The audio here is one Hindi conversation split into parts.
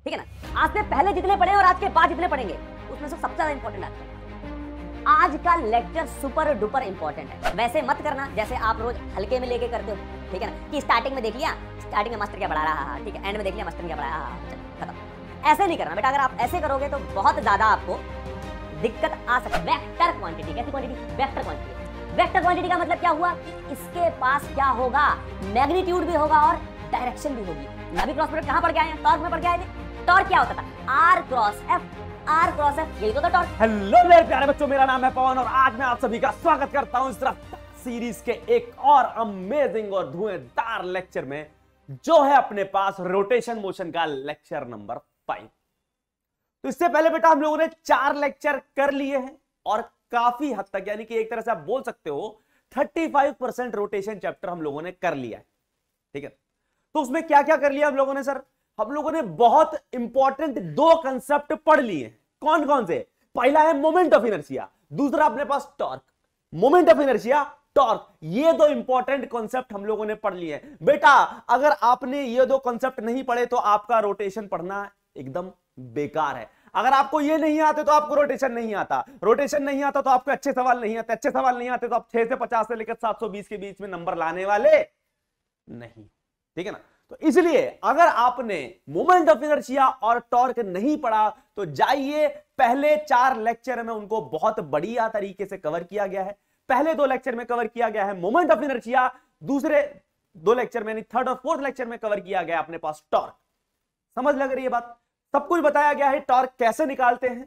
ठीक है ना। आज से पहले जितने पढ़े और आज के बाद जितने पढ़ेंगे उसमें से सबसे ज्यादा इंपॉर्टेंट आता है आज का लेक्चर सुपर डुपर इंपॉर्टेंट है। वैसे मत करना जैसे आप रोज हल्के में लेके करते हो, ठीक है ना, कि स्टार्टिंग में देख लिया, स्टार्टिंग में मास्टर क्या पढ़ा रहा है, ठीक है, एंड में देख लिया मास्टर क्या पढ़ा रहा है, खत्म। ऐसे नहीं करना बेटा। अगर आप ऐसे करोगे तो बहुत ज्यादा आपको दिक्कत आ सकती है। वेक्टर क्वांटिटी, कैसी quantity? Vector quantity. Vector quantity का मतलब क्या हुआ कि इसके पास क्या होगा, मैग्नीट्यूड भी होगा और डायरेक्शन भी होगी। अभी क्रॉस प्रोडक्ट कहां पढ़ के आए हैं? टॉर्क में पढ़ के आए थे। टॉर्क क्या होता था? R cross F. R cross F, यही तो था टॉर्क। हेलो मेरे प्यारे बच्चों, मेरा नाम है पवन और आज मैं आप सभी का स्वागत करता हूं इस तरफ सीरीज के एक और अमेजिंग और धुएंधार लेक्चर में, जो है अपने पास रोटेशन मोशन का लेक्चर नंबर 5। तो इससे पहले बेटा हम लोगों ने 4 लेक्चर कर लिए हैं और काफी हद तक, यानी कि एक तरह से आप बोल सकते हो 35% रोटेशन चैप्टर हम लोगों ने कर लिया है। ठीक है, तो उसमें क्या क्या कर लिया हम लोगों ने? सर, हम लोगों ने बहुत इंपॉर्टेंट 2 कंसेप्ट पढ़ लिए। कौन कौन से? पहला है मोमेंट ऑफ इनर्शिया, दूसरा अपने पास torque. Moment of inertia, torque, ये 2 इंपॉर्टेंट कॉन्सेप्ट हम लोगों ने पढ़ लिए हैं। बेटा अगर आपने ये 2 कॉन्सेप्ट नहीं पढ़े तो आपका रोटेशन पढ़ना एकदम बेकार है। अगर आपको ये नहीं आते तो आपको रोटेशन नहीं आता, रोटेशन नहीं आता तो आपको अच्छे सवाल नहीं आते, अच्छे सवाल नहीं आते तो आप 6 से 50 से लेकर 720 के बीच में नंबर लाने वाले नहीं। ठीक है ना। तो इसलिए अगर आपने मोमेंट ऑफ इनर्शिया और टॉर्क नहीं पढ़ा तो जाइए, पहले 4 लेक्चर में उनको बहुत बढ़िया तरीके से कवर किया गया है। पहले 2 लेक्चर में कवर किया गया है मोमेंट ऑफ इनर्शिया, दूसरे 2 लेक्चर में, 3rd और 4th लेक्चर में कवर किया गया अपने पास टॉर्क। समझ लग रही है बात? सब कुछ बताया गया है, टॉर्क कैसे निकालते हैं,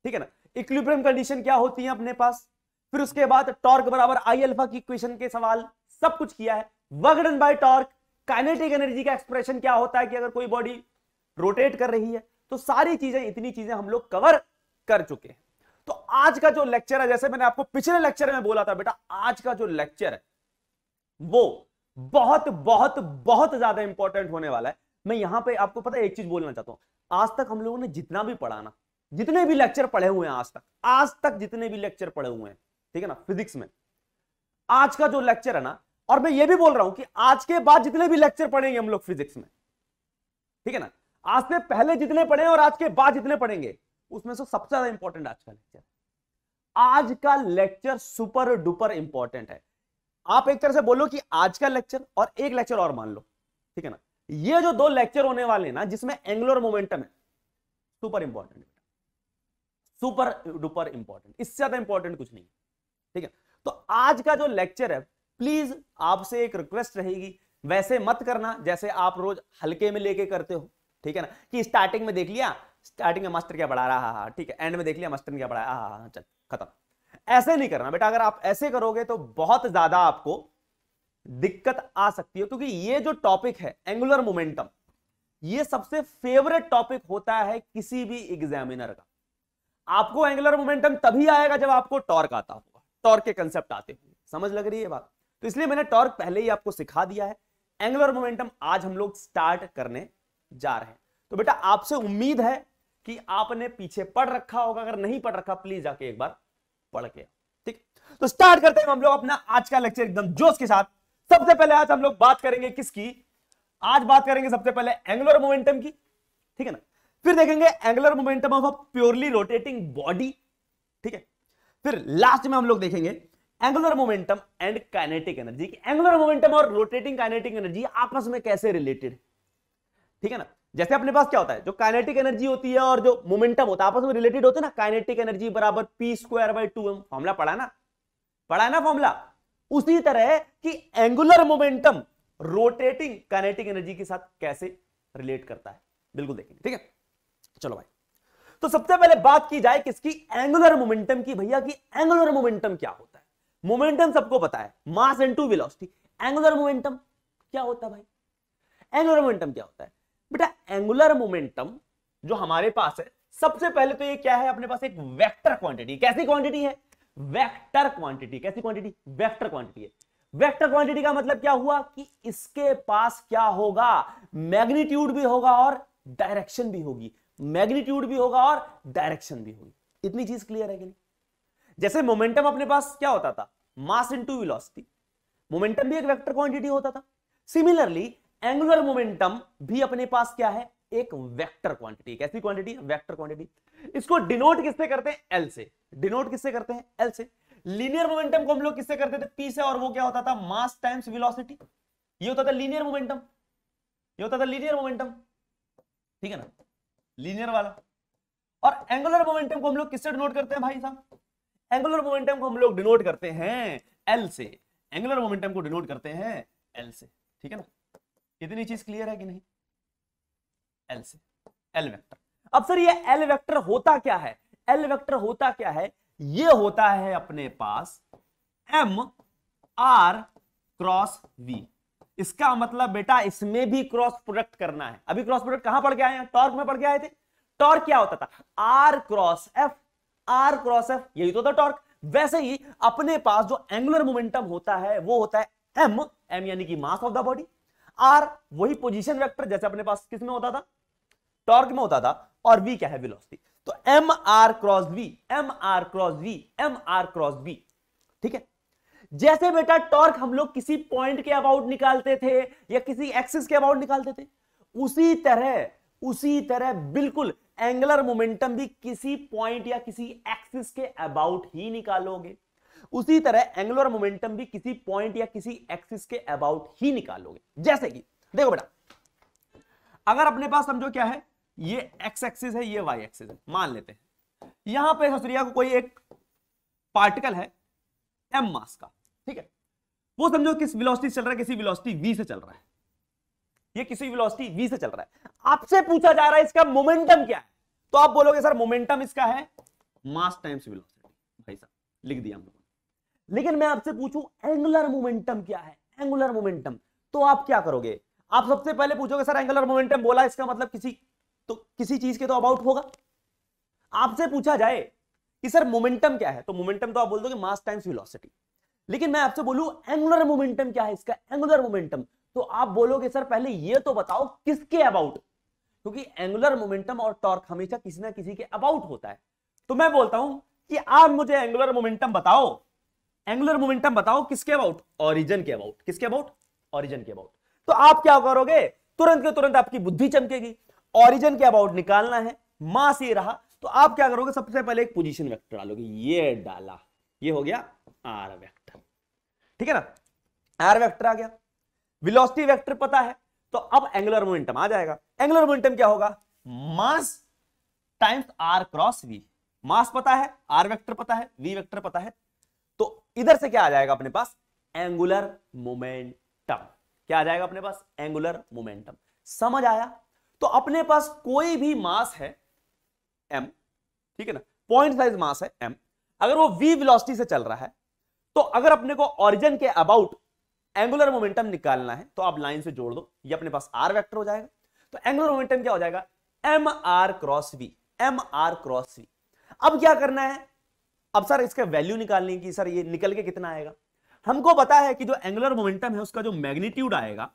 ठीक है ना, इक्विलिब्रियम कंडीशन क्या होती है अपने पास, फिर उसके बाद टॉर्क बराबर आई अल्फा की इक्वेशन के सवाल, सब कुछ किया है। Work done by torque, kinetic energy का एक्सप्रेशन क्या होता है कि अगर कोई बॉडी रोटेट कर रही है, तो सारी चीजें, इतनी चीजें हम लोग कवर कर चुके हैं। तो आज का जो लेक्चर है, जैसे मैंने आपको पिछले लेक्चर में बोला था बेटा, आज का जो लेक्चर है वो बहुत बहुत बहुत ज्यादा इंपॉर्टेंट होने वाला है। मैं यहां पे आपको पता है एक चीज बोलना चाहता हूं, आज तक हम लोगों ने जितना भी पढ़ा ना, जितने भी लेक्चर पढ़े हुए हैं आज तक जितने भी लेक्चर पढ़े हुए हैं, ठीक है ना, फिजिक्स में, आज का जो लेक्चर है ना, और मैं ये भी बोल रहा हूं कि आज के बाद जितने भी लेक्चर पढ़ेंगे हम लोग फिजिक्स में, ठीक है ना, आज से पहले जितने पढ़े और आज के बाद जितने पढ़ेंगे उसमें से सबसे ज्यादा इंपॉर्टेंट आज का लेक्चर। आज का लेक्चर सुपर डुपर इंपॉर्टेंट है। आप एक तरह से बोलो कि आज का लेक्चर और एक लेक्चर और मान लो, ठीक है ना, ये जो 2 लेक्चर होने वाले हैं ना, जिसमें एंगुलर मोमेंटम है, super important, super duper important, इससे ज्यादा इंपॉर्टेंट कुछ नहीं। ठीक है, तो आज का जो लेक्चर है, प्लीज आपसे एक रिक्वेस्ट रहेगी, वैसे मत करना जैसे आप रोज हल्के में लेके करते हो, ठीक है ना, कि स्टार्टिंग में देख लिया, स्टार्टिंग में मास्टर क्या पढ़ा रहा है, ठीक है, एंड में देख लिया मास्टर क्या पढ़ा रहा, चल खत्म। ऐसे नहीं करना बेटा। अगर आप ऐसे करोगे तो बहुत ज्यादा आपको दिक्कत आ सकती है, क्योंकि ये जो टॉपिक है एंगुलर मोमेंटम, ये सबसे फेवरेट टॉपिक होता है किसी भी एग्जामिनर का। आपको एंगुलर मोमेंटम तभी आएगा जब आपको टॉर्क आता होगा, टॉर्क के कंसेप्ट आते होंगे। समझ लग रही है बात? तो इसलिए मैंने टॉर्क पहले ही आपको सिखा दिया है। एंगुलर मोमेंटम आज हम लोग स्टार्ट करने जा रहे हैं। तो बेटा आपसे उम्मीद है कि आपने पीछे पढ़ रखा होगा, अगर नहीं पढ़ रखा प्लीज जाके एक बार पढ़ के। ठीक, तो स्टार्ट करते हैं हम लोग अपना आज का लेक्चर एकदम जोश के साथ। सबसे पहले आज हम लोग बात करेंगे किसकी? आज बात करेंगे सबसे पहले एंगुलर मोमेंटम की, ठीक है ना, फिर देखेंगे angular momentum of a purely rotating body, ठीक है, फिर लास्ट में हम लोग देखेंगे angular momentum and kinetic energy. Angular momentum और रोटेटिंग काइनेटिक एनर्जी आपस में कैसे रिलेटेड, ठीक है ना। जैसे अपने पास क्या होता है, जो काइनेटिक एनर्जी होती है और जो मोमेंटम होता है आपस में रिलेटेड होते हैं ना, काइनेटिक एनर्जी बराबर p²/2m, फॉर्मूला पढ़ा है ना फॉर्मूला। उसी तरह कि angular momentum rotating kinetic energy के साथ कैसे रिलेट करता है, बिल्कुल देखेंगे, ठीक है। चलो भाई, तो सबसे पहले बात की जाए किसकी? एंगुलर मोमेंटम की। भैया कि एंगुलर मोमेंटम क्या होता है? मोमेंटम सबको पता है, mass into velocity. Angular momentum क्या होता है भाई? एंगुलर मोमेंटम क्या होता है बेटा? एंगुलर मोमेंटम जो हमारे पास है, सबसे पहले तो ये क्या है अपने पास? एक वेक्टर क्वांटिटी। कैसी क्वांटिटी है? Vector quantity. कैसी क्वांटिटी? वेक्टर क्वांटिटी है। वेक्टर क्वांटिटी का मतलब क्या हुआ कि इसके पास क्या होगा? मैग्नीट्यूड भी होगा और डायरेक्शन भी होगी। मैग्नीट्यूड भी होगा और डायरेक्शन भी होगी। इतनी चीज क्लियर है कि नहीं? जैसे मोमेंटम अपने पास क्या होता था? Mass into velocity. मोमेंटम भी एक वेक्टर क्वांटिटी होता था। सिमिलरली एंगुलर मोमेंटम भी अपने पास क्या है? एक वेक्टर क्वांटिटी। कैसी क्वांटिटी? Vector quantity. इसको डिनोट किससे करते हैं? एल से। डिनोट किससे करते हैं? एल से। लीनियर मोमेंटम को हम लोग किससे करते थे? पी से, और वो क्या होता था? मास टाइम्स वेलोसिटी। ये होता था लीनियर मोमेंटम, ये होता था लीनियर मोमेंटम, ठीक है ना, लीनियर वाला। और एंगुलर मोमेंटम को हम लोग किससे डिनोट करते हैं भाई साहब? एंगुलर मोमेंटम को हम लोग डिनोट करते हैं एल से। एंगुलर मोमेंटम को डिनोट करते हैं एल से, ठीक है ना। इतनी चीज क्लियर है कि नहीं? एल से, एल वेक्टर। अब सर ये एल वेक्टर होता क्या है? एल वेक्टर होता क्या है? ये होता है अपने पास एम आर क्रॉस वी। इसका मतलब बेटा इसमें भी क्रॉस प्रोडक्ट करना है। अभी क्रॉस प्रोडक्ट कहां पढ़ के आए हैं? टॉर्क में पढ़ के आए थे। टॉर्क क्या होता था? R cross F. R cross F, यही तो था टॉर्क। वैसे ही अपने पास जो एंगुलर मोमेंटम होता है वो होता है एम, एम यानी कि mass of the body, R वही पोजीशन वेक्टर जैसे अपने पास किस में होता था? टॉर्क में होता था, और वी क्या है? वेलोसिटी। तो M R cross V, M are cross V, M are cross V, ठीक है। जैसे बेटा टॉर्क हम लोग किसी पॉइंट के अबाउट निकालते थे या किसी एक्सिस के अबाउट निकालते थे, उसी तरह बिल्कुल एंगुलर मोमेंटम भी किसी पॉइंट या किसी एक्सिस के अबाउट ही निकालोगे। उसी तरह एंगुलर मोमेंटम भी किसी पॉइंट या किसी एक्सिस के अबाउट ही निकालोगे। जैसे कि देखो बेटा, अगर अपने पास समझो क्या है, ये एक्स एक्सिस है, ये वाई एक्सिस है, मान लेते हैं यहां पे ससुरिया को कोई एक पार्टिकल है एम मास का, ठीक है। वो समझो किस वेलोसिटी चल रहा है? किसी वेलोसिटी v से चल रहा है। ये किसी वेलोसिटी v से चल रहा है। आपसे पूछा जा रहा है इसका मोमेंटम क्या है, तो आप बोलोगे सर मोमेंटम इसका है मास टाइम्स वेलोसिटी। भाई साहब लिख दिया हम लोगों ने। लेकिन मैं आपसे पूछूं एंगुलर मोमेंटम क्या है? एंगुलर मोमेंटम, तो आप क्या करोगे? आप सबसे पहले पूछोगे सर एंगुलर मोमेंटम बोला, इसका मतलब किसी चीज के तो अबाउट होगा। आपसे पूछा जाए कि सर मोमेंटम क्या है, तो मोमेंटम तो आप बोल दोगे मास टाइम्स वेलोसिटी। लेकिन मैं आपसे बोलूं एंगुलर मोमेंटम क्या है इसका? एंगुलर मोमेंटम, तो आप बोलोगे सर पहले ये तो बताओ किसके अबाउट, क्योंकि एंगुलर मोमेंटम और टॉर्क हमेशा किसी ना किसी के अबाउट होता है। तो मैं बोलता हूं कि आप मुझे एंगुलर मोमेंटम बताओ। एंगुलर मोमेंटम बताओ किसके अबाउट? ओरिजिन के अबाउट। किसके अबाउट? ओरिजिन के अबाउट। तो आप क्या करोगे? तुरंत के तुरंत आपकी बुद्धि चमकेगी। ओरिजिन के अबाउट निकालना है, मास ये रहा, तो आप क्या करोगे? सबसे पहले एक पोजीशन वेक्टर डालोगे। ये डाला, ये हो गया आर वेक्टर, ठीक है ना। आर वेक्टर आ गया। वेलोसिटी वेक्टर पता है, तो अब एंगुलर मोमेंटम आ जाएगा। एंगुलर मोमेंटम क्या होगा? Mass times R cross V. Mass पता है, आर वेक्टर पता है, वी वेक्टर पता है, तो इधर से क्या आ जाएगा अपने पास? Angular momentum. क्या आ जाएगा अपने पास? Angular momentum. समझ आया? तो अपने पास कोई भी मास है m, ठीक है ना, पॉइंट साइज मास है m, अगर वो v वेलोसिटी से चल रहा है, तो अगर अपने को ओरिजिन के अबाउट एंगुलर मोमेंटम निकालना है तो आप लाइन से जोड़ दो, ये अपने पास r वेक्टर हो जाएगा। तो एंगुलर मोमेंटम क्या हो जाएगा? M are cross V, M are cross V. अब क्या करना है? अब सर इसका वैल्यू निकालने की, सर ये निकल के कितना आएगा? हमको पता है कि जो एंगुलर मोमेंटम है उसका जो मैग्नीट्यूड आएगा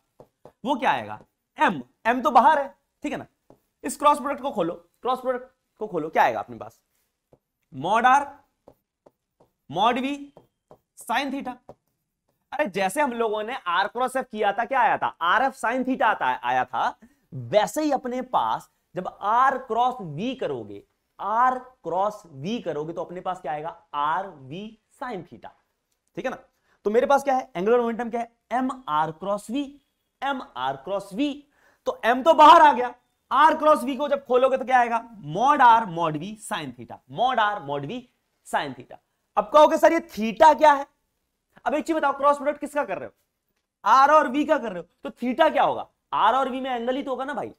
वो क्या आएगा? m। m तो बाहर है, ठीक है ना। इस क्रॉस प्रोडक्ट को खोलो, क्रॉस प्रोडक्ट को खोलो, क्या आएगा अपने पास? Mod R mod V sine theta. अरे जैसे हम लोगों ने आर क्रॉस एफ किया था, क्या आया था? आर एफ साइन थीटा आया था। वैसे ही अपने पास जब आर क्रॉस वी करोगे, आर क्रॉस वी करोगे, तो अपने पास क्या आएगा? आर वी साइन थीटा, ठीक है ना। तो मेरे पास क्या है? एंगुलर मोमेंटम क्या है? M R cross V, M are cross V. तो एम तो बाहर आ गया, आर क्रॉस वी को जब खोलोगे तो क्या आएगा? Mod R mod V sine theta, mod R mod V sine theta. अब कहोगे सर ये थीटा क्या है? अब एक चीज बताओ, क्रॉस प्रोडक्ट किसका कर रहे हो? आर और वी का कर रहे हो, तो थीटा क्या होगा? आर और वी में एंगल ही तो होगा ना भाई।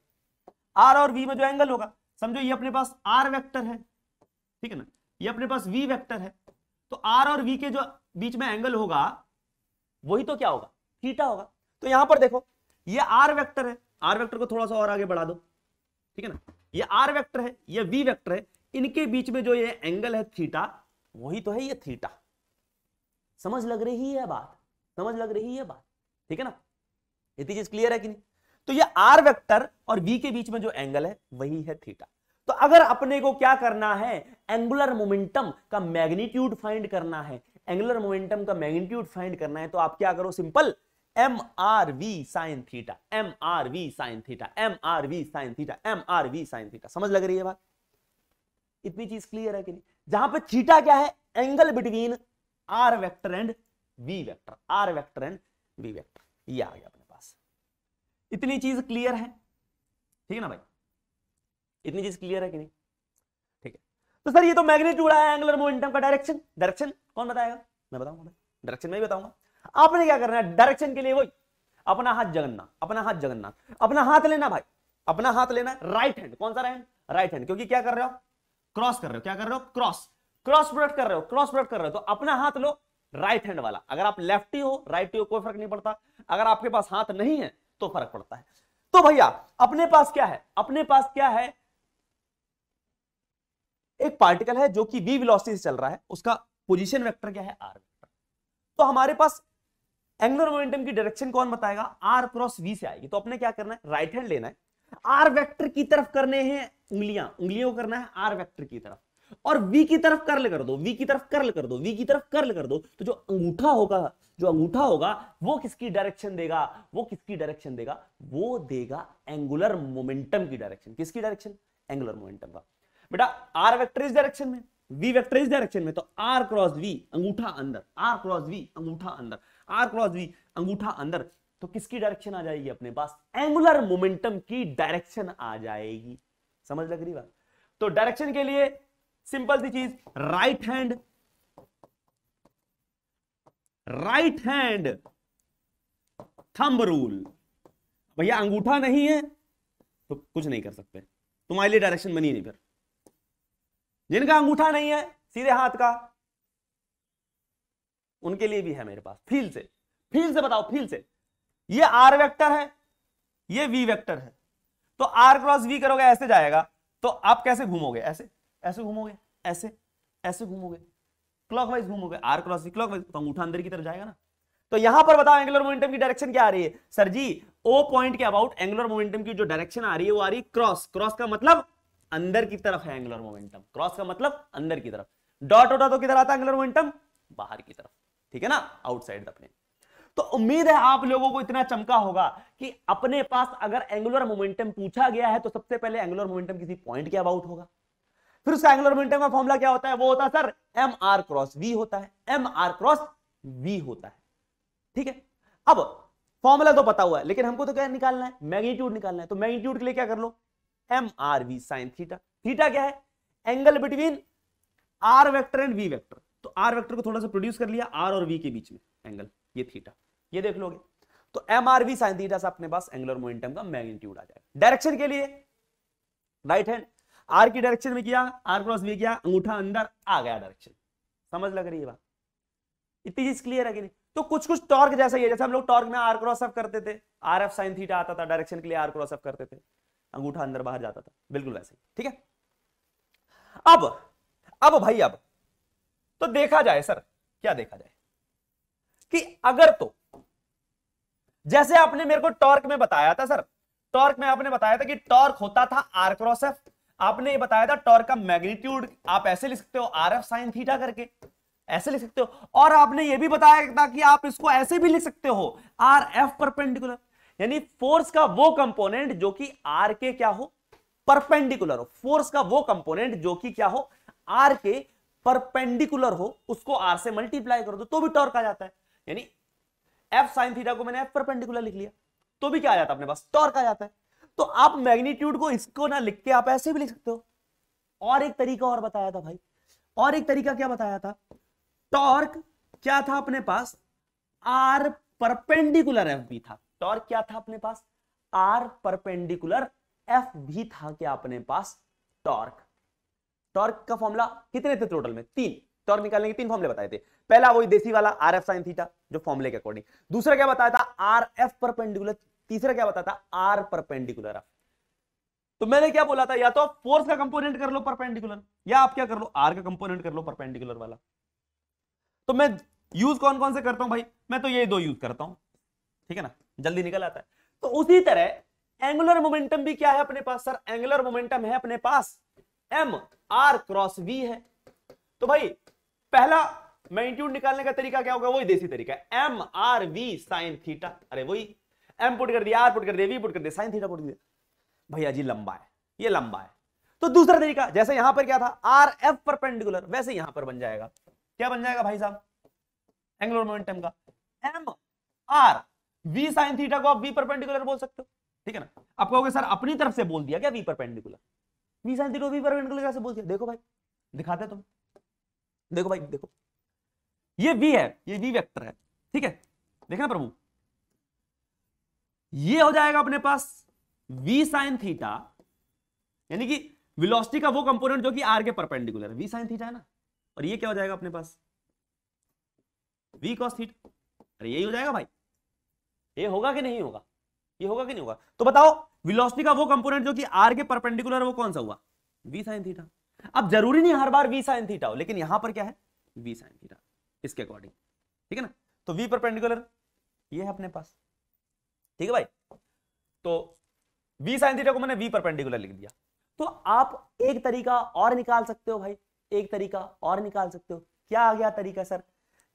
आर और वी में जो एंगल होगा, समझो ये अपने पास आर वेक्टर है, ठीक है ना, ये अपने पास वी वेक्टर है, तो आर और वी के जो बीच में एंगल होगा वही तो क्या होगा? थीटा होगा। तो यहां पर देखो ये आर वेक्टर है, आर वेक्टर को थोड़ा सा और आगे बढ़ा दो, ठीक है ना, ये आर वेक्टर है, ये वी वेक्टर है, इनके बीच में जो ये एंगल है थीटा, वही तो है ये थीटा। समझ लग रही है बात? समझ लग रही है बात? ठीक है ना, इतनी चीज क्लियर है कि नहीं? तो ये आर वेक्टर और वी के बीच में जो एंगल है वही है थीटा। तो अगर अपने को क्या करना है? एंगुलर मोमेंटम का मैग्नीट्यूड फाइंड करना है। एंगुलर मोमेंटम का मैग्नीट्यूड फाइंड करना है तो आप क्या करो? Simple, M are we sine theta, M are we sine theta, M are we sine theta, M are we sine theta. समझ लग रही है बात? इतनी चीज क्लियर है कि नहीं? जहां पे थीटा क्या है? Angle between R vector and V vector, R vector and V vector. ये आ गया अपने पास। इतनी चीज क्लियर है, ठीक है ना भाई? इतनी चीज क्लियर है कि नहीं? ठीक है। तो सर ये तो मैग्नीट्यूड आया, एंगुलर मोमेंटम का डायरेक्शन, डायरेक्शन कौन बताएगा? मैं बताऊंगा भाई, डायरेक्शन मैं ही बताऊंगा। आपने क्या करना है डायरेक्शन के लिए? वही अपना हाथ जगन्ना, अपना हाथ जगन्ना, अपना हाथ लेना भाई, अपना हाथ लेना राइट हैंड। कौन सा हैंड? Right hand. क्योंकि क्या कर रहे हो? क्रॉस कर रहे हो। क्या कर रहे हो? क्रॉस, क्रॉस प्रोडक्ट कर रहे हो, क्रॉस प्रोडक्ट कर रहे हो। तो अपना हाथ लो राइट हैंड वाला। अगर आप लेफ्टी हो, राइटी हो, कोई फर्क नहीं पड़ता। अगर आपके पास हाथ नहीं है तो फर्क पड़ता है। तो भैया अपने पास क्या है? अपने पास क्या है? एक पार्टिकल है जो कि v वेलोसिटी से चल रहा है, उसका पोजीशन वेक्टर क्या है? r vector. तो हमारे पास एंगुलर मोमेंटम की डायरेक्शन कौन बताएगा? r क्रॉस v से आएगी। तो अपने क्या करना है? राइट हैंड लेना है, r वेक्टर की तरफ करने हैं उंगलियां, उंगलियों को करना है r वेक्टर की तरफ, और v की तरफ कर्ल कर दो, v की तरफ कर्ल कर दो, v की तरफ कर्ल कर दो। तो जो अंगूठा होगा, जो अंगूठा होगा वो किसकी डायरेक्शन देगा? वो किसकी डायरेक्शन देगा? वो देगा एंगुलर मोमेंटम की डायरेक्शन। किसकी डायरेक्शन? एंगुलर मोमेंटम का। बेटा आर वेक्टर इस डायरेक्शन में, वी वेक्टर इस डायरेक्शन में, तो आर क्रॉस वी अंगूठा अंदर, आर क्रॉस वी अंगूठा अंदर, आर क्रॉस वी अंगूठा अंदर। तो किसकी डायरेक्शन आ जाएगी अपने पास? एंगुलर मोमेंटम की डायरेक्शन आ जाएगी। समझ लग रही बात? तो डायरेक्शन के लिए सिंपल सी चीज, right hand, right hand thumb rule. भैया अंगूठा नहीं है तो कुछ नहीं कर सकते, तुम्हारे लिए डायरेक्शन बनी नहीं। फिर जिनका अंगूठा नहीं है सीधे हाथ का, उनके लिए भी है मेरे पास। फील से, फील से बताओ, फील से। ये आर वेक्टर है, ये वी वेक्टर है। तो आर क्रॉस वी करोगे ऐसे जाएगा, तो आप कैसे घूमोगे? ऐसे, ऐसे घूमोगे, ऐसे, ऐसे घूमोगे, क्लॉकवाइज घूमोगे। आर क्रॉस वी क्लॉकवाइज, तो अंगूठा अंदर की तरफ जाएगा ना। तो यहां पर बताओ एंगुलर मोमेंटम की डायरेक्शन क्या आ रही है? सर जी ओ पॉइंट के अबाउट एंगुलर मोमेंटम की जो डायरेक्शन आ रही है वो आ रही है क्रॉस। क्रॉस का मतलब अंदर की तरफ है एंगुलर मोमेंटम, क्रॉस का मतलब अंदर की तरफ। डॉट होता तो किधर आता है एंगुलर मोमेंटम? बाहर की तरफ, ठीक है ना, आउटसाइड द प्लेन। तो उम्मीद है आप लोगों को इतना चमका होगा कि अपने पास अगर एंगुलर मोमेंटम पूछा गया है तो सबसे पहले एंगुलर मोमेंटम किसी पॉइंट के अबाउट होगा। फिर उसका एंगुलर मोमेंटम का फॉर्मूला क्या होता है? वो होता है sir M R cross V होता है, एम आर क्रॉस वी होता है। ठीक है, अब फॉर्मूला तो पता हुआ है, लेकिन हमको तो क्या निकालना है? मैग्नीट्यूड निकालना है। तो मैग्नीट्यूड के लिए क्या कर लो? M are we sine theta. Theta क्या है? Angle between R vector and V vector. तो आर वेक्टर को थोड़ा सा प्रोड्यूस कर लिया, आर और वी के बीच में एंगल, ये थीटा, ये देख लोगे। तो M R we sine theta से अपने पास एंगुलर मोमेंटम का मैग्नीट्यूड आ जाएगा। डायरेक्शन के लिए राइट हैंड आर की डायरेक्शन में किया, आर क्रॉस वी किया, अंगूठा अंदर आ गया डायरेक्शन। समझ लग रही है बात? इतनी चीज क्लियर है कि नहीं? तो कुछ कुछ टॉर्क जैसा ही है, जैसे हम लोग टॉर्क में आर क्रॉस एफ करते थे, आर एफ साइन थीटा आता था, डायरेक्शन के लिए आर क्रॉस एफ करते थे, अंगूठा अंदर बाहर जाता था, बिल्कुल वैसे ही। ठीक है, अब भाई अब तो देखा जाए सर, क्या देखा जाए कि अगर तो जैसे आपने मेरे को टॉर्क में बताया था सर, टॉर्क में आपने बताया था कि टॉर्क होता था आर क्रॉस एफ। आपने ये बताया था टॉर्क का मैग्नीट्यूड आप ऐसे लिख सकते हो आर एफ साइन थीटा करके, ऐसे लिख सकते हो। और आपने ये भी बताया था कि आप इसको ऐसे भी लिख सकते हो आर एफ परपेंडिकुलर, यानी फोर्स का वो कंपोनेंट जो कि आर के क्या हो? परपेंडिकुलर हो। फोर्स का वो कंपोनेंट जो कि क्या हो? आर के परपेंडिकुलर हो, उसको आर से मल्टीप्लाई कर दो तो भी टॉर्क आ जाता है। यानी एफ साइन थीटा को मैंने एफ परपेंडिकुलर लिख लिया तो भी क्या आ जाता है अपने पास? टॉर्क आ जाता है। तो आप मैग्नीट्यूड को इसको ना लिख के आप ऐसे भी लिख सकते हो। और एक तरीका और बताया था भाई, और एक तरीका क्या बताया था? टॉर्क क्या था अपने पास? आर परपेंडिकुलर एफ भी था। टॉर्क क्या था अपने पास? आर परपेंडिकुलर एफ भी था क्या अपने पास? टॉर्क। टॉर्क का फॉर्मूला कितने थे टोटल में? 3। टॉर्क निकालने के 3 फॉर्मूले बताए थे। पहला वही देसी वाला आर एफ साइन थीटा जो फॉर्मूले के अकॉर्डिंग। दूसरा क्या बताया था? R F perpendicular. तीसरा क्या बताया था? R perpendicular F. तो मैंने क्या बोला था? या तो फोर्स का कंपोनेंट कर लो परपेंडिकुलर, या आप क्या कर लो? आर का कंपोनेंट कर लो परपेंडिकुलर वाला। तो मैं यूज कौन कौन से करता हूं भाई? मैं तो ये 2 यूज करता हूं, ठीक है ना, जल्दी निकल आता है। तो उसी तरह एंगुलर मोमेंटम भी क्या है अपने पास? सर एंगुलर मोमेंटम है अपने पास एम आर क्रॉस वी है। तो भाई पहला मैग्नीट्यूड निकालने का तरीका क्या होगा? वही देसी तरीका है, M R we sine theta. अरे वही एम पुट कर दिया, आर पुट कर दिया, वी पुट कर दिया, साइन थीटा पुट दिया। भैया जी लंबा है, ये लंबा है। तो दूसरा तरीका, जैसे यहां पर क्या था आर एफ परपेंडिकुलर, वैसे यहां पर बन जाएगा। क्या बन जाएगा भाई साहब? एंगुलर मोमेंटम का M are we sine theta को आप वी परपेंडिकुलर बोल सकते हो, ठीक है ना। आप कहोगे सर अपनी तरफ से बोल दिया क्या V perpendicular? We sine theta V perpendicular कैसे बोल दिया? देखो भाई दिखाते तुम, देखो भाई देखो, ये वी है, ये वी वेक्टर है, ठीक है, देखना प्रभु, ये हो जाएगा अपने पास वी साइन थीटा, यानी कि वेलोसिटी का वो कंपोनेंट जो कि आर के परपेंडिकुलर है, वी साइन थीटा है ना। और ये क्या हो जाएगा अपने पास? We cos theta. अरे यही हो जाएगा भाई, ये होगा कि नहीं होगा? ये होगा कि नहीं होगा? तो बताओ वेलोसिटी का वो कंपोनेंट जो कि आर के परपेंडिकुलर है वो कौन सा हुआ? V sine theta. अब जरूरी नहीं हर बार वी साइन थीटा हो, लेकिन यहां पर क्या है? वी साइन थीटा, इसके अकॉर्डिंग, ठीक है ना। तो वी परपेंडिकुलर ये है अपने पास, ठीक है भाई। तो वी साइन थीटा को मैंने वी परपेंडिकुलर लिख दिया। तो आप एक तरीका और निकाल सकते हो भाई, एक तरीका और निकाल सकते हो। क्या आ गया तरीका सर?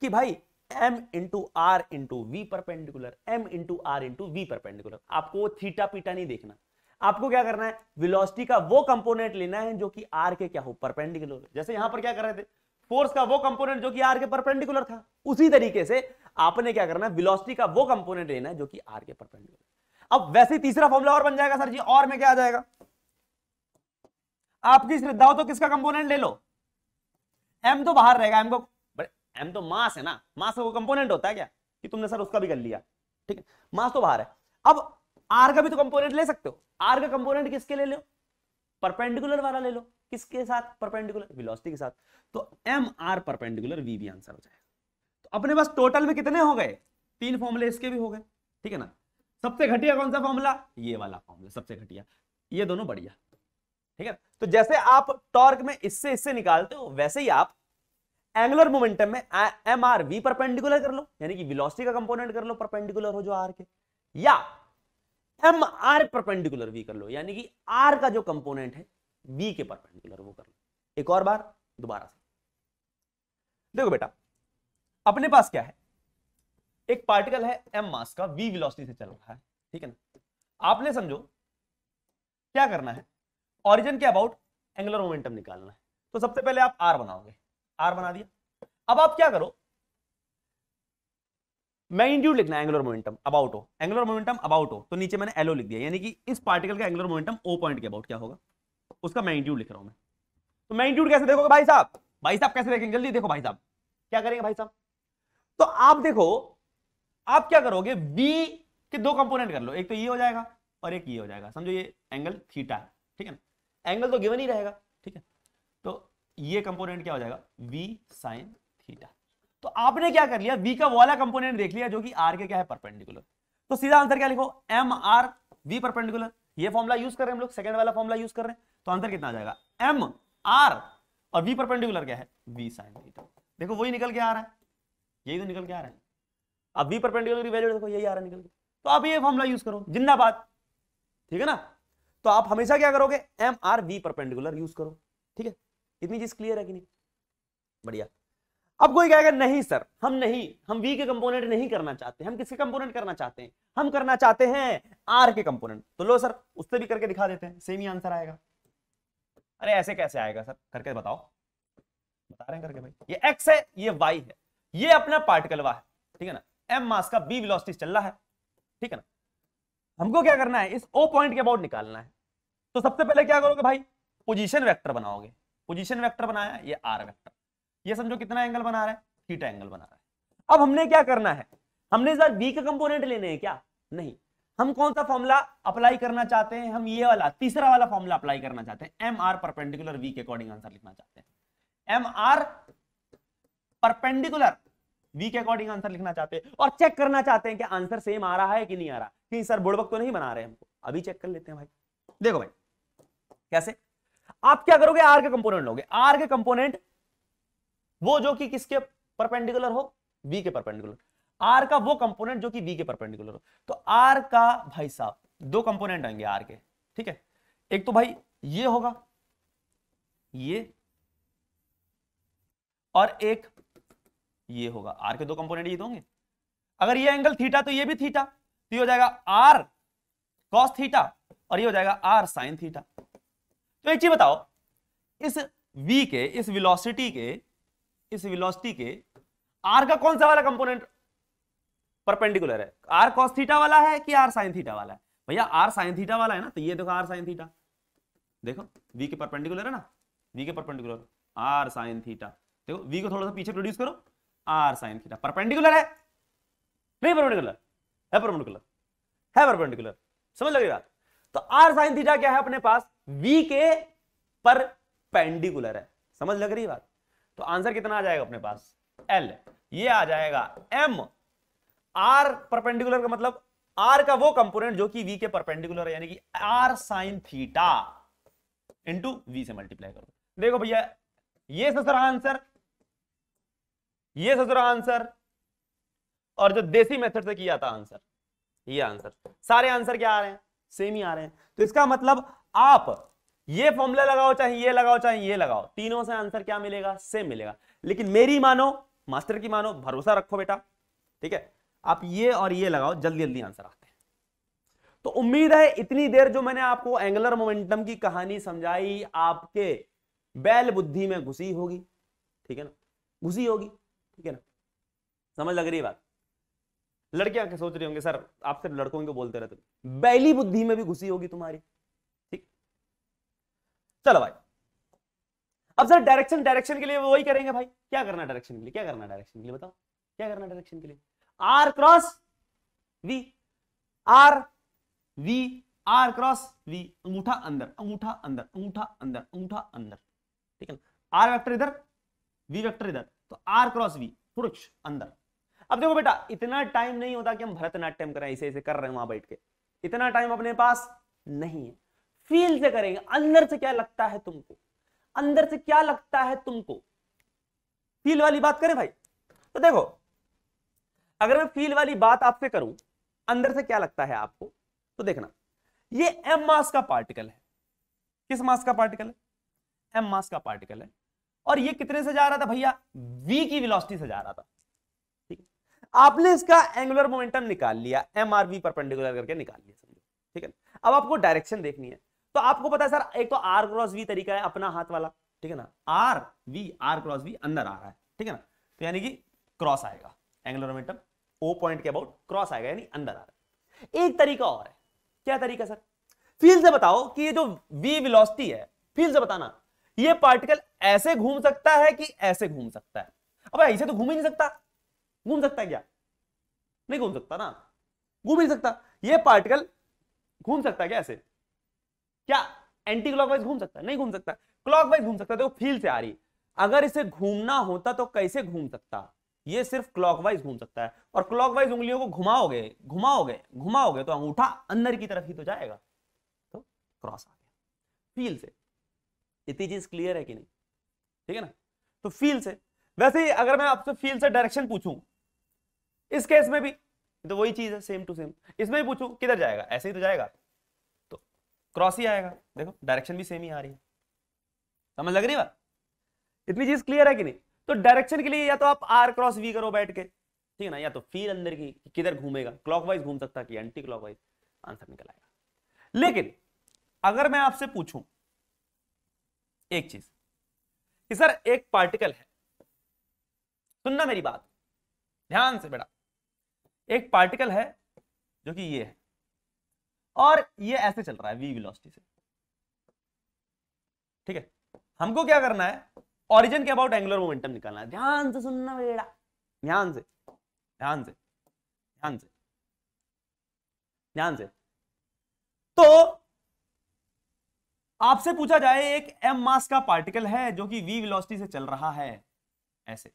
कि भाई m into R into V perpendicular, m into R into V perpendicular. आपको थीटा पीटा नहीं देखना, आपको क्या करना है? वेलोसिटी का वो कंपोनेंट लेना है जो कि आर के क्या हो? परपेंडिकुलर। जैसे यहां पर क्या कर रहे थे? फोर्स का वो कंपोनेंट जो कि आर के परपेंडिकुलर था, उसी तरीके से आपने क्या करना है? वेलोसिटी का वो कंपोनेंट लेना है जो कि आर के परपेंडिकुलर। अब वैसे तीसरा फॉर्मूला और बन जाएगा सर जी, और में क्या आ जाएगा? आपकी श्रद्धा हो तो किसका कंपोनेंट ले लो, m तो बाहर रहेगा, m को, m तो मास है ना, मास का वो कंपोनेंट होता है क्या कि तुमने सर उसका भी कर लिया, ठीक है, मास तो बाहर है। अब r का भी तो कंपोनेंट ले सकते हो, r का कंपोनेंट किसके ले लो? परपेंडिकुलर वाला ले लो। किसके साथ? परपेंडिकुलर, वेलोसिटी के साथ। तो m r परपेंडिकुलर v भी आंसर हो जाएगा। तो अपने पास टोटल में कितने हो गए? 3 फॉर्मूले इसके भी हो गए, ठीक है ना। सबसे घटिया कौन सा फॉर्मूला? ये वाला फॉर्मूला सबसे घटिया, ये दोनों बढ़िया, ठीक है। तो जैसे आप टॉर्क में इससे इससे निकालते हो, वैसे ही आप एंगुलर मोमेंटम में एम आर वी परपेंडिकुलर कर लो, यानी कि वेलोसिटी का कंपोनेंट कर लो परपेंडिकुलर हो जो आर के, या एम आर परपेंडिकुलर वी कर लो, यानी कि आर का जो कंपोनेंट है वी के परपेंडिकुलर वो कर लो। एक और बार दोबारा से देखो बेटा, अपने पास क्या है? एक पार्टिकल है एम मास का, वी वेलोसिटी से चल रहा है, ठीक है ना। आपने समझो क्या करना है? ओरिजिन के अबाउट एंगुलर मोमेंटम निकालना है। तो सबसे पहले आप आर बनाओगे, आर बना दिया। अब आप क्या करो? मैग्नीट्यूड लिखना है एंगुलर मोमेंटम अबाउट हो, एंगुलर मोमेंटम अबाउट हो, तो नीचे मैंने एलओ लिख दिया, यानी कि इस पार्टिकल का एंगुलर मोमेंटम ओ पॉइंट के अबाउट क्या होगा, उसका मैग्नीट्यूड लिख रहा हूं मैं। तो मैग्नीट्यूड कैसे देखोगे भाई साहब? भाई साहब कैसे देखेंगे? जल्दी देखो भाई साहब, क्या करेंगे भाई साहब? तो आप देखो, आप क्या करोगे? v के 2 कंपोनेंट कर लो, एक तो ये हो जाएगा और एक ये हो जाएगा। समझो ये एंगल थीटा है, ठीक है ना, एंगल तो गिवन ही रहेगा, ठीक है। तो ये कंपोनेंट क्या हो जाएगा? v sin theta. तो आपने क्या कर लिया? v का वाला कंपोनेंट देख लिया जो कि r के क्या है? परपेंडिकुलर। तो सीधा आंसर क्या लिखो? M are we perpendicular. ये फॉर्मूला यूज कर रहे हैं हम लोग, सेकंड वाला फॉर्मूला यूज कर रहे हैं। तो आंसर कितना आ जाएगा? एम आर और वी परपेंडिकुलर क्या है? v sin theta. देखो वही निकल के आ रहा है, यही तो निकल के आ रहा है। अब वी परपेंडिकुलर की वैल्यू देखो, यही आ रहा है निकल के। तो आप ये फॉर्मूला यूज करो, जिंदाबाद, ठीक है ना। तो आप हमेशा क्या करोगे? M are we perpendicular use करो, ठीक है। इतनी चीज क्लियर है कि नहीं? बढ़िया। अब कोई कहेगा नहीं सर, हम वी के कंपोनेंट नहीं करना चाहते, हम किसके कंपोनेंट करना चाहते हैं? हम करना चाहते हैं आर के कंपोनेंट। तो लो सर उससे भी करके दिखा देते हैं, सेम ही आंसर आएगा। अरे ऐसे कैसे आएगा सर? करके बताओ। बता रहे हैं करके भाई। ये एक्स है, ये वाई है, ये अपना पार्टिकल वाह है, ठीक है ना। एम मास का बी वेलोसिटी चल रहा है, ठीक है ना। हमको क्या करना है? इस ओ पॉइंट के अबाउट निकालना है। तो सबसे पहले क्या करोगे भाई? पोजीशन वेक्टर बनाओगे। पोजीशन वेक्टर बनाया, ये आर वेक्टर, ये समझो कितना एंगल बना रहा है? थीटा एंगल बना रहा है। अब हमने क्या करना है? हमने सर बी के कंपोनेंट लेने हैं क्या? नहीं। हम कौन सा फॉर्मूला अप्लाई करना चाहते हैं? हम ये वाला तीसरा वाला फॉर्मूला अप्लाई करना चाहते हैं। एम आर परपेंडिकुलर वी के अकॉर्डिंग आंसर लिखना चाहते हैं। एम आर परपेंडिकुलर वी के अकॉर्डिंग आंसर लिखना चाहते हैं और चेक करना चाहते हैं कि आंसर सेम आ रहा है कि नहीं आ रहा। कि सर बुड़बक तो नहीं बना रहे हमको, अभी चेक कर लेते हैं भाई। देखो भाई कैसे, आप क्या करोगे? आर के कंपोनेंट लोगे। आर के कंपोनेंट वो जो कि किसके परपेंडिकुलर हो? वी के परपेंडिकुलर। आर का वो कंपोनेंट जो कि वी के परपेंडिकुलर हो। तो आर का भाई साहब 2 कंपोनेंट आएंगे आर के, ठीक है। एक तो भाई ये होगा, ये, और एक ये होगा, आर के दो कंपोनेंट ये तो होंगे। अगर ये एंगल थीटा तो ये भी थीटा, तो ये हो जाएगा आर कॉस थीटा और ये हो जाएगा आर साइन थीटा। तो एक चीज बताओ, इस v के, इस वेलोसिटी के आर का कौन सा वाला कंपोनेंट परपेंडिकुलर है? आर कॉस थीटा वाला है कि आर साइन थीटा वाला है? भैया आर साइन थीटा वाला है ना, तो ये देखो आर साइन थीटा, देखो v के परपेंडिकुलर है ना, v के परपेंडिकुलर आर साइन थीटा। देखो v को थोड़ा सा पीछे प्रोड्यूस करो, आर साइन थीटा परपेंडिकुलर है, नहीं परपेंडिकुलर है, परपेंडिकुलर है, परपेंडिकुलर, समझ लगेगा। तो आर साइन थीटा क्या है अपने पास? v के परपेंडिकुलर है, समझ लग रही बात। तो आंसर कितना आ जाएगा अपने पास? l, ये आ जाएगा m। आर परपेंडिकुलर का मतलब आर का वो कंपोनेंट जो कि v के परपेंडिकुलर है, यानी कि R sine theta into v से मल्टीप्लाई करो। देखो भैया ये ससुरा आंसर, ये ससुरा आंसर, और जो देसी मेथड से किया था आंसर, ये आंसर, सारे आंसर क्या आ रहे हैं? सेम ही आ रहे हैं। तो इसका मतलब आप ये फॉर्मूला लगाओ, चाहे ये लगाओ, चाहे ये लगाओ, तीनों से आंसर क्या मिलेगा? सेम मिलेगा। लेकिन मेरी मानो, मास्टर की मानो, भरोसा रखो बेटा, ठीक है, आप ये और ये लगाओ, जल्दी जल्दी आंसर आते हैं। तो उम्मीद है इतनी देर जो मैंने आपको एंगुलर मोमेंटम की कहानी समझाई आपके बैल बुद्धि में घुसी होगी, ठीक है ना, घुसी होगी, ठीक है ना, समझ लग रही है बात। लड़कियां क्या सोच रही होंगे, सर आप सिर्फ लड़कों को बोलते रहते, बैली बुद्धि में भी घुसी होगी तुम्हारी, ठीक। चलो भाई, अब सर डायरेक्शन के लिए वही करेंगे भाई। क्या करना डायरेक्शन के लिए? क्या करना डायरेक्शन के लिए? बताओ क्या करना डायरेक्शन के लिए? R cross V, R V, R cross V, अंगूठा अंदर, अंगूठा अंदर, अंगूठा अंदर, अंगूठा अंदर, ठीक है ना। आर वेक्टर इधर, वी वेक्टर इधर, तो आर क्रॉस वी पुरुष अंदर। अब देखो बेटा, इतना टाइम नहीं होता कि हम भरतनाट्यम करें, इसे कर रहे हैं वहां बैठ के, इतना टाइम अपने पास नहीं है। फील से करेंगे, अंदर से क्या लगता है तुमको, अंदर से क्या लगता है तुमको, फील वाली बात करें भाई। तो देखो, अगर मैं फील वाली बात आपसे करूं, अंदर से क्या लगता है आपको, तो देखना, ये m मास का पार्टिकल है। किस मास का पार्टिकल है? m मास का पार्टिकल है। और ये कितने से जा रहा था भैया? v की वेलोसिटी से जा रहा था, ठीक है। आपने इसका एंगुलर मोमेंटम निकाल लिया, m r v परपेंडिकुलर करके निकाल लिया, समझो, ठीक है। अब आपको डायरेक्शन देखनी है, तो आपको पता है सर, एक तो r क्रॉस v तरीका है अपना हाथ वाला, ठीक है ना, r क्रॉस v अंदर आ रहा है, ठीक है ना, तो यानी कि क्रॉस आएगा, एंगुलर मोमेंटम o पॉइंट के अबाउट क्रॉस आएगा, यानी अंदर आ रहा है। एक तरीका और है, क्या तरीका सर? फील से बताओ कि ये जो v वेलोसिटी है, फील से बताना, ये पार्टिकल ऐसे घूम सकता है कि ऐसे घूम सकता है? अब ऐसे तो घूम ही नहीं सकता, घूम सकता है क्या? नहीं घूम सकता ना, घूम ही नहीं सकता। ये पार्टिकल घूम सकता है क्या ऐसे? क्या एंटी क्लॉकवाइज घूम सकता है? नहीं घूम सकता, क्लॉकवाइज घूम सकता है। देखो फील से आ रही, अगर इसे घूमना होता तो कैसे घूम सकता? ये सिर्फ क्लॉकवाइज घूम सकता है, और क्लॉकवाइज उंगलियों को घुमाओगे घुमाओगे घुमाओगे तो अंगूठा अंदर की तरफ ही तो जाएगा, तो क्रॉस आ गया फील से। इतनी चीज क्लियर है कि नहीं? ठीक है ना, तो फील से। वैसे ही अगर मैं आपसे फील से डायरेक्शन पूछूं, इस केस में भी तो वही चीज है, सेम टू सेम। इसमें भी पूछूं किधर जाएगा, ऐसे ही तो जाएगा, तो क्रॉस ही आएगा। देखो डायरेक्शन भी सेम ही आ रही है, समझ लग रही है बात? इतनी चीज क्लियर है कि नहीं? तो डायरेक्शन के लिए या तो आप आर क्रॉस वी करो बैठ के, ठीक है ना, या तो फील अंदर की किधर घूमेगा, क्लॉकवाइज घूम सकता कि एंटी क्लॉकवाइज, आंसर निकल आएगा। लेकिन अगर मैं आपसे पूछूं एक चीज कि सर एक पार्टिकल है, सुनना मेरी बात ध्यान से बेटा, एक पार्टिकल है जो कि ये है और ये ऐसे चल रहा है v वेलोसिटी से, ठीक है। हमको क्या करना है, ओरिजिन के अबाउट एंगुलर मोमेंटम निकालना है। ध्यान से सुनना बेटा, ध्यान से ध्यान से ध्यान से ध्यान से। तो आपसे पूछा जाए, एक m मास का पार्टिकल है जो कि v वेलोसिटी से चल रहा है ऐसे,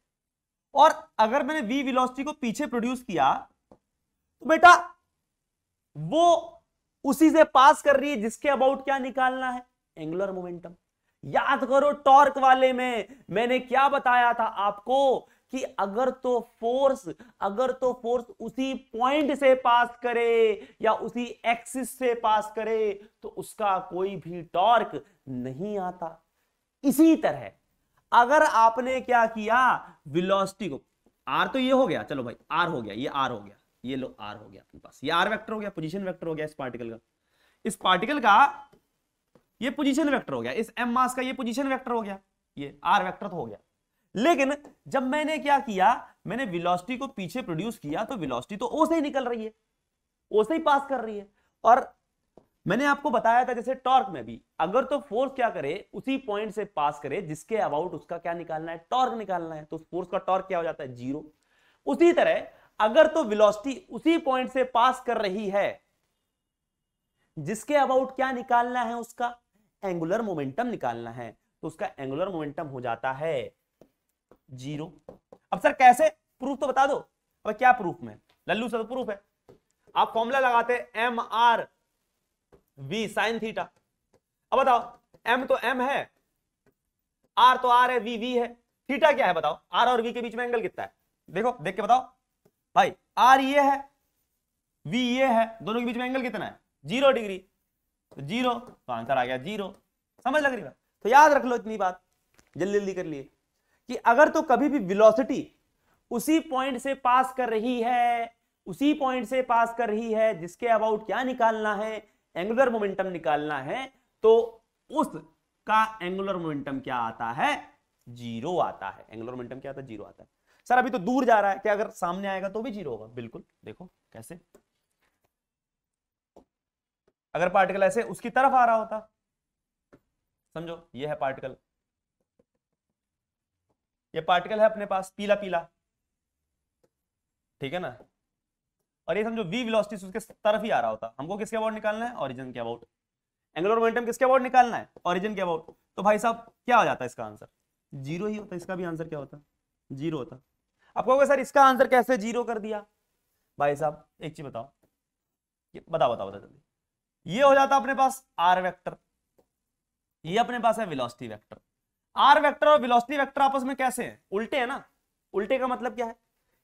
और अगर मैंने v वेलोसिटी को पीछे प्रोड्यूस किया तो बेटा वो उसी से पास कर रही है जिसके अबाउट क्या निकालना है, एंगुलर मोमेंटम। याद करो टॉर्क वाले में मैंने क्या बताया था आपको कि अगर तो फोर्स उसी पॉइंट से पास करे या उसी एक्सिस से पास करे तो उसका कोई भी टॉर्क नहीं आता। इसी तरह अगर आपने क्या किया, वेलोसिटी को, आर तो ये हो गया, चलो भाई आर हो गया, ये आर हो गया, ये लो आर हो गया अपने पास, ये आर वेक्टर हो गया, पोजीशन वेक्टर हो गया इस पार्टिकल का, इस पार्टिकल का ये पोजीशन वेक्टर हो गया, इस एम मास का ये पोजीशन वेक्टर हो गया, ये आर वेक्टर तो हो गया। लेकिन जब मैंने क्या किया, मैंने वेलोसिटी को पीछे प्रोड्यूस किया तो वेलोसिटी तो ओ से ही निकल रही है, ओ से ही पास कर रही है। और मैंने आपको बताया था जैसे टॉर्क में भी, अगर तो फोर्स क्या करे, उसी पॉइंट से पास करे जिसके अबाउट उसका क्या निकालना है, टॉर्क निकालना है, तो उस फोर्स का टॉर्क क्या हो जाता है, जीरो। उसी तरह अगर तो वेलोसिटी उसी पॉइंट से पास कर रही है जिसके अबाउट क्या निकालना है, उसका एंगुलर मोमेंटम निकालना है, तो उसका एंगुलर मोमेंटम हो जाता है जीरो। अब सर कैसे, प्रूफ तो बता दो। अब क्या प्रूफ में, लल्लू सर प्रूफ है, आप फॉर्मूला लगाते M are we sine theta. अब बताओ एम तो एम है, आर तो आर है, वी वी है, थीटा क्या है बताओ, आर और वी के बीच में एंगल कितना है, देखो देख के बताओ भाई, आर ये है, वी ये है, दोनों के बीच में एंगल कितना है, 0 डिग्री, तो 0, तो आंसर आ गया 0। समझ लग रही बात? तो याद रख लो इतनी बात, जल्दी जल्दी कर लिए, कि अगर तो कभी भी वेलोसिटी उसी पॉइंट से पास कर रही है, उसी पॉइंट से पास कर रही है जिसके अबाउट क्या निकालना है, एंगुलर मोमेंटम निकालना है, तो उसका एंगुलर मोमेंटम क्या आता है, 0 आता है। एंगुलर मोमेंटम क्या आता है, 0 आता है। सर अभी तो दूर जा रहा है, क्या अगर सामने आएगा तो भी 0 होगा? बिल्कुल, देखो कैसे, अगर पार्टिकल ऐसे उसकी तरफ आ रहा होता, समझो ये है पार्टिकल, ये पार्टिकल है अपने पास पीला पीला, ठीक है ना, और ये समझो v वेलोसिटी उसके तरफ ही आ रहा होता, हमको किसके अबाउट निकालना है, ओरिजिन के अबाउट। एंगुलर मोमेंटम किसके अबाउट निकालना है, ओरिजिन के अबाउट। तो भाई साहब क्या हो जाता है, इसका आंसर 0 ही होता है, इसका भी आंसर क्या होता, 0 होता। आप कहोगे सर इसका आंसर कैसे 0 कर दिया? भाई साहब एक चीज बताओ, बताओ बताओ बताओ जल्दी। ये हो जाता अपने पास आर वेक्टर, ये अपने पास है वेलोसिटी वेक्टर। आर वेक्टर और वेलोसिटी वेक्टर आपस में कैसे हैं, उल्टे हैं ना। उल्टे का मतलब क्या है,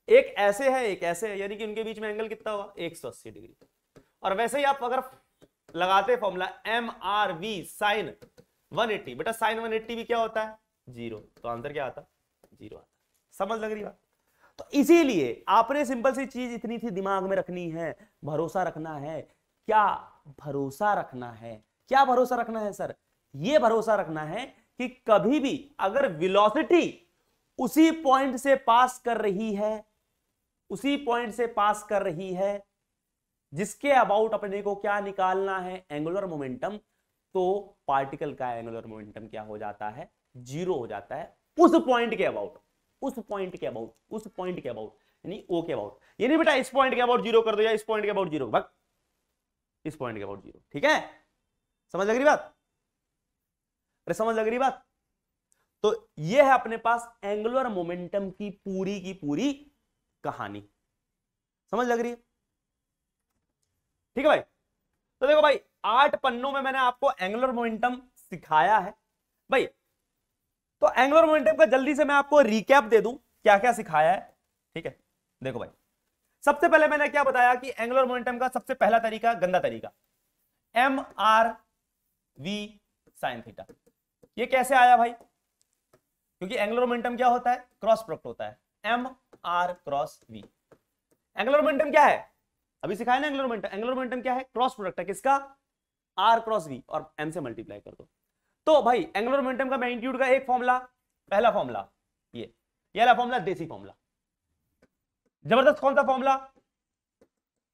एक ऐसे है एक ऐसे है, यानी कि उनके बीच में एंगल कितना होगा, 180 डिग्री। और वैसे ही आप अगर लगाते formula M R we sine 180, बेटा साइन 180 भी क्या होता है, 0, तो आंसर क्या आता, 0 आता। समझ लग रही बात? तो इसीलिए आपने सिंपल सी चीज इतनी थी दिमाग में रखनी है, भरोसा रखना है। क्या भरोसा रखना है, क्या भरोसा रखना है सर, ये भरोसा रखना है कि कभी भी अगर वेलोसिटी उसी पॉइंट से पास कर रही है, उसी पॉइंट से पास कर रही है जिसके अबाउट अपने को क्या निकालना है, एंगुलर मोमेंटम, तो पार्टिकल का एंगुलर मोमेंटम क्या हो जाता है, 0 हो जाता है उस पॉइंट के अबाउट, उस पॉइंट के अबाउट, उस पॉइंट के अबाउट, यानी ओ के अबाउट। ये नहीं बेटा इस पॉइंट के अबाउट 0 कर दो या इस पॉइंट के अबाउट 0, बस इस पॉइंट के अबाउट 0, ठीक है? समझ लग रही बात? अरे समझ लग रही बात? तो ये है अपने पास एंगुलर मोमेंटम की पूरी कहानी। समझ लग रही है? ठीक है भाई। तो देखो भाई 8 पन्नों में मैंने आपको एंगुलर मोमेंटम सिखाया है भाई। तो एंगुलर मोमेंटम का जल्दी से मैं आपको रिकैप दे दूं क्या क्या सिखाया है, ठीक है? देखो भाई सबसे पहले मैंने क्या बताया कि एंगुलर मोमेंटम का सबसे पहला तरीका, गंदा तरीका, M are we sine theta. ये कैसे आया भाई? क्योंकि एंगुलर मोमेंटम क्या होता है, क्रॉस प्रोडक्ट होता है, M R cross V. Angular momentum क्या है, अभी सिखाया ना एंगुलर मोमेंटम। एंगुलर मोमेंटम क्या है, क्रॉस प्रोडक्ट है किसका, आर क्रॉस वी, और एम से मल्टीप्लाई कर दो। तो भाई एंगुलर मोमेंटम का मैग्नीट्यूड का एक फॉर्मूला, पहला फॉर्मूला ये वाला फॉर्मूला, देसी फॉर्मूला। जबरदस्त कौन सा formula,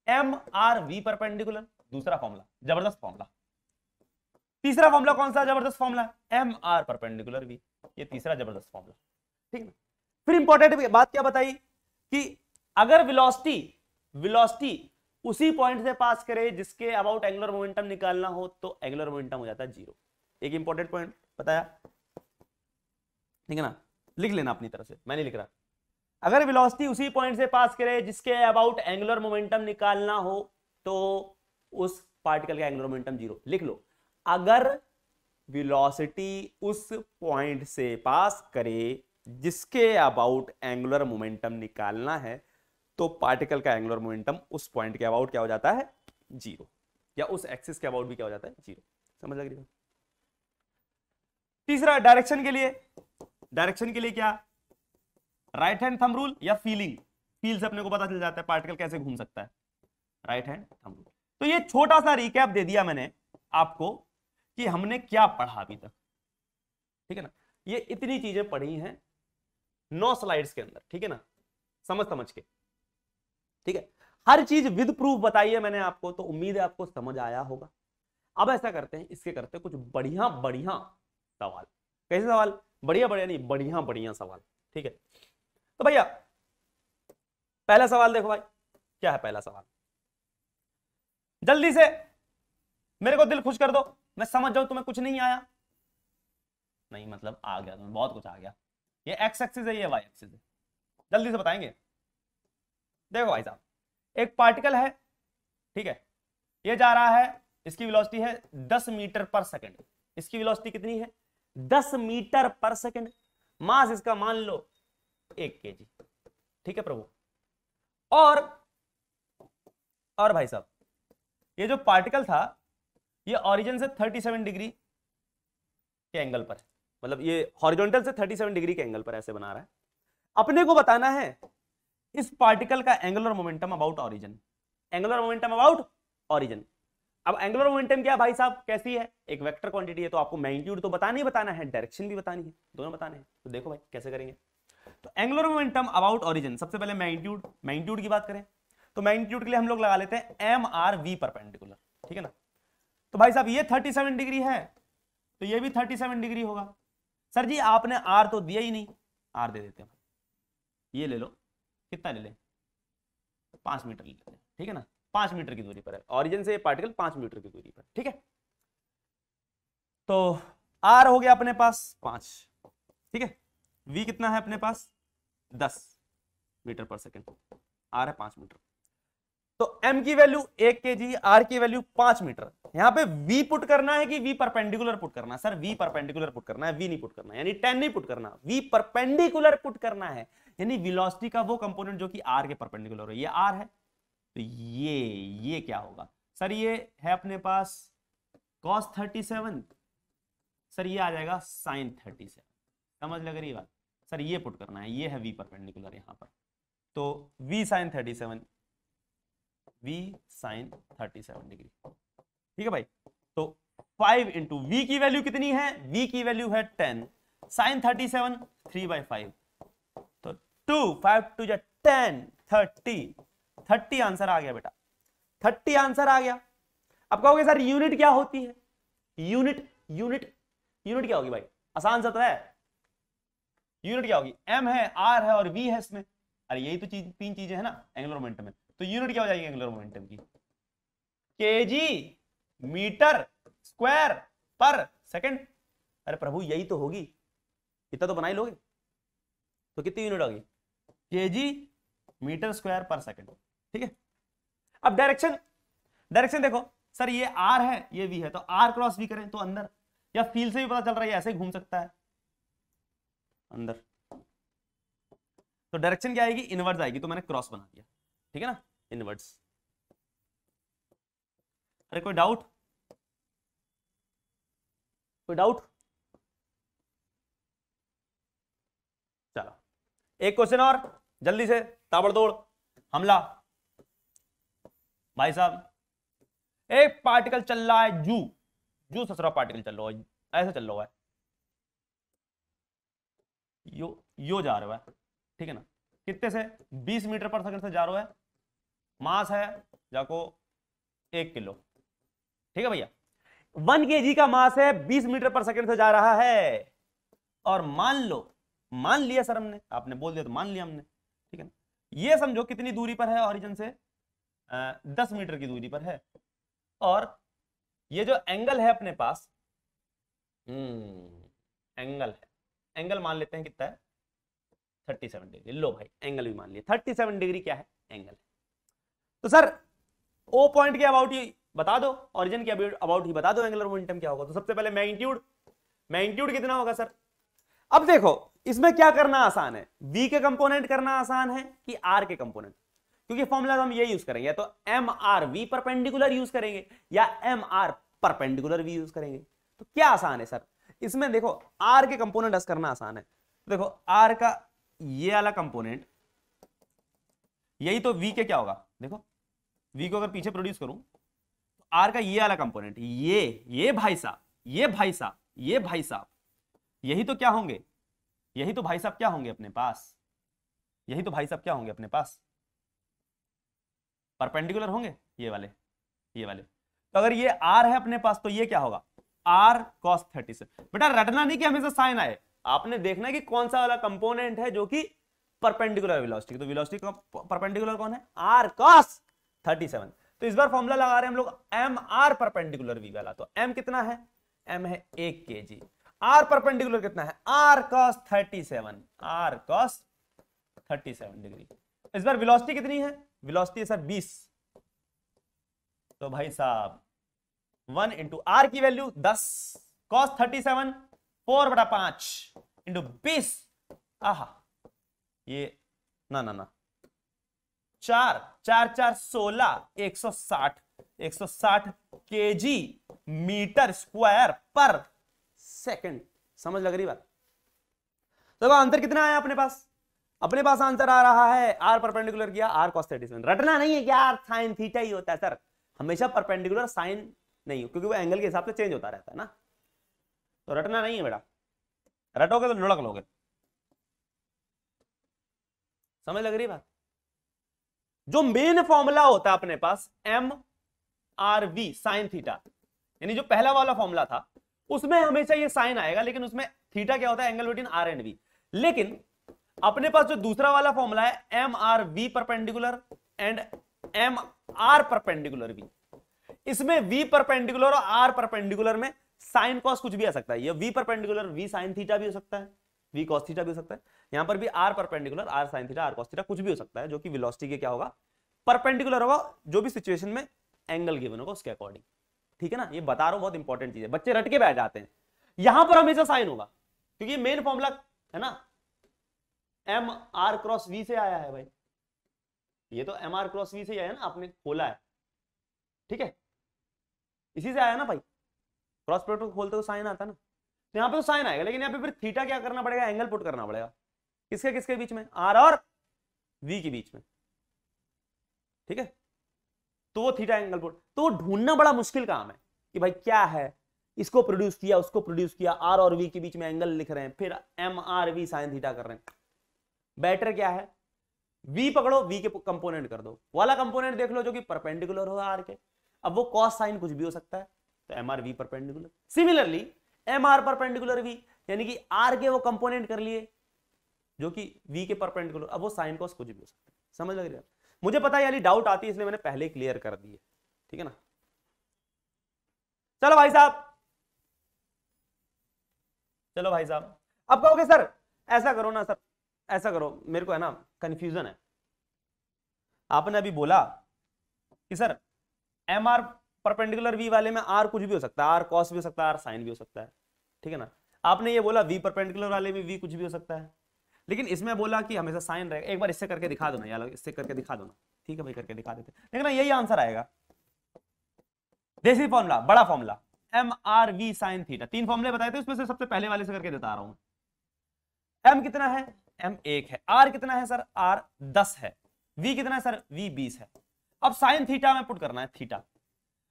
M R we perpendicular, दूसरा फॉर्मूला जबरदस्त फॉर्मूला। तीसरा फॉर्मूला कौन सा जबरदस्त formula, M R perpendicular V, ये तीसरा जबरदस्त फॉर्मूला, ठीक है। फिर इंपॉर्टेंट बात क्या बताई कि अगर वेलोसिटी उसी पॉइंट से पास करे जिसके अबाउट एंगुलर मोमेंटम निकालना हो, तो एंगुलर मोमेंटम हो जाता है 0। एक इंपॉर्टेंट पॉइंट बताया, ठीक है ना, लिख लेना अपनी तरफ से, मैं नहीं लिख रहा। अगर वेलोसिटी उसी पॉइंट से पास करे जिसके अबाउट एंगुलर मोमेंटम निकालना हो, तो उस पार्टिकल का एंगुलर मोमेंटम 0 लिख लो। अगर वेलोसिटी उस पॉइंट से पास करे जिसके अबाउट एंगुलर मोमेंटम निकालना है, तो पार्टिकल का एंगुलर मोमेंटम उस पॉइंट के अबाउट क्या हो जाता है, 0, या उस एक्सिस के अबाउट भी क्या हो जाता है, 0। समझ लग रही है? तीसरा डायरेक्शन के लिए क्या, राइट हैंड थंब रूल या फीलिंग, फील से अपने को पता चल जाता है पार्टिकल कैसे घूम सकता है, राइट हैंड थंब रूल। तो ये छोटा सा रिकैप दे दिया मैंने आपको कि हमने क्या पढ़ा अभी तक, ठीक है ना। ये इतनी चीजें पढ़ी हैं 9 स्लाइड्स के अंदर, ठीक है ना, समझ समझ के, ठीक है। हर चीज विद प्रूफ बताई है मैंने आपको, तो उम्मीद है आपको समझ आया होगा। अब ऐसा करते हैं, इसके करते हैं कुछ बढ़िया बढ़िया सवाल। कैसे सवाल? बढ़िया बढ़िया नहीं, बढ़िया बढ़िया सवाल, ठीक है। तो भैया पहला सवाल देखो भाई, क्या है पहला सवाल, जल्दी से मेरे को दिल खुश कर दो, मैं समझ जाऊं तुम्हें कुछ नहीं आया। नहीं मतलब आ गया तुम्हें, बहुत कुछ आ गया। ये एक्स एक्सिस है, ये वाई एक्सिस है, जल्दी से बताएंगे। देखो भाई साहब, एक पार्टिकल है, ठीक है, ये जा रहा है, इसकी वेलोसिटी है 10 मीटर पर सेकंड। इसकी वेलोसिटी कितनी है? 10 मीटर पर सेकंड। मास इसका मान लो 1 kg, ठीक है प्रभु। और भाई साहब, ये जो पार्टिकल था ये ओरिजिन से 37 डिग्री के एंगल पर, मतलब ये हॉरिजॉन्टल से 37 डिग्री के एंगल पर ऐसे बना रहा है। अपने को बताना है इस पार्टिकल का angular momentum about origin, angular momentum about origin. अब एंगुलर मोमेंटम क्या भाई साहब, कैसी है? एक वेक्टर क्वांटिटी है, तो आपको मैग्नीट्यूड तो बताना ही बताना है, डायरेक्शन भी बतानी है, दोनों बताने हैं। तो देखो भाई कैसे करेंगे। तो एंगुलर मोमेंटम अबाउट ओरिजिन, सबसे पहले मैग्नीट्यूड की बात करें तो मैग्नीट्यूड के लिए हम लोग लगा लेते हैं एम आर वी परपेंडिकुलर, ठीक है ना। तो भाई साहब ये 37 डिग्री है, तो ये भी 37 डिग्री होगा। सर जी आपने आर तो दिया ही नहीं, आर दे देते हैं, ये ले लो, कितना ले लें? 5 मीटर ले लेते हैं, ठीक है ना। 5 मीटर की दूरी पर है ओरिजिन से ये पार्टिकल, 5 मीटर की दूरी पर, ठीक है। तो आर हो गया अपने पास 5, ठीक है। वी कितना है अपने पास? 10 मीटर पर सेकेंड, आर है 5 मीटर। तो m की वैल्यू 1 kg, r की वैल्यू 5 मीटर। यहां पे v पुट करना है कि v परपेंडिकुलर पुट करना है? सर v परपेंडिकुलर पुट करना है, v नहीं पुट करना है, यानी 10 नहीं पुट करना, v परपेंडिकुलर पुट करना है, यानी वेलोसिटी का वो कंपोनेंट जो कि r के परपेंडिकुलर है। ये r है, तो ये क्या होगा? सर ये है अपने पास cos 37, सर ये आ जाएगा sin 37। समझ लग रही बात? सर ये पुट करना है, ये है v परपेंडिकुलर यहां पर, तो v sin 37, v sin 37 degree, ठीक है भाई। तो 5 इंटू v की वैल्यू कितनी है? v की वैल्यू है 10, sin 37 3/5, तो 2 5 2 10 30 आंसर आ गया बेटा, 30 आंसर आ गया। अब कहोगे सर यूनिट क्या होती है? यूनिट क्या होगी भाई? आसान सा तो है। यूनिट क्या होगी? m है, r है और v है इसमें। अरे यही तो तीन चीजें है ना एंगुलर मोमेंटम में। तो यूनिट क्या हो जाएगी एंगुलर मोमेंटम की? केजी मीटर स्क्वायर पर सेकंड। अरे प्रभु यही तो होगी, इतना तो बना ही लोगे। तो कितनी यूनिट होगी? केजी मीटर स्क्वायर पर सेकंड, ठीक है। अब डायरेक्शन देखो, सर ये आर है, ये वी है, तो आर क्रॉस वी करें तो अंदर, या फील से भी पता चल रहा है ऐसे ही घूम सकता है अंदर। तो डायरेक्शन क्या आएगी? इनवर्स आएगी, तो मैंने क्रॉस बना दिया, ठीक है ना, इनवर्स। अरे कोई डाउट? चलो एक क्वेश्चन और, जल्दी से ताबड़तोड़ हमला। भाई साहब एक पार्टिकल चल रहा है, जू ससुरा पार्टिकल चल रहा है, ऐसे चल रहा है, यो जा रहा है, ठीक है ना। कितने से? 20 मीटर पर सेकंड से जा रहा है। मास है जाको 1 किलो, ठीक है भैया। 1 kg का मास है, 20 मीटर पर सेकंड से जा रहा है। और मान लिया सर हमने, आपने बोल दिया तो मान लिया हमने, ठीक है ना। ये समझो कितनी दूरी पर है ओरिजिन से? 10 मीटर की दूरी पर है। और ये जो एंगल है अपने पास, एंगल मान लेते हैं कितना है? 37 डिग्री। लो भाई एंगल भी मान लिया, 37 डिग्री क्या है? एंगल है। तो सर ओ पॉइंट के अबाउट ही बता दो, ओरिजिन के अबाउट ही बता दो एंगुलर मोमेंटम क्या होगा। तो सबसे पहले मैग्नीट्यूड कितना होगा सर? अब देखो इसमें क्या करना आसान है, v के कंपोनेंट करना आसान है कि r के कंपोनेंट, क्योंकि फॉर्मूला हम ये यूज करेंगे, तो M R we perpendicular use करेंगे या M R perpendicular V use करेंगे। तो क्या आसान है सर इसमें? देखो r के कंपोनेंट करना आसान है। देखो r का ये वाला कंपोनेंट, यही तो V के क्या होगा, देखो V को अगर पीछे प्रोड्यूस करूं तो R का ये वाला कंपोनेंट, ये भाई साहब, ये भाई साहब, ये भाई साहब, यही तो क्या होंगे, यही तो भाई साहब क्या होंगे अपने पास, यही तो भाई साहब क्या होंगे अपने पास, परपेंडिकुलर होंगे ये वाले, ये वाले। तो अगर ये R है अपने पास तो ये क्या होगा, R cos 30 से। बेटा रटना नहीं कि हमेशा साइन आए, आपने देखना है कि कौन सा वाला कंपोनेंट है जो कि परपेंडिकुलर वेलोसिटी, तो वेलोसिटी का परपेंडिकुलर कौन है, R cos 37। तो इस बार फॉर्मूला लगा रहे हैं हम लोग एम आर परपेंडिकुलर वी वाला, तो एम कितना है, एम है 1 kg, आर परपेंडिकुलर कितना है, r cos 37, r cos 37 degree. इस बार वेलोसिटी कितनी है, वेलोसिटी है सर 20, तो भाई साहब 1 इंटू आर की वैल्यू 10 cos 37 4/5 इंटू 20, आहा ये ना 4 4 4 16 160 kg मीटर स्क्वायर पर सेकंड। समझ लग रही बात। तो आंसर कितना आया अपने पास, अपने पास आंसर आ रहा है आर परपेंडिकुलर किया आर cos 37। रटना नहीं है कि यार साइन थीटा ही होता है सर, हमेशा परपेंडिकुलर साइन नहीं हो, क्योंकि वो एंगल के हिसाब से चेंज होता रहता है ना, तो रटना नहीं है बेटा, रटोगे तो लुढ़क लोगे। समझ लग रही बात। जो मेन फॉर्मूला होता है अपने पास M are we sine theta, यानी जो पहला वाला फॉर्मूला था उसमें हमेशा ये साइन आएगा, लेकिन उसमें थीटा क्या होता है, angle between r and v. लेकिन अपने पास जो दूसरा वाला फॉर्मूला है M R we perpendicular and m are perpendicular v, इसमें वी परपेंडिकुलर और आर परपेंडिकुलर में साइन कॉस कुछ भी आ सकता है, ये v perpendicular we sine theta भी हो सकता है, वी कॉस थीटा भी हो सकता है, यहां पर भी r perpendicular r sine theta r cos theta कुछ भी हो सकता है, जो कि वेलोसिटी के क्या होगा, परपेंडिकुलर होगा, जो भी सिचुएशन में एंगल गिवन होगा उसके अकॉर्डिंग। ठीक है ना, ये बता रहा हूं बहुत इंपॉर्टेंट चीज है, बच्चे रट के बैठ जाते हैं। यहां पर हमेशा साइन होगा क्योंकि मेन फॉर्मूला है ना, एम आर क्रॉस वी से आया है भाई, ये तो एम आर क्रॉस वी से आया है ना, आपने खोला है, ठीक है, इसी से आया ना भाई, क्रॉस प्रोडक्ट खोलते तो साइन आता ना, तो यहां पे तो साइन आएगा, लेकिन यहां पे फिर थीटा क्या करना पड़ेगा, एंगल पुट करना पड़ेगा, किसके किसके बीच में, आर और वी के बीच में, ठीक है, तो वो थीटा एंगल पुट, तो ढूंढना बड़ा मुश्किल काम है कि भाई क्या है, इसको प्रोड्यूस किया उसको प्रोड्यूस किया, आर और वी के बीच में एंगल लिख रहे हैं, फिर m are we sine theta कर रहे हैं। बेटर क्या है, वी पकड़ो, वी के कंपोनेंट कर दो, वाला कंपोनेंट देख लो जो कि परपेंडिकुलर हो आर के, अब वो कॉस साइन कुछ भी हो सकता है, तो M R we perpendicular. Similarly m are perpendicular v, यानी कि आर के वो कंपोनेंट कर लिए जो कि वी के परपेंडिकुलर, अब वो साइन कॉस कुछ भी हो सकता है। समझ लग रही है, मुझे पता है यानी डाउट आती है, इसलिए मैंने पहले क्लियर कर दी है, ठीक है ना। चलो भाई साहब, चलो भाई साहब, अब कहोगे सर ऐसा करो ना, सर ऐसा करो, मेरे को है ना कंफ्यूजन है, आपने अभी बोला कि sir M R perpendicular v वाले में आर कुछ भी हो सकता है, आर कॉस भी हो सकता है, आर साइन भी हो सकता है, ठीक है ना। आपने ये बोला वी परपेंडिकुलर वाले में वी कुछ भी हो सकता है, लेकिन इसमें बोला कि हमेशा साइन रहेगा। एक बार इससे करके दिखा दो ना यार, इससे करके दिखा दो ना, ठीक है भाई करके दिखा देते, लेकिन ना यही आंसर आएगा, देसी फॉर्मूला, बड़ा formula M R we sine theta. 3 फॉर्मूले बताए थे, उसमें से सबसे पहले वाले से करके देता रहा हूं। एम कितना है, एम 1 है, आर कितना है सर, आर 10 है, वी कितना है सर, वी 20 है। अब साइन थीटा में पुट करना है थीटा,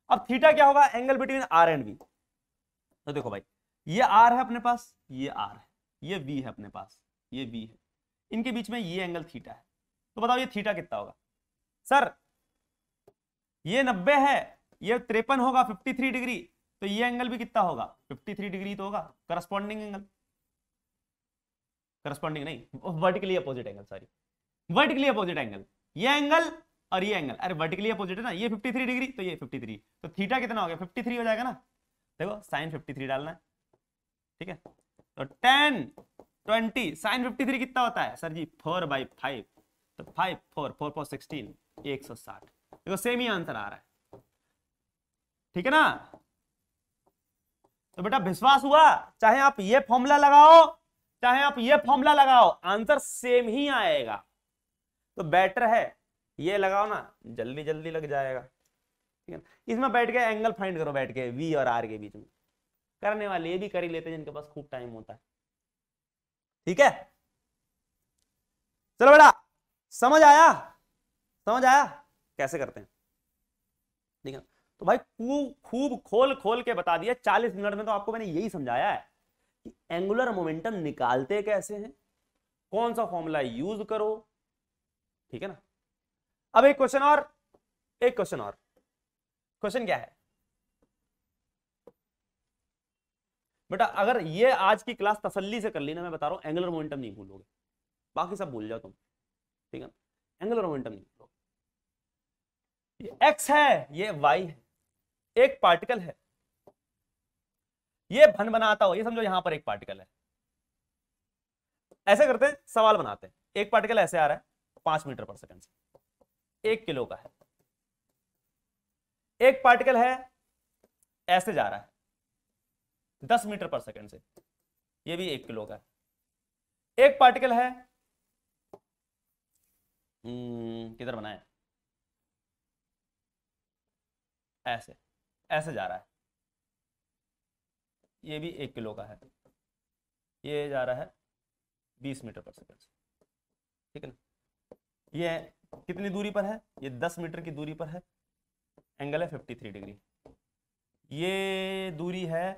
अब थीटा क्या होगा, angle between r and v. तो देखो भाई ये आर है अपने पास, ये आर है, ये वी है अपने पास, ये वी है, इनके बीच में ये एंगल थीटा है, तो बताओ ये थीटा कितना होगा सर, ये 90 है, ये 53 होगा 53 डिग्री, तो ये एंगल भी कितना होगा 53 डिग्री तो होगा, करस्पॉन्डिंग एंगल, करस्पॉन्डिंग नहीं vertically opposite angle, sorry vertically opposite angle, ये एंगल और ये एंगल, अरे वर्टिकली अपोजिट है ना, ये 53 डिग्री तो ये 53, तो थीटा कितना हो गया 53 हो जाएगा ना, देखो साइन 53 डालना है, ठीक है, तो 10 20 साइन 53 कितना होता है सर जी 4/5, तो 5 4 4 4 16 160, देखो सेम ही आंसर आ रहा है, ठीक है ना। तो बेटा विश्वास हुआ, चाहे आप ये फॉर्मूला लगाओ चाहे आप ये फॉर्मूला लगाओ, आंसर सेम ही आएगा, तो बेटर है ये लगाओ ना, जल्दी जल्दी लग जाएगा, ठीक है। इसमें बैठ के एंगल फाइंड करो, बैठ के वी और आर के बीच में, करने वाले ये भी कर ही लेते हैं जिनके पास खूब टाइम होता है, ठीक है। चलो बेटा, समझ आया? समझ आया कैसे करते हैं? ठीक है, तो भाई खूब खोल खोल के बता दिया 40 मिनट में। तो आपको मैंने यही समझाया है कि एंगुलर मोमेंटम निकालते कैसे हैं, कौन सा फॉर्मूला यूज करो। ठीक है ना? अब एक क्वेश्चन और, एक क्वेश्चन और। क्वेश्चन क्या है बेटा? अगर ये आज की क्लास तसल्ली से कर ली ना, मैं बता रहा हूं एंगुलर मोमेंटम नहीं भूलोगे, बाकी सब भूल जाओ तुम। ठीक है, एंगुलर मोमेंटम नहीं भूलोगे। ये एक्स है, ये वाई है, एक पार्टिकल है, ये भन बनाता हो, ये समझो यहां पर एक पार्टिकल है। ऐसे करते हैं, सवाल बनाते हैं। एक पार्टिकल ऐसे आ रहा है 5 मीटर पर सेकंड से, 1 किलो का है। एक पार्टिकल है ऐसे जा रहा है 10 मीटर पर सेकंड से, ये भी 1 किलो का है। एक पार्टिकल है किधर बनाया, ऐसे ऐसे जा रहा है, ये भी 1 किलो का है, ये जा रहा है 20 मीटर पर सेकंड से। ठीक है ना? ये कितनी दूरी पर है? ये 10 मीटर की दूरी पर है, एंगल है 53 डिग्री। ये दूरी है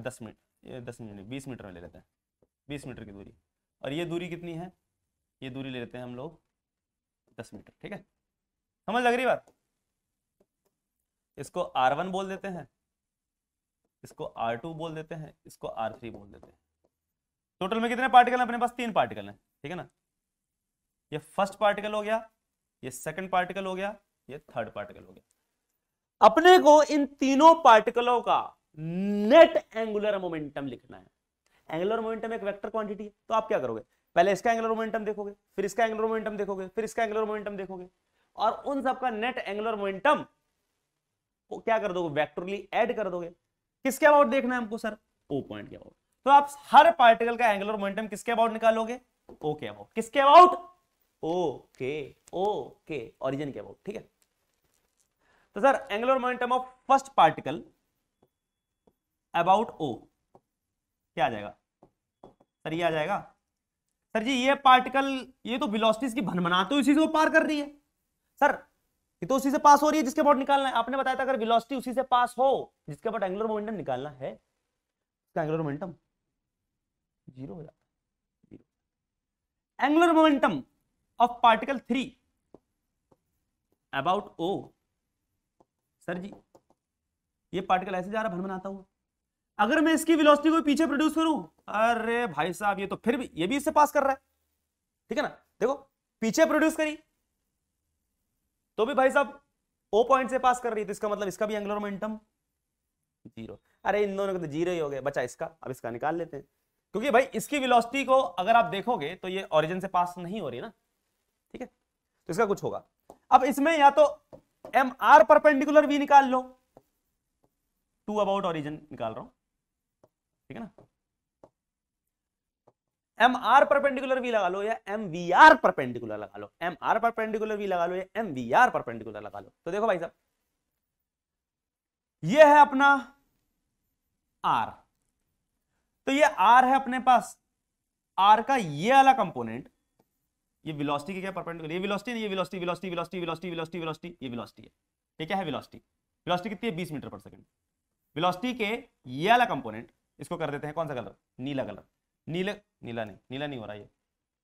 10 मीटर, ये 10 मीटर 20 मीटर में ले लेते हैं, 20 मीटर की दूरी। और ये दूरी कितनी है? ये दूरी ले लेते हैं हम लोग 10 मीटर। ठीक है, समझ लग रही बात? इसको R1 बोल देते हैं, इसको R2 बोल देते हैं, इसको R3 बोल देते हैं। टोटल में कितने पार्टिकल हैं अपने पास? 3 पार्टिकल हैं। ठीक है ना? ये फर्स्ट पार्टिकल हो गया, ये सेकंड पार्टिकल हो गया, ये थर्ड पार्टिकल हो गया। अपने को इन तीनों पार्टिकलों का नेट एंगुलर मोमेंटम लिखना है। एंगुलर मोमेंटम एक वेक्टर क्वांटिटी है, तो आप क्या करोगे? पहले इसका एंगुलर मोमेंटम देखोगे, फिर इसका एंगुलर मोमेंटम देखोगे, फिर इसका एंगुलर मोमेंटम देखोगे, और उन सबका नेट एंगुलर मोमेंटम को क्या कर दोगे? वेक्टरली ऐड कर दोगे। किसके अबाउट देखना है हमको सर? ओ पॉइंट के अबाउट। तो आप हर पार्टिकल का एंगुलर मोमेंटम किसके अबाउट निकालोगे? ओ के अबाउट। किसके अबाउट? ओके, ओरिजिन के अबाउट। ठीक है, तो sir angular momentum of first particle about O क्या आ जाएगा सर? ये आ जाएगा सर जी, ये पार्टिकल, ये तो वेलोसिटीज की भनभनाते हुए इसी से पार कर रही है सर, ये तो उसी से पास हो रही है जिसके अबाउट निकालना है। आपने बताया था अगर वेलोसिटी उसी से पास हो जिसके अबाउट एंगुलर मोमेंटम निकालना है, इसका एंगुलर मोमेंटम 0 हो जाता है। Angular momentum of particle 3 about O, sir जी ये पार्टिकल ऐसे जा रहा भनभनाता हुआ, अगर मैं इसकी वेलोसिटी को पीछे प्रोड्यूस करूं, अरे भाई साहब ये तो फिर भी ये भी इससे पास कर रहा है। ठीक है ना? देखो पीछे प्रोड्यूस करी तो भी भाई साहब ओ पॉइंट से पास कर रही है, तो इसका मतलब इसका भी एंगुलर मोमेंटम 0। अरे इन दोनों के तो 0 ही हो गए, बचा इसका। अब इसका निकाल लेते हैं, क्योंकि भाई इसकी वेलोसिटी को अगर आप देखोगे तो ये ओरिजिन से पास नहीं हो रही ना। ठीक है, तो इसका कुछ होगा। अब इसमें या तो एम आर परपेंडिकुलर वी निकाल लो, 2 अबाउट ओरिजिन निकाल रहा हूं। ठीक है ना? एम आर परपेंडिकुलर वी लगा लो या एम वी आर परपेंडिकुलर लगा लो, एम आर परपेंडिकुलर वी लगा लो या एम वी आर परपेंडिकुलर लगा लो। तो देखो भाई साहब, ये है अपना आर, तो ये आर है अपने पास। आर का ये वाला कंपोनेंट, ये वेलोसिटी के क्या परपेंडिकुलर, ये वेलोसिटी नहीं, ये velocity velocity velocity velocity velocity velocity, ये वेलोसिटी है। ये क्या है? वेलोसिटी। वेलोसिटी कितनी है? 20 मीटर पर सेकंड। वेलोसिटी के ये वाला कंपोनेंट, इसको कर देते हैं कौन सा कलर? नीला कलर। नीला नहीं हो रहा, ये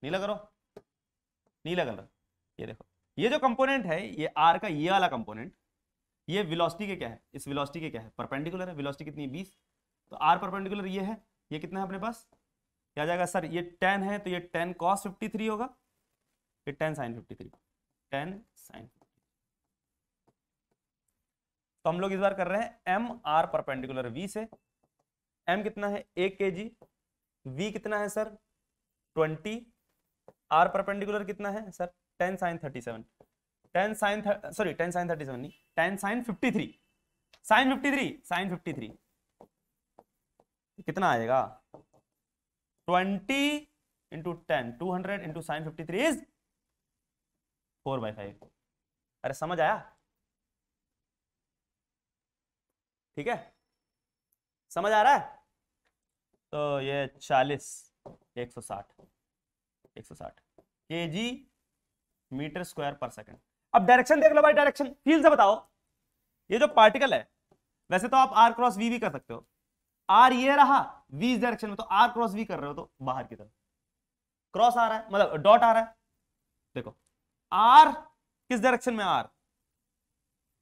नीला करो, नीला कलर। ये देखो, ये जो कंपोनेंट है, ये आर का ये वाला कंपोनेंट, ये वेलोसिटी के क्या है? इस वेलोसिटी के क्या है? परपेंडिकुलर है। वेलोसिटी कितनी है? 20। तो आर परपेंडिकुलर ये है, ये कितना है अपने पास? क्या जाएगा सर? ये 10 है, तो ये 10 cos 53 होगा, ये 10 sin 53, 10 sin। तो हम लोग इस बार कर रहे हैं एम आर परपेंडिकुलर वी से। एम कितना है? 1 kg। वी कितना है सर? 20। आर परपेंडिकुलर कितना है सर? 10 sin 37, 10 sin 37 नहीं, 10 sin 53, sin 53, sin 53 कितना आएगा? 20 इंटू 10, 200 इंटू sin 53 इज 4/5। अरे समझ आया? ठीक है, समझ आ रहा है? तो ये 40, 160, 160 kg मीटर स्क्वायर पर सेकंड। अब डायरेक्शन देख लो भाई, डायरेक्शन फील से बताओ। ये जो पार्टिकल है, वैसे तो आप आर क्रॉस वी भी कर सकते हो, आर ये रहा, वी इस डायरेक्शन में, तो आर क्रॉस वी कर रहे हो तो बाहर की तरफ क्रॉस आ रहा है, मतलब डॉट आ रहा है। देखो आर किस डायरेक्शन में, आर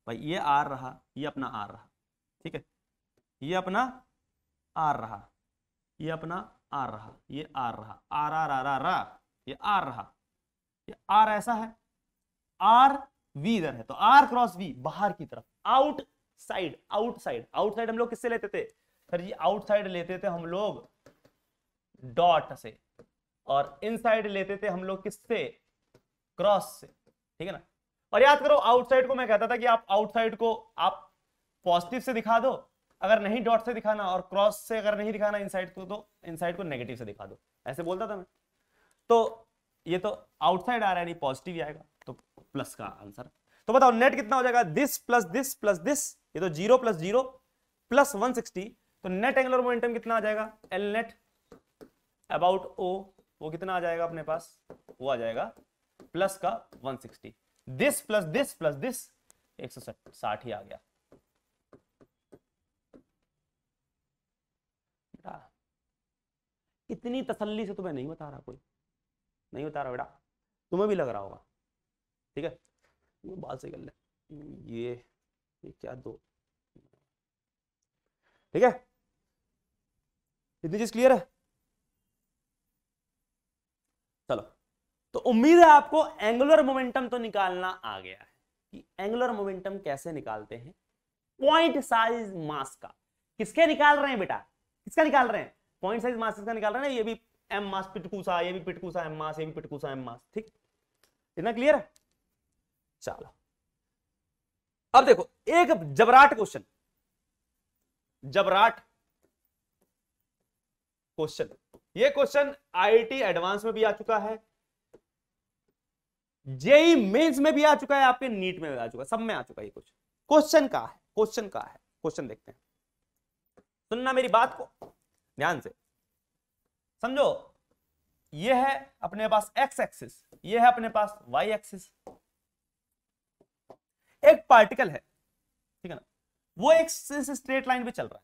भाई ये आर रहा, ये अपना आर रहा, ठीक है, ये अपना आर रहा, ये अपना आर रहा, ये आर रहा, r r r r r, ये आर रहा, ये आर ऐसा है, आर वी इधर है, तो आर क्रॉस वी बाहर की तरफ, आउटसाइड। आउटसाइड आउटसाइड हम लोग किससे लेते थे सर जी, आउटसाइड लेते थे हम लोग डॉट से, और इनसाइड लेते थे हम लोग किससे, क्रॉस से, ठीक है ना। और याद करो आउटसाइड को मैं कहता था कि आप आउटसाइड को आप पॉजिटिव से दिखा दो, अगर नहीं डॉट से दिखाना, और क्रॉस से अगर नहीं दिखाना इनसाइड को, तो इनसाइड को नेगेटिव से दिखा दो, ऐसे बोलता था मैं। तो ये तो आउटसाइड आ रहा है, नहीं पॉजिटिव ही आएगा, तो प्लस का आंसर। तो बताओ नेट कितना हो जाएगा, this plus this plus this, ये तो 0 प्लस 0 प्लस 160, तो नेट एंगुलर मोमेंटम कितना आ जाएगा, एल नेट अबाउट ओ, वो कितना आ जाएगा अपने पास, वो आ जाएगा प्लस का 160, this plus this plus this 160 ही आ गया। इतनी तसल्ली से तुम्हें नहीं बता रहा, कोई नहीं बता रहा बेटा, तुम्हें भी लग रहा होगा, ठीक है। बात सही कर ले, ये क्या दो, ठीक है, इतनी चीज क्लियर है। चलो, तो उम्मीद है आपको एंगुलर मोमेंटम तो निकालना आ गया है कि एंगुलर मोमेंटम कैसे निकालते हैं, पॉइंट साइज मास का। किसके निकाल रहे हैं बेटा, किसका निकाल रहे हैं, पॉइंट साइज मास का निकाल रहे हैं, ये भी एम मास पिटकूसा, ये भी पिटकूसा एम मास, ये भी पिटकूसा एम मास, ठीक, इतना क्लियर है। चलो अब देखो एक जबराट क्वेश्चन, जबराट क्वेश्चन, ये क्वेश्चन आईआईटी एडवांस में भी आ चुका है, जेई मेंस में भी आ चुका है, आपके नीट में भी आ चुका है, सब में आ चुका है ये क्वेश्चन। क्वेश्चन का है, क्वेश्चन का है, क्वेश्चन देखते हैं, सुनना मेरी बात को ध्यान से समझो। ये है अपने पास एक्स एक्सिस, ये है अपने पास वाई एक्सिस, एक पार्टिकल है, ठीक है ना, वो एक स्ट्रेट लाइन पे चल रहा है,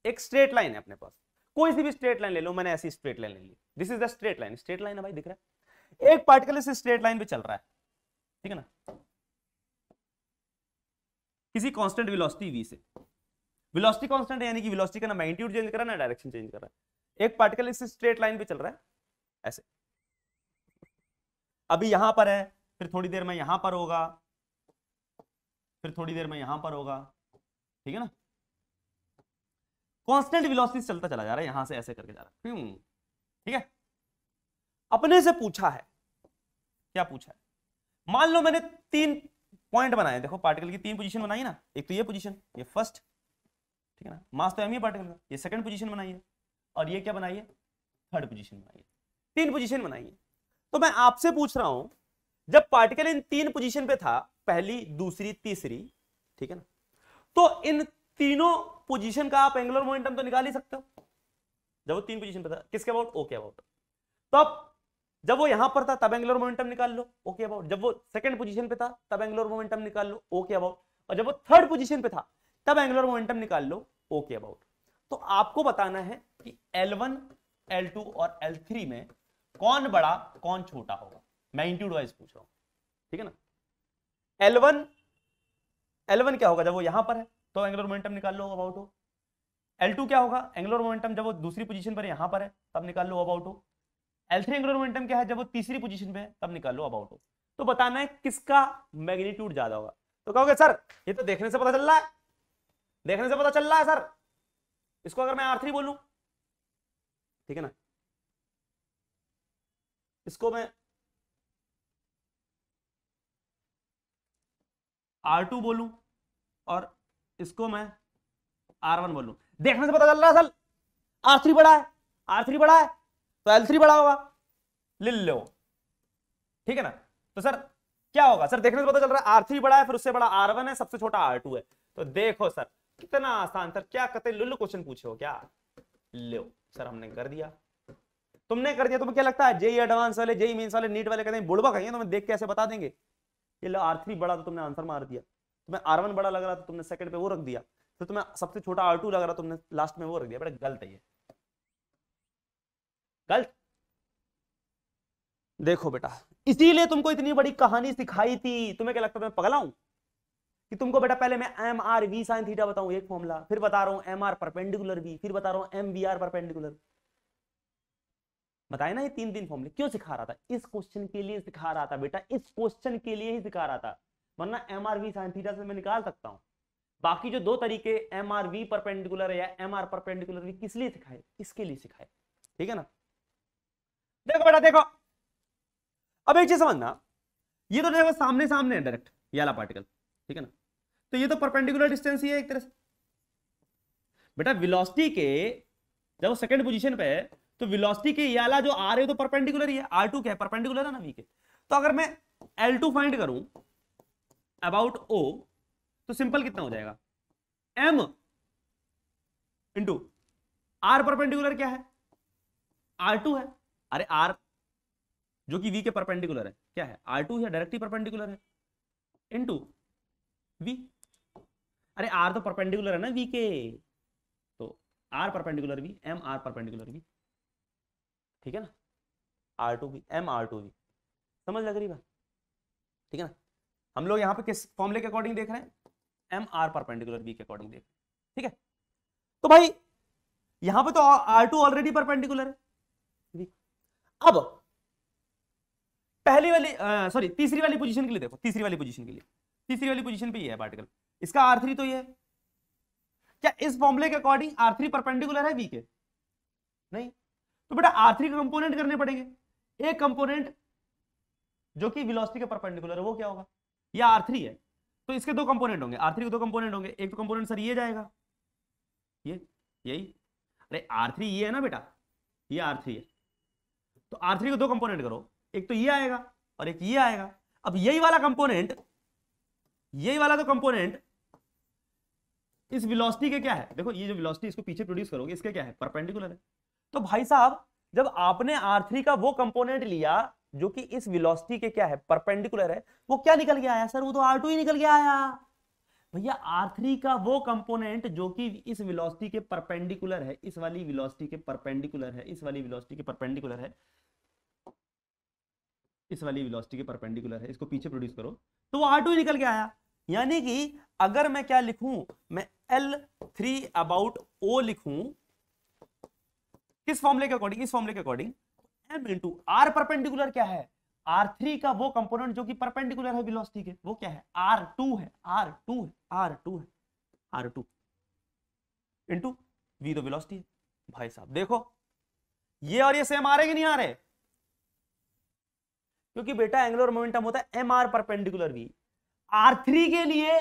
एक स्ट्रेट लाइन है अपने पास, कोई सी भी स्ट्रेट लाइन ले लो, मैंने ऐसी स्ट्रेट लाइन ले ली, this is the straight line, straight line है भाई, दिख रहा है, एक पार्टिकल इस स्ट्रेट लाइन पे चल रहा है, ठीक है ना, किसी कांस्टेंट वेलोसिटी v से, वेलोसिटी कांस्टेंट है, यानी कि वेलोसिटी का ना मैग्नीट्यूड चेंज कर रहा है ना डायरेक्शन चेंज कर रहा है, एक पार्टिकल इस स्ट्रेट लाइन पे चल रहा है ऐसे, अभी यहां पर है, फिर थोड़ी देर में यहां पर होगा, फिर थोड़ी देर में यहां पर होगा, ठीक है ना, कांस्टेंट वेलोसिटी चलता चला जा रहा है, यहां से ऐसे करके जा रहा है, ठीक है। अपने से पूछा है, क्या पूछा है, मान लो मैंने 3 पॉइंट बनाए, देखो पार्टिकल की 3 पोजीशन बनाई ना, एक तो ये पोजीशन, ये फर्स्ट, ठीक है ना, मास तो एम ही पार्टिकल का, ये सेकंड पोजीशन बनाई है, और ये क्या बनाई है, थर्ड पोजीशन बनाई है, 3 पोजीशन बनाई है। तो मैं आपसे पूछ रहा हूं, जब पार्टिकल इन 3 पोजीशन पे था, पहली दूसरी तीसरी, ठीक है ना, तो इन तीनों पोजीशन का आप एंगुलर मोमेंटम तो निकाल ही सकते हो, जब वो 3 पोजीशन पे था, किसके अबाउट, ओ के अबाउट। तो अब जब वो यहां पर था तब एंगुलर मोमेंटम निकाल लो, ओ के अबाउट, जब वो सेकंड पोजीशन पे था तब एंगुलर मोमेंटम निकाल लो, ओ के अबाउट, और जब वो थर्ड पोजीशन पे था तब एंगुलर मोमेंटम निकाल लो, ओ के अबाउट। तो आपको बताना है कि L1, L2 और L3 में कौन बड़ा कौन छोटा होगा, मैग्नीट्यूड वाइज पूछ रहा हूं, ठीक है ना। L1 क्या होगा, जब वो यहां पर है तो एंगुलर मोमेंटम निकाल लो, अबाउट हो। L2 क्या होगा, एंगुलर मोमेंटम जब वो दूसरी पोजीशन पर यहां पर है तब निकाल लो, अबाउट हो। L3 एंगुलर मोमेंटम क्या है, जब वो तीसरी पोजीशन पे है तब निकाल लो, अबाउट हो। तो बताना है किसका मैग्नीट्यूड ज्यादा होगा। तो कहोगे सर ये तो देखने से पता चल रहा है, देखने से पता चल रहा है सर, इसको अगर मैं R3 बोलूं, ठीक है ना, इसको मैं R2 बोलूं और इसको मैं R1 बोलूं, देखने से पता चल रहा है सर R3 बड़ा है, R3 बड़ा है तो L3 बड़ा होगा, ले लो, ठीक है ना। तो सर क्या होगा, सर देखने से पता चल रहा है R3 बड़ा है, फिर उससे बड़ा R1 है, सबसे छोटा R2 है। तो देखो सर कितना आसान, सर क्या कहते लुल्लू क्वेश्चन पूछे हो क्या, लो सर हमने कर दिया। तुमने कर दिया, तुम्हें क्या लगता है जेई एडवांस वाले, जेई मेंस वाले, नीट वाले कहते हैं बुड़बक है, तुम्हें देख के ऐसे बता देंगे ये लो R3 बड़ा तो तुमने आंसर मार दिया, तुम्हें R1 बड़ा लग रहा तो तुमने सेकंड पे वो रख दिया, फिर तुम्हें सबसे छोटा R2 लग रहा तुमने लास्ट में वो रख दिया। बड़ा गलत है ये, गलत। देखो बेटा, इसीलिए तुमको इतनी बड़ी कहानी सिखाई थी। तुम्हें क्या लगता है मैं पगला हूं कि तुमको बेटा पहले मैं m are we sine theta बताऊं एक फॉर्मूला, फिर बता रहा हूं एम आर परपेंडिकुलर वी, फिर बता रहा हूं एम वी आर परपेंडिकुलर। बताए ना ये तीन तीन फॉर्मूले। क्यों सिखा रहा था? इस क्वेश्चन के लिए सिखा रहा था बेटा, इस क्वेश्चन के लिए ही सिखा रहा था, वरना m are we sine theta से मैं निकाल सकता हूं। बाकी जो दो तरीके एम आर वी परपेंडिकुलर या एम आर परपेंडिकुलर वी किस लिए सिखाए? इसके लिए सिखाए, ठीक है ना। देखो बेटा देखो, अब एक चीज समझना, ये तो देखो सामने सामने है डायरेक्ट ये वाला पार्टिकल, ठीक है ना, तो ये तो परपेंडिकुलर डिस्टेंस ही है एक तरह से। बेटा वेलोसिटी के जब वो सेकंड पोजीशन पे है तो वेलोसिटी के ये वाला जो आर है तो परपेंडिकुलर ही है, R2 क्या है? परपेंडिकुलर है ना V के। तो अगर मैं L2 फाइंड करूं अबाउट O तो सिंपल कितना हो जाएगा? M इंटू R परपेंडिकुलर क्या है? R2 है। अरे R जो कि V के परपेंडिकुलर है क्या है? R2 है, डायरेक्टली परपेंडिकुलर है, इंटू V। अरे R तो परपेंडिकुलर है ना V के, तो R perpendicular V, M R perpendicular V, ठीक है ना। R2V M R2V, समझ लग रही बात, ठीक है ना। हम लोग यहाँ पे किस फॉर्मूले के अकॉर्डिंग देख रहे हैं? एम आर परपेंडिकुलर V के अकॉर्डिंग देख रहे हैं, ठीक है। तो भाई यहां पे तो R2 ऑलरेडी परपेंडिकुलर है V। अब पहली वाली सॉरी तीसरी वाली पोजीशन के लिए देखो, तीसरी वाली पोजीशन के लिए, तीसरी वाली पोजीशन पे ये है पार्टिकल, इसका R3 तो ये है। क्या इस फॉर्मूले के अकॉर्डिंग R3 परपेंडिकुलर है V के? नहीं। तो बेटा R3 के कंपोनेंट करने पड़ेंगे। एक कंपोनेंट जो कि वेलोसिटी के परपेंडिकुलर है वो क्या होगा? ये R3 है तो इसके दो कंपोनेंट होंगे, R3 के दो कंपोनेंट होंगे। एक तो कंपोनेंट सर ये जाएगा, ये यही, अरे R3 ये है ना बेटा, ये R3 है, तो R3 को दो कंपोनेंट करो, एक तो ये आएगा और एक ये आएगा। अब यही वाला कंपोनेंट, यही वाला तो कंपोनेंट इस वेलोसिटी के क्या है? देखो ये जो वेलोसिटी इसको पीछे प्रोड्यूस करोगे इसके क्या है? परपेंडिकुलर है। तो भाई साहब जब आपने R3 का वो कंपोनेंट लिया जो कि इस वेलोसिटी के क्या है? परपेंडिकुलर है, वो क्या निकल के आया सर? वो तो R2 ही निकल के आया भैया। R3 का वो कंपोनेंट जो कि इस वेलोसिटी के परपेंडिकुलर है, इस वाली वेलोसिटी के परपेंडिकुलर है, इस वाली वेलोसिटी के परपेंडिकुलर है, इस वाली वेलोसिटी के परपेंडिकुलर है, इसको पीछे प्रोड्यूस करो तो वो R2 ही निकल के आया। यानी कि अगर मैं क्या लिखूं, मैं L3 अबाउट O लिखूं किस फॉर्मूले के अकॉर्डिंग? इस फॉर्मूले के according M into R perpendicular क्या है? R3 का वो कंपोनेंट जो कि परपेंडिकुलर है वेलोसिटी के, वो क्या है? R2 है, R2 है, R2 है, R2 इंटू V तो वेलोसिटी है। भाई साहब देखो ये और ये सेम आ रहे कि नहीं आ रहे? क्योंकि बेटा एंगुलर मोमेंटम होता है M R perpendicular V। R3 के लिए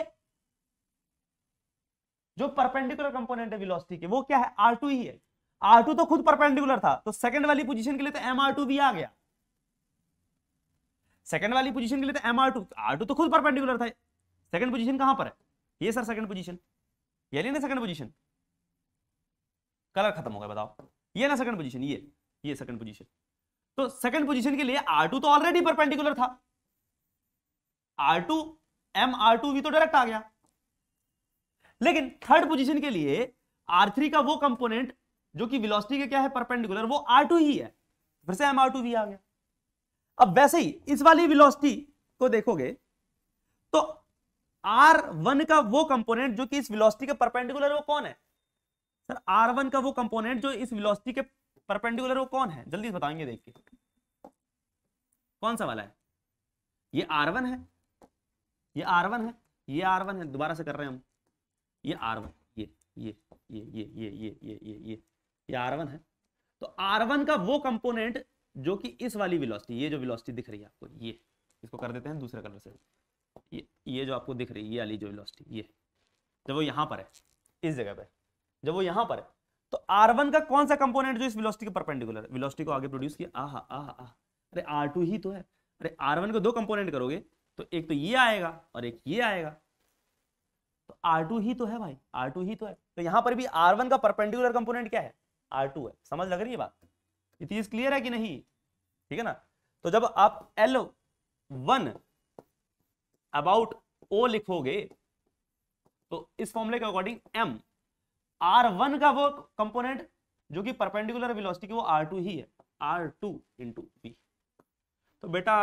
जो परपेंडिकुलर कंपोनेंट है वेलोसिटी के वो क्या है? R2 ही है। R2 तो खुद परपेंडिकुलर था, तो सेकंड वाली पोजीशन के लिए तो MR2V आ गया। सेकंड वाली पोजीशन के लिए तो R2 तो खुद परपेंडिकुलर था। सेकंड पोजीशन कहां पर है? ये सर सेकंड पोजीशन, ये लेना सेकंड पोजीशन, कलर खत्म हो गया बताओ, ये ना सेकंड पोजीशन, ये सेकंड पोजीशन। तो सेकंड पोजीशन के लिए R2 तो ऑलरेडी परपेंडिकुलर था, R2 MR2V तो डायरेक्ट आ गया। लेकिन थर्ड पोजीशन के लिए R3 का वो कंपोनेंट जो कि वेलोसिटी के क्या है? परपेंडिकुलर, वो R2 ही है, फिर से MR2V आ गया। अब वैसे ही इस वाली वेलोसिटी को देखोगे तो R1 का वो कंपोनेंट जो कि इस वेलोसिटी के परपेंडिकुलर है वो कौन है? सर R1 का वो कंपोनेंट जो इस वेलोसिटी के परपेंडिकुलर वो कौन है? जल्दी बताएंगे देख के, कौन सा वाला है? ये R1 है, ये R1 है, ये R1 है, दोबारा से कर रहे हैं हम, ये R1, ये R1 है। तो R1 का वो कंपोनेंट जो कि इस वाली वेलोसिटी, ये जो वेलोसिटी दिख रही है आपको, ये इसको कर देते हैं दूसरे कलर से, ये जो आपको दिख रही है ये वाली जो वेलोसिटी, ये जब वो यहां पर है इस जगह पे, जब वो यहां पर है तो R1 का कौन सा कंपोनेंट जो इस वेलोसिटी के परपेंडिकुलर है? वेलोसिटी को आगे प्रोड्यूस किया, अरे R2 ही तो है। अरे R1 को दो कंपोनेंट करोगे तो एक तो ये आएगा और एक ये आएगा, तो R2 ही तो है भाई, R2 ही तो है। तो यहां पर भी R1 का परपेंडिकुलर कंपोनेंट क्या है? R2 है। समझ लग रही है बात? ये चीज क्लियर है कि नहीं? ठीक है ना। तो जब आप L1 अबाउट O लिखोगे तो इस फॉर्मूले के अकॉर्डिंग M R1 का वो कंपोनेंट जो कि परपेंडिकुलर वेलोसिटी की वो R2 ही है, R2 इंटू V। तो बेटा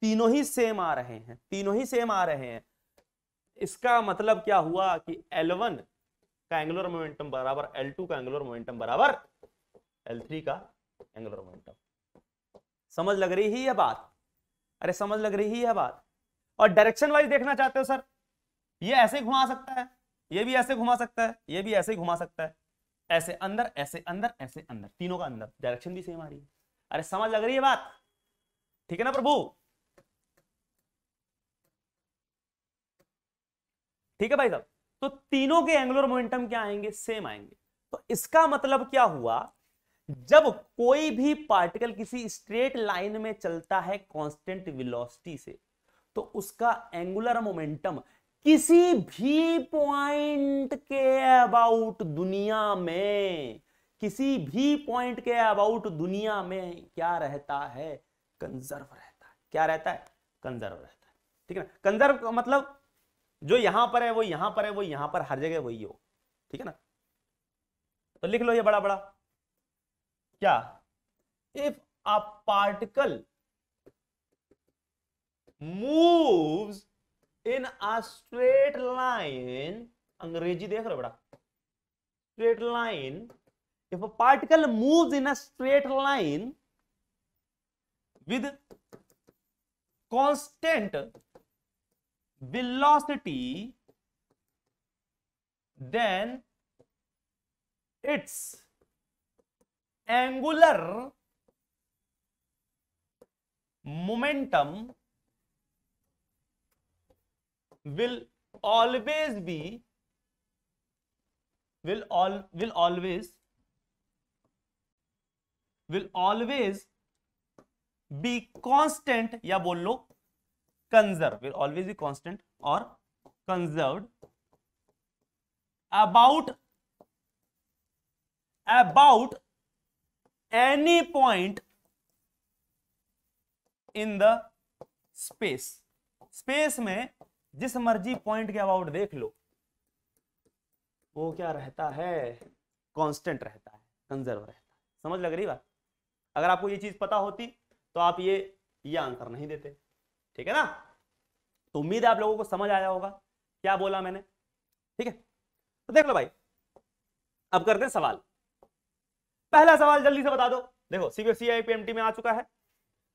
तीनों ही सेम आ रहे हैं, तीनों ही सेम आ रहे हैं। इसका मतलब क्या हुआ कि L1 का एंगुलर मोमेंटम बराबर L2 का एंगुलर मोमेंटम बराबर L3 का एंगुलर मोमेंटम। समझ लग रही है यह बात? अरे समझ लग रही है यह बात? और डायरेक्शन वाइज देखना चाहते हो सर, ये ऐसे घुमा सकता है, ये भी ऐसे घुमा सकता है, ये भी ऐसे घुमा सकता है, ऐसे अंदर, ऐसे अंदर, ऐसे अंदर, तीनों का अंदर, डायरेक्शन भी सेम आ रही है। अरे समझ लग रही है बात? ठीक है ना प्रभु? ठीक है भाई साहब। तो तीनों के एंगुलर मोमेंटम क्या आएंगे? सेम आएंगे। तो इसका मतलब क्या हुआ, जब कोई भी पार्टिकल किसी स्ट्रेट लाइन में चलता है कांस्टेंट वेलोसिटी से, तो उसका एंगुलर मोमेंटम किसी भी पॉइंट के अबाउट दुनिया में, किसी भी पॉइंट के अबाउट दुनिया में क्या रहता है? कंजर्व रहता है। क्या रहता है? कंजर्व रहता है। ठीक है ना। कंजर्व का मतलब जो यहां पर है वो यहां पर है, वो यहां पर, हर जगह वही हो। ठीक है ना। तो लिख लो ये बड़ा बड़ा क्या, if a particle moves in a straight line, अंग्रेजी देख रहे हो बड़ा, straight line, if a particle moves in a straight line with constant velocity, then its angular momentum will always be constant, या बोल लो conserve, will always be constant और conserved about any point in the space में जिस मर्जी पॉइंट के अबाउट देख लो, वो क्या रहता है? कांस्टेंट रहता है, कंजर्व रहता है। समझ लग रही बात? अगर आपको ये चीज पता होती तो आप ये आंसर नहीं देते। ठीक है ना। तो उम्मीद है आप लोगों को समझ आया होगा क्या बोला मैंने। ठीक है। तो देख लो भाई, अब करते हैं सवाल। पहला सवाल जल्दी से बता दो। देखो सीबीएसई आईपीएमटी में आ चुका है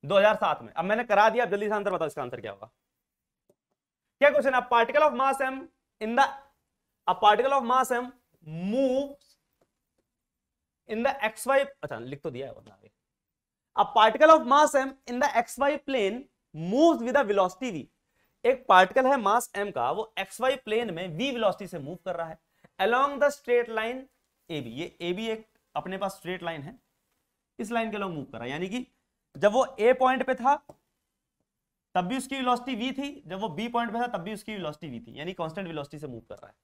2007 में। अब मैंने करा दिया, अब जल्दी से आंसर बताओ, इसका आंसर क्या होगा? क्या क्वेश्चन है? Particle of mass m in the particle of mass m moves in the xy, अच्छा लिख तो दिया है वरना आगे। A particle of mass m in the xy plane moves with a velocity v। एक पार्टिकल है मास m का, वो xy प्लेन में v वेलोसिटी से मूव कर रहा है along the straight line AB। ये AB एक अपने पास स्ट्रेट लाइन है, इस लाइन के अलोंग मूव कर रहा है। यानी कि जब वो A पॉइंट पे था तब भी उसकी वेलोसिटी v थी, जब वो B पॉइंट पे था तब भी उसकी वेलोसिटी v थी, यानी कांस्टेंट वेलोसिटी से मूव कर रहा है।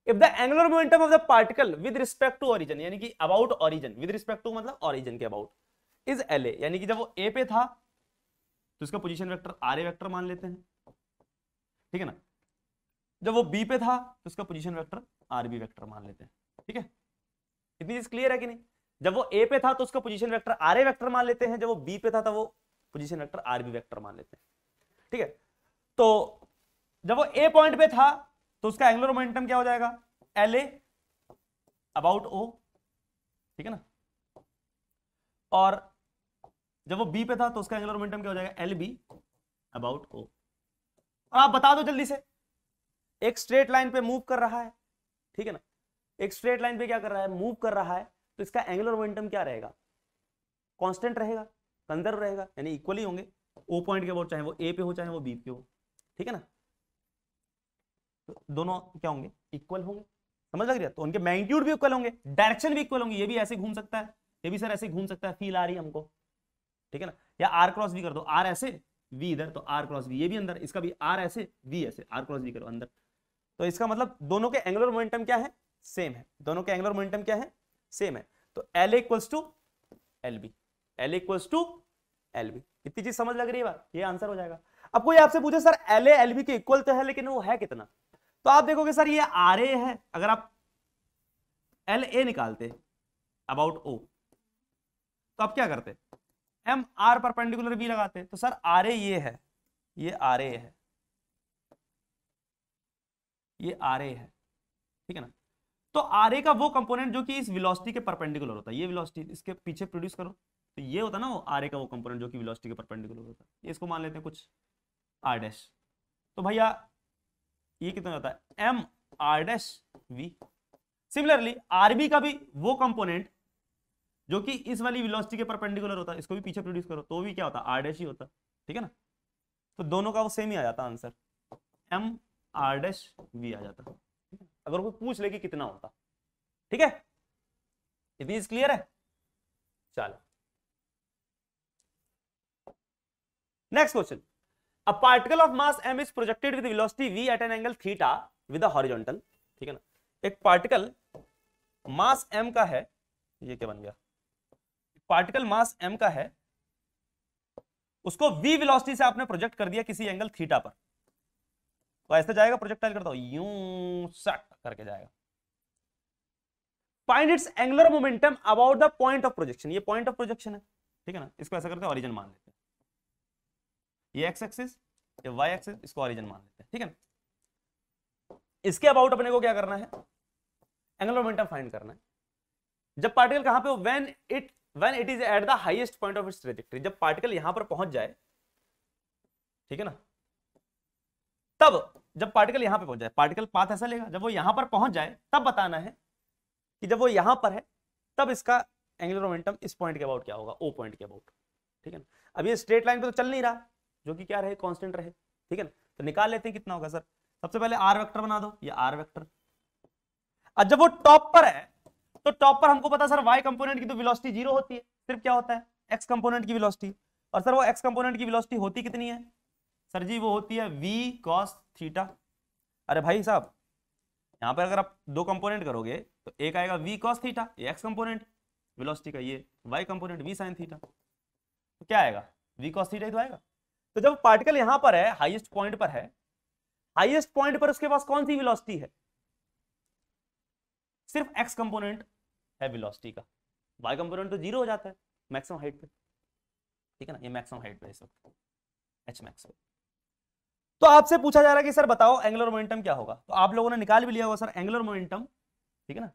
If the angular momentum of the particle with respect to origin, यानी कि about origin, with respect to मतलब ओरिजिन के अबाउट, इज LA, यानी कि जब वो A पे था तो उसका पोजीशन वेक्टर RA वेक्टर मान लेते हैं। ठीक है ना। जब वो B पे था तो उसका पोजीशन वेक्टर RB वेक्टर मान लेते हैं। ठीक है। इतनी चीज क्लियर है कि नहीं? जब वो A पे था तो उसका पोजीशन वेक्टर RA वेक्टर मान लेते हैं, जब वो B पे था तब वो पोजीशन वेक्टर RB वेक्टर मान लेते हैं। ठीक है। तो जब वो A पॉइंट पे था तो उसका एंगुलर मोमेंटम क्या हो जाएगा? LA about O। ठीक है ना। और जब वो B पे था तो उसका एंगुलर मोमेंटम क्या हो जाएगा? LB about O। और आप बता दो जल्दी से, एक स्ट्रेट लाइन पे मूव कर रहा है, ठीक है ना, एक स्ट्रेट लाइन पे क्या कर रहा है? मूव कर रहा है, तो इसका एंगुलर मोमेंटम क्या रहेगा? कांस्टेंट रहेगा, कंजर्व रहेगा, यानी इक्वल ही होंगे ओ पॉइंट के अबाउट, चाहे वो ए पे हो चाहे वो बी पे हो। ठीक है ना। तो दोनों क्या होंगे? इक्वल होंगे। समझ लग रही है? तो उनके मैग्नीट्यूड भी इक्वल होंगे, डायरेक्शन भी इक्वल होंगे। ये भी ऐसे घूम सकता है, ये भी सर ऐसे घूम सकता है, फील आ रही है हमको। ठीक है ना। या आर क्रॉस भी कर दो, आर ऐसे वी इधर, तो आर क्रॉस वी, ये भी अंदर, इसका भी आर ऐसे वी ऐसे, आर क्रॉस वी करो अंदर। तो इसका मतलब दोनों के एंगुलर मोमेंटम क्या है? सेम है। दोनों के एंगुलर मोमेंटम क्या है? सेम है। तो L equals to L B, L equals to L B. इतनी चीज समझ लग रही है बात, ये आंसर हो जाएगा। अब कोई आपसे पूछे sir L A L B के इक्वल तो है लेकिन वो है कितना, तो आप देखोगे सर ये आर ए है, अगर आप एल ए निकालते अबाउट ओ तो आप क्या करते, एम आर परपेंडिकुलर बी लगाते, तो सर आर ए ये है, ये आर ए है, ये आर ए है, ठीक है ना। तो आर ए का वो कंपोनेंट जो कि इस वेलोसिटी के परपेंडिकुलर होता है, ये वेलोसिटी इसके पीछे प्रोड्यूस करो तो ये होता है ना वो आर ए का वो कंपोनेंट जो कि वेलोसिटी के परपेंडिकुलर होता है, ये इसको मान लेते हैं कुछ आर डैश, तो भैया ये कितना होता है M R dash v. Similarly RB का भी वो कंपोनेंट जो कि इस वाली वेलोसिटी के परपेंडिकुलर होता है, इसको भी पीछे प्रोड्यूस करो तो भी क्या होता है आर डैश ही होता, ठीक है ना। तो दोनों का वो सेम ही आ जाता answer, M are dash V आ जाता, अगर कोई पूछ ले कि कितना होता, ठीक है। इतनी क्लियर है। चलो next question, a particle of mass m is projected with velocity v at an angle theta with a horizontal, ठीक है ना। एक पार्टिकल मास m का है, ये क्या बन गया, पार्टिकल मास m का है, उसको v वेलोसिटी से आपने प्रोजेक्ट कर दिया किसी एंगल थीटा पर, तो ऐसे जाएगा, प्रोजेक्टाइल करता हूं यूं सट करके जाएगा। Find its angular momentum about the point of projection, ये पॉइंट ऑफ प्रोजेक्शन है, ठीक है ना। इसको ऐसा करते हैं ओरिजिन मान लेते हैं, ये एक्स एक्सिस ये वाई एक्सिस, इसको ओरिजिन मान लेते हैं, ठीक है ना। इसके अबाउट अपने को क्या करना है, एंगुलर मोमेंटम फाइंड करना है। जब पार्टिकल कहां पे हो, when it is at the highest point of its trajectory, जब पार्टिकल यहां पर पहुंच जाए, ठीक है ना, तब जब पार्टिकल यहां पे पहुंच जाए, पार्टिकल पाथ ऐसा लेगा, जब वो यहां पर पहुंच जाए तब बताना है कि जब वो यहां पर है तब इसका एंगुलर मोमेंटम इस पॉइंट के अबाउट क्या होगा, ओ पॉइंट के अबाउट, ठीक है ना। अब ये स्ट्रेट लाइन पे तो चल नहीं रहा, जो कि क्या रहे, कांस्टेंट रहे, ठीक है ना। तो निकाल लेते हैं कितना होगा सर, सबसे पहले आर वेक्टर बना दो, ये आर वेक्टर। अब जब वो टॉप पर है तो टॉप पर हमको पता सर वाई कंपोनेंट की तो वेलोसिटी 0 होती है, सिर्फ क्या होता है एक्स कंपोनेंट की वेलोसिटी, और सर वो एक्स कंपोनेंट की वेलोसिटी होती कितनी है सर जी, वो होती है v cos थीटा। अरे भाई साहब यहां पर अगर आप दो कंपोनेंट करोगे तो एक आएगा v cos थीटा, ये एक्स कंपोनेंट वेलोसिटी का, ये y component v sin theta, तो क्या आएगा v cos थीटा ही तो आएगा। तो जब पार्टिकल यहां पर है, हाईएस्ट पॉइंट पर है, हाईएस्ट पॉइंट पर उसके पास कौन सी वेलोसिटी है, सिर्फ एक्स कंपोनेंट है वेलोसिटी का, y कंपोनेंट तो 0 हो जाता है मैक्सिमम हाइट पे, ठीक है ना, ये मैक्सिमम हाइट पे इस वक्त h max। तो आपसे पूछा जा रहा है कि सर बताओ एंगुलर मोमेंटम क्या होगा, तो आप लोगों ने निकाल भी लिया होगा सर एंगुलर मोमेंटम, ठीक है ना,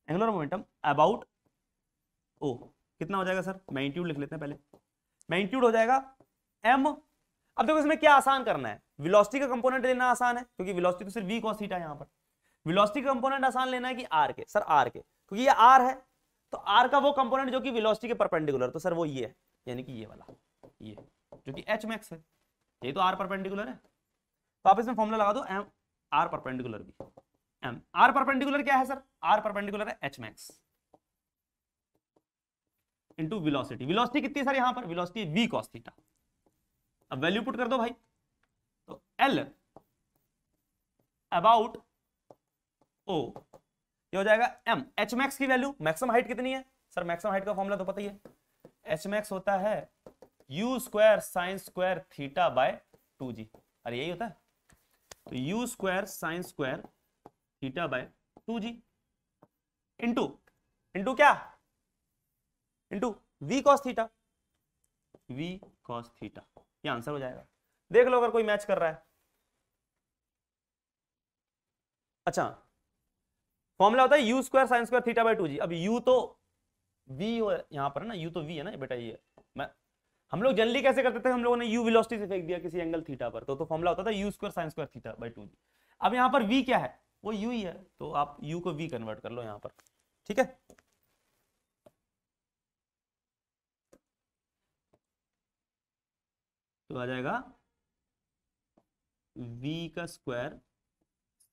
एंगुलर मोमेंटम अबाउट ओ कितना हो जाएगा सर, मैग्नीट्यूड लिख लेते हैं पहले, मैग्नीट्यूड हो जाएगा m। अब देखो इसमें क्या आसान करना है, वेलोसिटी का कंपोनेंट लेना आसान है क्योंकि वेलोसिटी तो सिर्फ v cos थीटा, यहां पर वेलोसिटी का कंपोनेंट आसान लेना है कि r के, सर r के, क्योंकि ये r है तो r का वो कंपोनेंट जो कि वेलोसिटी के परपेंडिकुलर, तो सर वो ये है, यानी कि ये वाला, ये जो कि h max है, ये तो r परपेंडिकुलर है, तो आप इसमें फॉर्मूला लगा दो m r परपेंडिकुलर भी, m r परपेंडिकुलर क्या है सर, r परपेंडिकुलर है h max into velocity, velocity कितनी है सर यहां पर, वेलोसिटी v cos थीटा। अब वैल्यू पुट कर दो भाई, तो l अबाउट o ये हो जाएगा m, h max की वैल्यू, मैक्सिमम हाइट कितनी है सर, मैक्सिमम हाइट का फॉर्मूला तो पता ही है, h max होता है u square sine square theta by 2g, अरे यही होता है, तो u square sine square theta by 2g into क्या, into v cos theta, v cos theta, ये आंसर हो जाएगा। देख लो अगर कोई मैच कर रहा है। अच्छा फॉर्मूला होता है u square sine square theta by 2g, अब u तो v यहां पर है ना, u तो v है ना बेटा, ये मैं हम लोग जनरली कैसे करते थे, हम लोगों ने u वेलोसिटी से फेंक दिया किसी एंगल थीटा पर, तो फॉर्मूला होता था u square sine square theta by 2g। अब यहां पर v क्या है, वो u ही है, तो आप u को v कन्वर्ट कर लो यहां पर, ठीक है। तो आ जाएगा v का square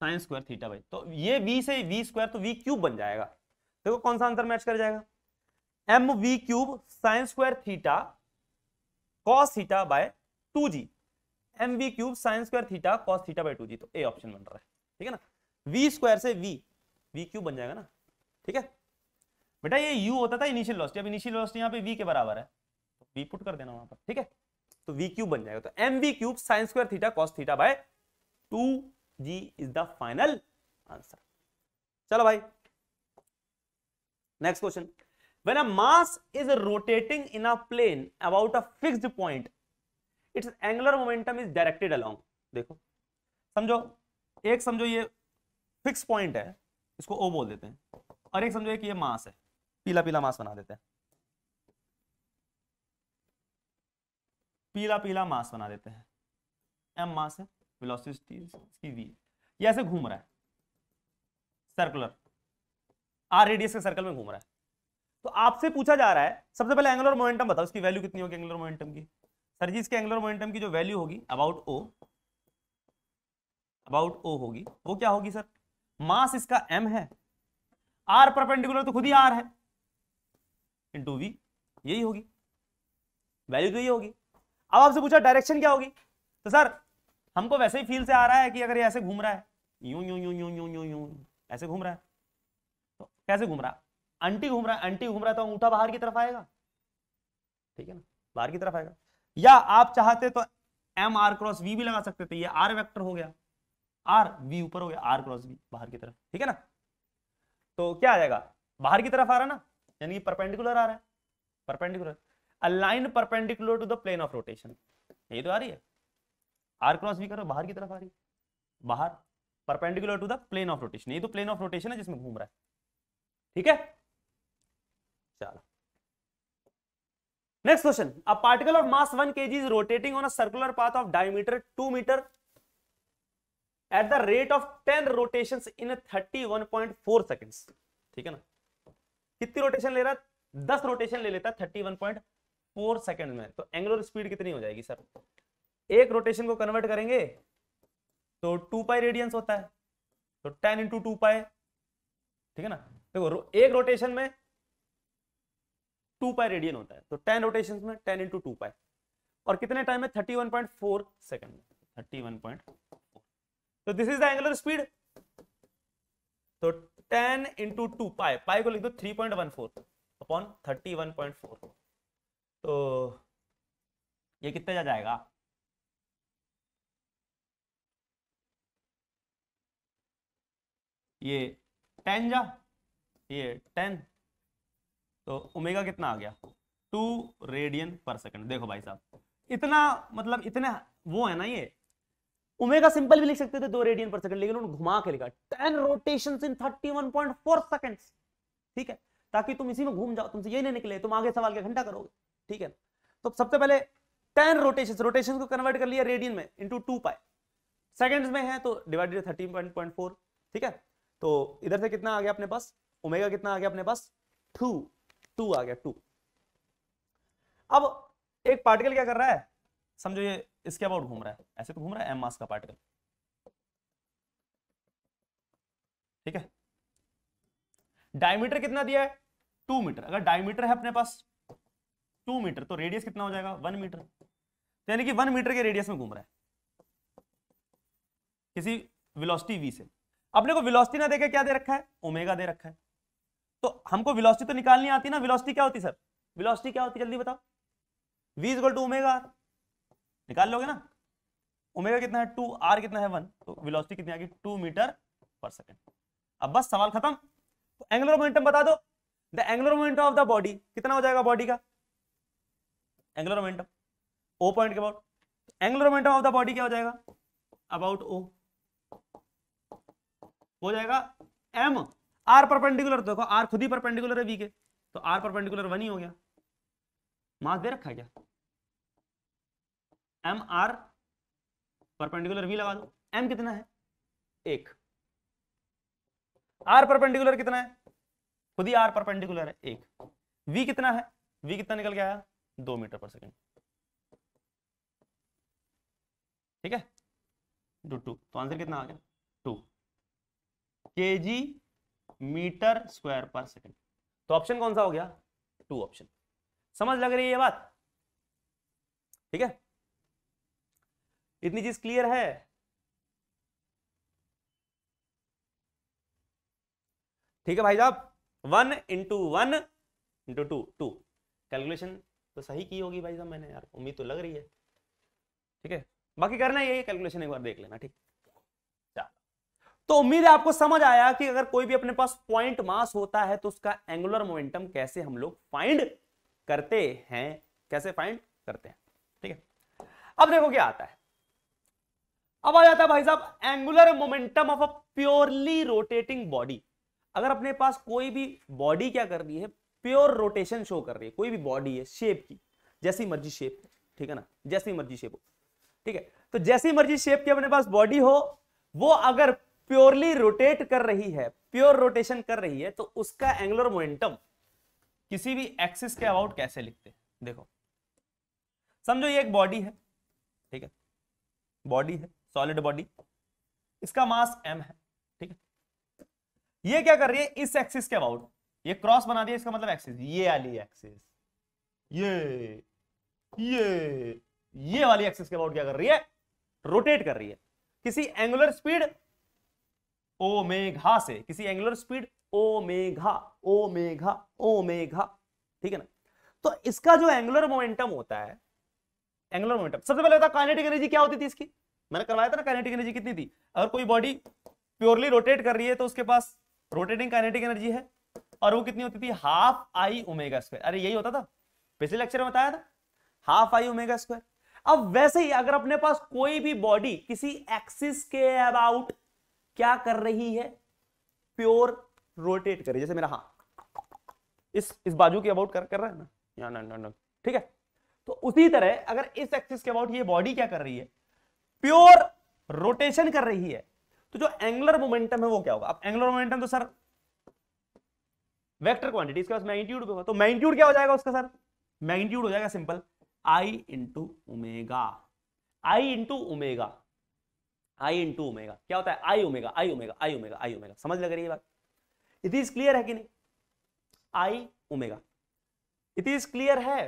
sine square theta by, तो ये v से v स्क्वायर तो v क्यूब बन जाएगा, देखो कौन सा आंसर मैच कर जाएगा, m v cube sine square theta cos theta by 2g, m v cube sine square theta cos theta by 2g, तो ए ऑप्शन बन रहा है, ठीक है ना। v स्क्वायर से v क्यूब बन जाएगा ना, ठीक है। बेटा ये u होता था इनिशियल वेलोसिटी, अब इनिशियल वेलोसिटी यहाँ पे v के बराबर है, तो v पुट कर देना वहां पर, ठीक है। तो v क्यूब बन जाएगा, तो mv cube sine square theta cos theta by 2g is the final answer. चलो भाई next question, when a mass is rotating in a plane about a fixed point its angular momentum is directed along. देखो समझो ये फिक्स पॉइंट है, इसको O बोल देते हैं, और एक समझो कि ये मास है, पीला पीला मास बना देते हैं, पीला पीला मास बना देते हैं, m मास है, वेलोसिटी इसकी v, ये ऐसे घूम रहा है सर्कुलर, r रेडियस के सर्कल में घूम रहा है। तो आपसे पूछा जा रहा है सबसे पहले एंगुलर मोमेंटम बताओ, इसकी वैल्यू कितनी होगी एंगुलर मोमेंटम की। सर जी इसके एंगुलर मोमेंटम की जो वैल्यू होगी अबाउट O होगी, वो क्या होगी सर, मास इसका m है, r परपेंडिकुलर तो खुद ही r है, इंटू v, यही होगी वैल्यू, तो ये होगी। अब आपसे पूछा डायरेक्शन क्या होगी, तो सर हमको वैसे ही फील से आ रहा है कि अगर ये ऐसे घूम रहा है, यूं यूं यूं यूं यूं यूं यूं ऐसे घूम रहा है, तो कैसे घूम रहा है, अंटी घूम रहा है, अंटी घूम रहा है तो अंगूठा बाहर की तरफ आएगा, ठीक है ना, बाहर की तरफ आएगा। या आप चाहते तो एम आर क्रॉस वी भी लगा सकते थे, ये आर वेक्टर हो गया, आर वी ऊपर हो गया, आर क्रॉस वी बाहर की तरफ, ठीक है ना। तो क्या आ जाएगा, बाहर की तरफ आ रहा ना, यानी कि परपेंडिकुलर आ रहा है, perpendicular, a line perpendicular to the plane of rotation, ये तो आ रही है, आर क्रॉस वी करो बाहर की तरफ आ रही है, बाहर perpendicular to the plane of rotation, ये तो प्लेन ऑफ रोटेशन है जिसमें घूम रहा है, ठीक है। चलो next question, a particle of mass 1 kg is rotating on a circular path of diameter 2 metre at the rate of 10 rotations in 31.4 seconds, ठीक है ना। कितनी रोटेशन ले रहा है, 10 रोटेशन ले लेता है 31.4 सेकेंड में, तो एंगुलर स्पीड कितनी हो जाएगी सर, एक रोटेशन को कन्वर्ट करेंगे तो 2 पाई रेडियंस होता है, तो 10 इंटू 2 पाई, ठीक है ना। देखो एक रोटेशन में 2 पाई रेडियन होता है, तो 10 रोटेशन में 10 इंटू 2 पाई, और कितने टाइम में 31.4 सेकेंड में, 31.4, तो this is the angular speed. तो 10 इंटू 2 पाई, पाई को लिख दो 3.14 अपॉन 31.4, तो ये कितने जा जाएगा, ये 10 जा, ये 10, तो ओमेगा कितना आ गया 2 रेडियन पर सेकंड। देखो भाई साहब इतना मतलब इतने वो है ना, ये ओमेगा सिंपल भी लिख सकते थे 2 रेडियन पर सेकंड, लेकिन उन्होंने घुमा के लिखा 10 रोटेशंस इन 31.4 सेकंड्स, ठीक है, ताकि तुम इसी में घूम जाओ, तुमसे ये नहीं निकले, तुम आगे सवाल का घंटा करोगे, ठीक है। तो सबसे पहले 10 रोटेशन को कन्वर्ट कर लिया रेडियन में इंटू 2 पाई, सेकंड्स में है तो डिवाइडेड 13.4, ठीक है। तो इधर से कितना आ गया अपने पास, ओमेगा कितना आ गया अपने पास 2 आ गया 2। अब एक पार्टिकल क्या कर रहा है, समझो ये इसके अबाउट घूम रहा है, ऐसे तो घूम रहा है, एम मास का पार्टिकल, ठीक है। डायमीटर कितना दिया है 2 मीटर, अगर डायमीटर है अपने पास 2 मीटर तो रेडियस कितना हो जाएगा 1 मीटर, तो यानी कि 1 मीटर के रेडियस में घूम रहा है किसी वेलोसिटी v से। अपने को वेलोसिटी ना देके क्या दे रखा है, ओमेगा दे रखा है, तो हमको वेलोसिटी तो निकालनी आती है ना, वेलोसिटी क्या होती सर, वेलोसिटी क्या होती जल्दी बताओ, v equal to omega r, निकाल लोगे ना, ओमेगा कितना है 2, आर कितना है 1, तो वेलोसिटी कितनी आ गई 2 मीटर पर सेकंड। अब बस सवाल खत्म, तो एंगुलर मोमेंटम बता दो, the angular momentum of the body कितना हो जाएगा, बॉडी का एंगुलर मोमेंटम ओ पॉइंट के about, angular momentum of the body क्या हो जाएगा अबाउट ओ, हो जाएगा m, r परपेंडिकुलर, देखो r खुद ही परपेंडिकुलर है v के, तो r परपेंडिकुलर 1 ही हो गया, मास दे रखा है क्या, m r परपेंडिकुलर v लगा दो, m कितना है 1, r परपेंडिकुलर कितना है, खुद ही r परपेंडिकुलर है 1, v कितना है, v कितना निकल के आया 2 मीटर पर सेकंड, ठीक है 2, तो आंसर कितना आ गया 2 kg मीटर स्क्वायर पर सेकंड। तो ऑप्शन कौन सा हो गया 2 ऑप्शन। समझ लग रही है ये बात, ठीक है, इतनी चीज क्लियर है। ठीक है भाई साहब, 1 इंटू 1 इंटू 2 2। कैलकुलेशन तो सही की होगी भाई साहब मैंने, यार उम्मीद तो लग रही है। ठीक है, बाकी करना यही कैलकुलेशन एक बार देख लेना। ठीक, तो उम्मीद है आपको समझ आया कि अगर कोई भी अपने पास पॉइंट मास होता है तो उसका एंगुलर मोमेंटम कैसे हम लोग फाइंड करते हैं, कैसे फाइंड करते हैं। ठीक है, अब देखो क्या आता है। अब आ जाता है भाई साहब angular momentum of a purely rotating body. अगर अपने पास कोई भी बॉडी क्या कर रही है, प्योर रोटेशन शो कर रही है, कोई भी बॉडी है शेप की, जैसी मर्जी शेप, ठीक है ना, जैसी मर्जी शेप हो। ठीक है, तो जैसी मर्जी शेप की अपने पास बॉडी हो, वो अगर प्योरली रोटेट कर रही है, प्योर रोटेशन कर रही है, तो उसका एंगुलर मोमेंटम किसी भी एक्सिस के अबाउट कैसे लिखते हैं। देखो समझो ये एक बॉडी है, ठीक है, बॉडी है, सॉलिड बॉडी, इसका मास m है। ठीक है, ये क्या कर रही है, इस एक्सिस के अबाउट, ये क्रॉस बना दिया, इसका मतलब एक्सिस, ये वाली एक्सिस, ये वाली एक्सिस के अबाउट क्या कर रही है, रोटेट कर रही है किसी एंगुलर स्पीड ओमेगा से, किसी angular speed omega omega omega. ठीक है ना, तो इसका जो एंगुलर मोमेंटम होता है, एंगुलर मोमेंटम सबसे पहले होता है काइनेटिक एनर्जी क्या होती थी इसकी, मैंने करवाया था ना, काइनेटिक एनर्जी कितनी थी। अगर कोई बॉडी प्योरली रोटेट कर रही है तो उसके पास रोटेटिंग काइनेटिक एनर्जी है, और वो कितनी होती थी, हाफ आई ओमेगा स्क्वायर। अरे यही होता था, पिछले लेक्चर में बताया था, हाफ आई ओमेगा स्क्वायर। अब वैसे ही अगर अपने पास कोई भी बॉडी किसी एक्सिस के अबाउट क्या कर रही है, प्योर रोटेट कर रही है, जैसे मेरा हाथ इस बाजू के अबाउट कर रहा है ना, ना। ठीक है, तो उसी तरह अगर इस एक्सिस के अबाउट ये बॉडी क्या कर रही है, प्योर रोटेशन कर रही है, तो जो एंगुलर मोमेंटम है वो क्या होगा। अब एंगुलर मोमेंटम तो सर वेक्टर क्वांटिटी, इसके पास मैग्नीट्यूड भी होगा, तो मैग्नीट्यूड क्या हो जाएगा उसका सर, मैग्नीट्यूड हो जाएगा simple I into omega, I into omega, I into omega क्या होता है, I omega I omega I omega I omega. समझ लग रही है बात, इट इज क्लियर है कि नहीं, आई ओमेगा, इट इज क्लियर है।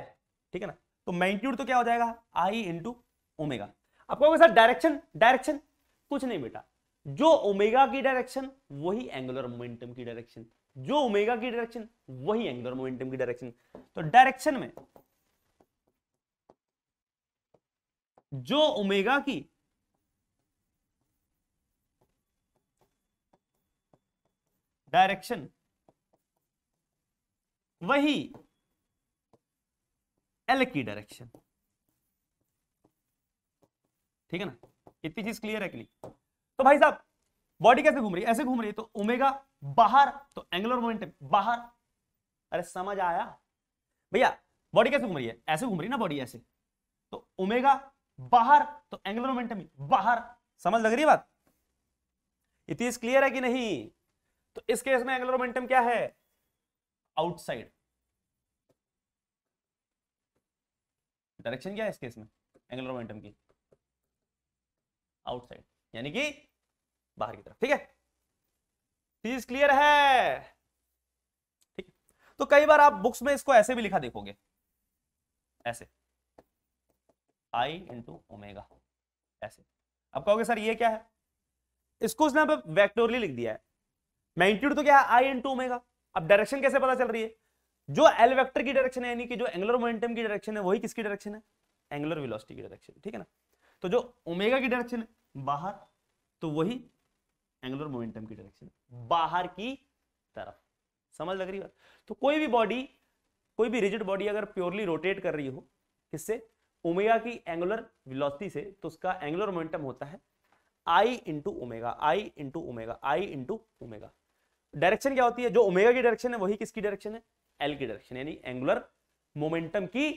ठीक है ना, तो मैग्नीट्यूड तो क्या हो जाएगा, आई इंटू ओमेगा। अब कहोगे सर डायरेक्शन, डायरेक्शन कुछ नहीं बेटा, जो ओमेगा की डायरेक्शन वही एंगुलर मोमेंटम की डायरेक्शन, जो ओमेगा की डायरेक्शन वही एंगुलर मोमेंटम की डायरेक्शन। तो डायरेक्शन में जो ओमेगा की डायरेक्शन वही एल की डायरेक्शन। ठीक है ना, इतनी चीज क्लियर है कि नहीं। तो भाई साहब बॉडी कैसे घूम रही है, ऐसे घूम रही है, तो ओमेगा बाहर, तो एंगुलर मोमेंटम बाहर। अरे समझ आया भैया, बॉडी कैसे घूम रही है, ऐसे घूम रही है ना बॉडी, ऐसे, तो ओमेगा बाहर, तो एंगुलर मोमेंटम बाहर। समझ लग रही है बात, इतनी क्लियर है कि नहीं। तो इस केस में एंगुलर मोमेंटम क्या है, आउटसाइड। डायरेक्शन क्या है इस केस में एंगुलर मोमेंटम की, आउटसाइड, यानी कि बाहर की तरफ। ठीक है, चीज क्लियर है। ठीक, तो कई बार आप बुक्स में इसको ऐसे भी लिखा देखोगे, ऐसे आई इंटू ओमेगा, ऐसे। अब कहोगे सर ये क्या है, इसको उसने वेक्टोरली लिख दिया है, मैग्नीट्यूड तो क्या है आई इंटू ओमेगा। अब डायरेक्शन कैसे पता चल रही है, जो एल वेक्टर की डायरेक्शन है, यानी कि जो एंगुलर मोमेंटम की डायरेक्शन है, वही किसकी डायरेक्शन है, एंगुलर वेलोसिटी की डायरेक्शन। ठीक है ना, तो जो ओमेगा की डायरेक्शन है बाहर, तो वही एंगुलर मोमेंटम की डायरेक्शन बाहर की तरफ। समझ लग रही है। तो कोई भी बॉडी, कोई भी रिजिड बॉडी अगर प्योरली रोटेट कर रही हो किससे, ओमेगा की एंगुलर वेलोसिटी से, तो उसका एंगुलर मोमेंटम होता है आई into omega, I into omega, I into omega. Direction क्या होती है, जो ओमेगा की डायरेक्शन है वही किसकी डायरेक्शन है, एल की डायरेक्शन, यानी एंगुलर मोमेंटम की